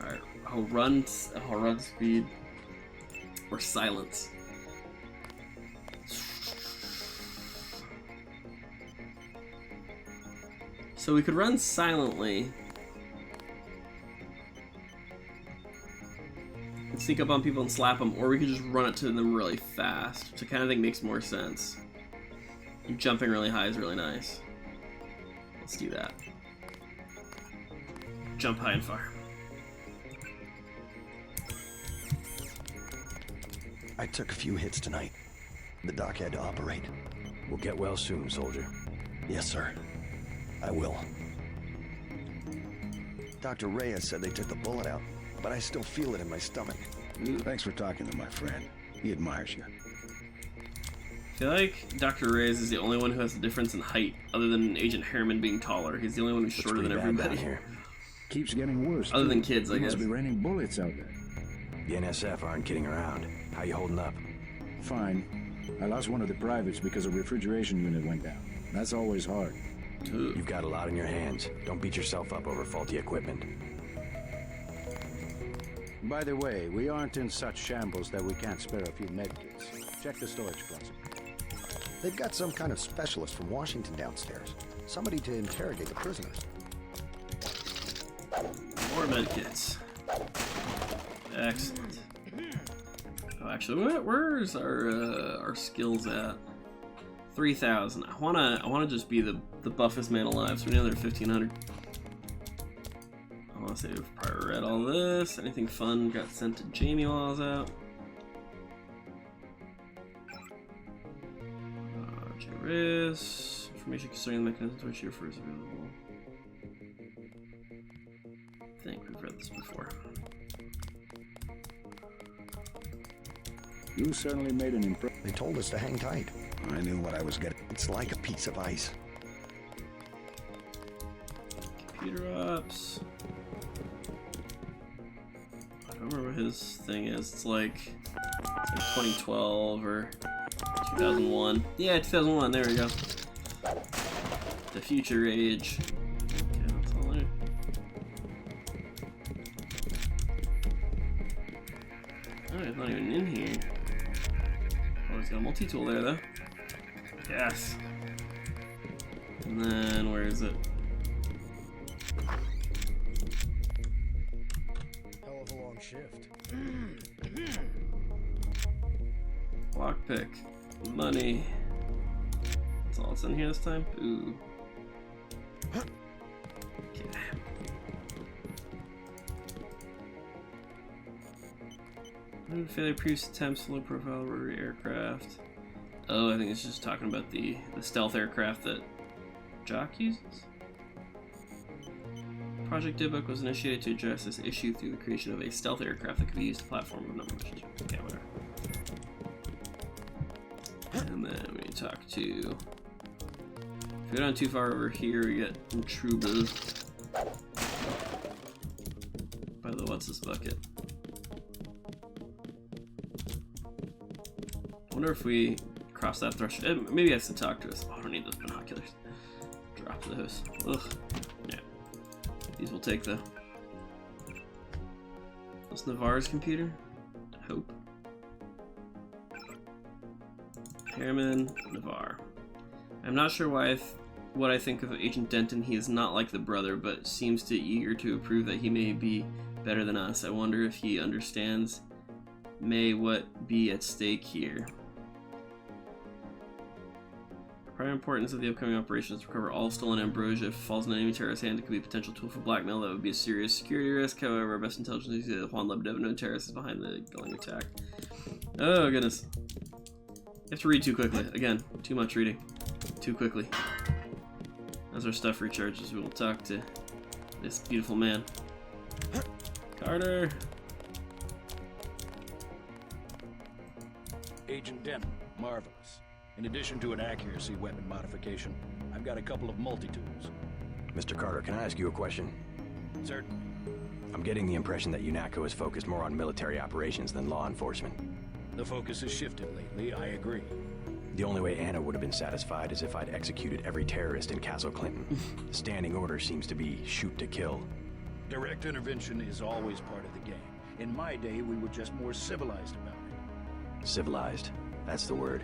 Alright, I'll run speed. Or silence. So we could run silently. And sneak up on people and slap them, or we could just run it to them really fast, which I kind of think makes more sense. And jumping really high is really nice. Let's do that. Jump high and far. I took a few hits tonight. The doc had to operate. We'll get well soon, soldier. Yes, sir. I will. Dr. Reyes said they took the bullet out, but I still feel it in my stomach. Thanks for talking to my friend. He admires you. I feel like Dr. Reyes is the only one who has a difference in height, other than Agent Harriman being taller. He's the only one who's shorter than everybody here. Keeps getting worse. Other than kids, I guess. Must be raining bullets out there. The NSF aren't kidding around. How you holding up? Fine. I lost one of the privates because a refrigeration unit went down. That's always hard. You've got a lot in your hands. Don't beat yourself up over faulty equipment. By the way, we aren't in such shambles that we can't spare a few medkits. Check the storage closet. They've got some kind of specialist from Washington downstairs. Somebody to interrogate the prisoners. More medkits. Excellent. Oh, actually, where's our skills at? 3,000. I wanna just be the buffest man alive. So we need another 1,500. I wanna say we've probably read all this. Anything fun got sent to Jamie while I was out? Risk. Information concerning the mechanisms which you refer is available. I think we've read this before. You certainly made an impression. They told us to hang tight. I knew what I was getting. It's like a piece of ice. Computer ops. I don't remember what his thing is. It's like 2012 or 2001. Yeah, 2001. There we go. The future age. Okay, that's all there. Oh, it's not even in here. Oh, it's got a multi-tool there, though. Yes. And then, where is it? Hell of a long shift. Lockpick. Money. That's all that's in here this time? Ooh. Okay. Failure proofs attempts, low profile rotary aircraft. Oh, I think it's just talking about the stealth aircraft that Jock uses. Project Dybbuk was initiated to address this issue through the creation of a stealth aircraft that could be used to platform a number of missions. Okay, whatever. And then we talk to. If we go down too far over here, we get Intruber. By the what's this bucket? I wonder if we cross that threshold. Maybe it has to talk to us. Oh, I don't need those binoculars. Drop those. Ugh. Yeah. These will take though. What's Navarre's computer? I hope. Harriman, Navarre. I'm not sure what I think of Agent Denton. He is not like the brother, but seems to eager to prove that he may be better than us. I wonder if he understands what be at stake here. The primary importance of the upcoming operation is to recover all stolen ambrosia. If it falls in enemy terrorist hand, it could be a potential tool for blackmail. That would be a serious security risk. However, our best intelligence is that Juan Lebedev, no terrorist, is behind the going attack. Oh, goodness. You have to read too quickly. Again, too much reading. Too quickly. As our stuff recharges, we will talk to this beautiful man. Carter! Agent Denton. Marvelous. In addition to an accuracy weapon modification, I've got a couple of multi-tools. Mr. Carter, can I ask you a question? Certainly. I'm getting the impression that UNATCO is focused more on military operations than law enforcement. The focus has shifted lately, I agree. The only way Anna would have been satisfied is if I'd executed every terrorist in Castle Clinton. The standing order seems to be shoot to kill. Direct intervention is always part of the game. In my day, we were just more civilized about it. Civilized. That's the word.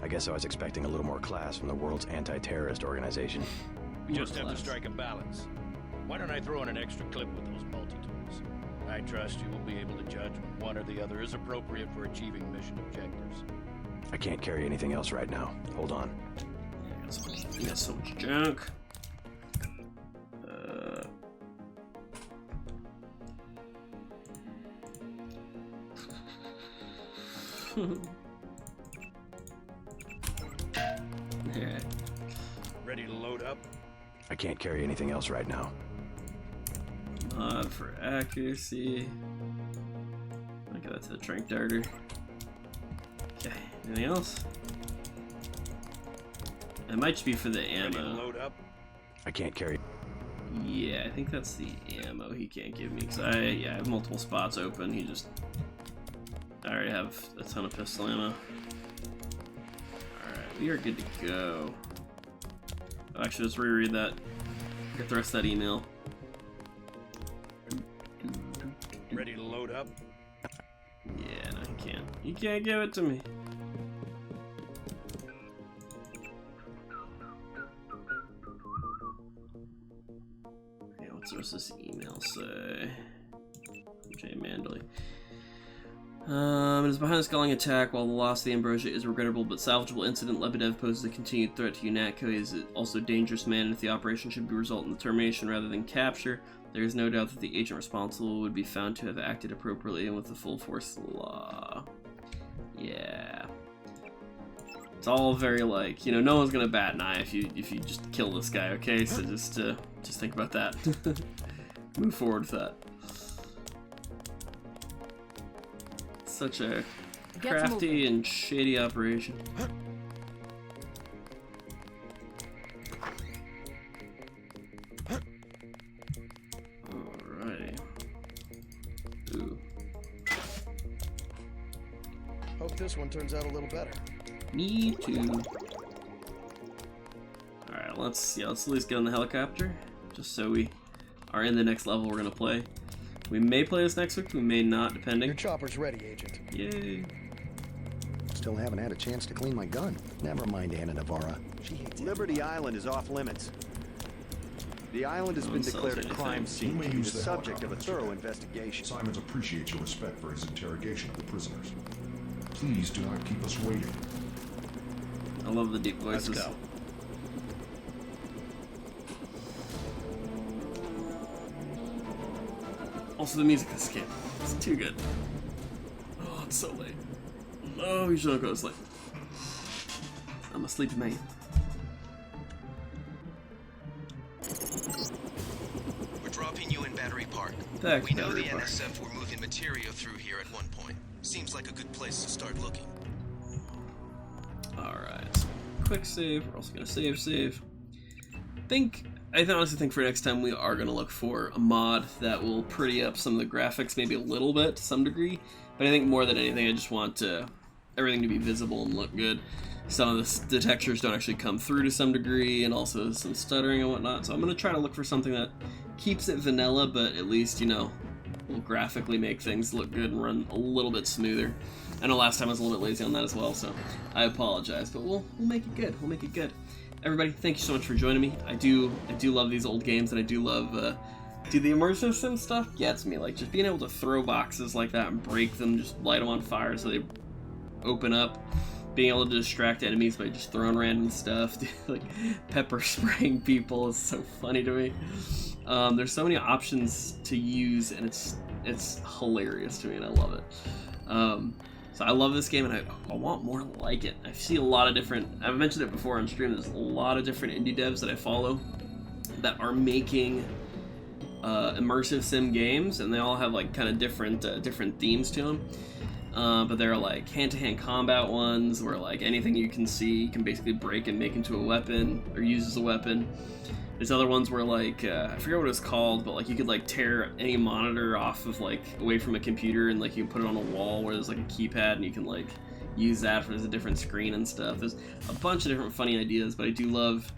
I guess I was expecting a little more class from the world's anti-terrorist organization. We just have to strike a balance. Why don't I throw in an extra clip with those multi-tools? I trust you will be able to judge when one or the other is appropriate for achieving mission objectives. I can't carry anything else right now. Hold on. You got so much junk. Yeah. Ready to load up? I can't carry anything else right now. Mod for accuracy. Okay, that's a trank darter. Okay, anything else? It might just be for the ammo. Ready to load up? I can't carry. Yeah, I think that's the ammo he can't give me because I have multiple spots open. I already have a ton of pistol ammo. Alright, we are good to go. Actually, let's reread that. Get the rest of that email. Ready to load up? Yeah, no, he can't. He can't give it to me. Okay, what's this email say? J. Mandley. It is behind the Sculling attack. While the loss of the Ambrosia is regrettable but salvageable incident, Lebedev poses a continued threat to UNATCO. He is also a dangerous man, and if the operation should result in the termination rather than capture, there is no doubt that the agent responsible would be found to have acted appropriately and with the full force of the law. Yeah. It's all very like, you know, no one's gonna bat an eye if you just kill this guy, okay? So just think about that. Move forward with that. Such a crafty and shady operation. Alrighty. Ooh. Hope this one turns out a little better. Me too. Alright, let's at least get on the helicopter. Just so we are in the next level we're gonna play. We may play this next week, we may not, depending. Your chopper's ready, Agent. Yay. Still haven't had a chance to clean my gun. Never mind Anna Navarra. She hates Liberty Island is off limits. The island has been declared a crime scene to be the subject of a thorough investigation. Simons appreciates your respect for his interrogation of the prisoners. Please do not keep us waiting. I love the deep voices. Let's go. Also, the music in this game is too good. Oh, it's so late. Oh, you shouldn't go to sleep. I'm a sleepy man. We're dropping you in Battery Park. Thanks, We know Battery the Park. NSF were moving material through here at one point. Seems like a good place to start looking. Alright, quick save. We're also gonna save. I honestly think for next time we are gonna look for a mod that will pretty up some of the graphics, maybe a little bit to some degree. But I think more than anything, I just want everything to be visible and look good. Some of the textures don't actually come through to some degree, and also some stuttering and whatnot. So I'm gonna try to look for something that keeps it vanilla, but at least, you know, will graphically make things look good and run a little bit smoother. I know last time I was a little bit lazy on that as well, so I apologize, but we'll make it good. We'll make it good. Everybody, thank you so much for joining me. I do love these old games, and I do love the immersive sim stuff gets me. Like just being able to throw boxes like that and break them, just light them on fire so they open up. Being able to distract enemies by just throwing random stuff, like pepper spraying people is so funny to me. There's so many options to use, and it's hilarious to me, and I love it. So I love this game, and I want more like it. I see a lot of different, I've mentioned it before on stream, there's a lot of different indie devs that I follow that are making immersive sim games, and they all have like kind of different themes to them. But there are like hand-to-hand combat ones where like anything you can see you can basically break and make into a weapon or use as a weapon. There's other ones where like I forget what it's called, but like you could like tear any monitor off of like away from a computer and like you can put it on a wall where there's like a keypad and you can like use that for as a different screen and stuff. There's a bunch of different funny ideas, but I do love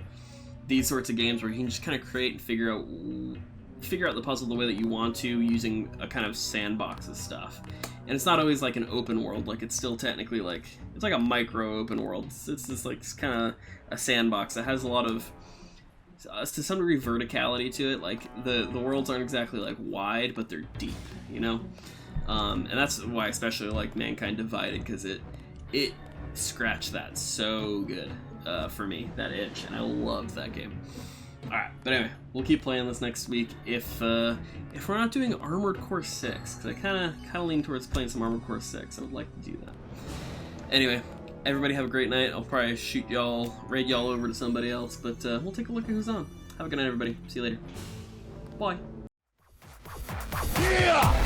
these sorts of games where you can just kind of create and figure out the puzzle the way that you want to using a kind of sandbox of stuff. And it's not always like an open world, like it's still technically like, it's like a micro open world. It's just like kind of a sandbox that has a lot of, to some degree, verticality to it. Like the worlds aren't exactly like wide, but they're deep, you know? And that's why I especially like Mankind Divided, because it scratched that so good for me, that itch, and I loved that game. Alright, but anyway, we'll keep playing this next week if we're not doing Armored Core 6, because I kind of lean towards playing some Armored Core 6. I would like to do that. Anyway, everybody have a great night. I'll probably raid y'all over to somebody else, but we'll take a look at who's on. Have a good night, everybody. See you later. Bye. Yeah!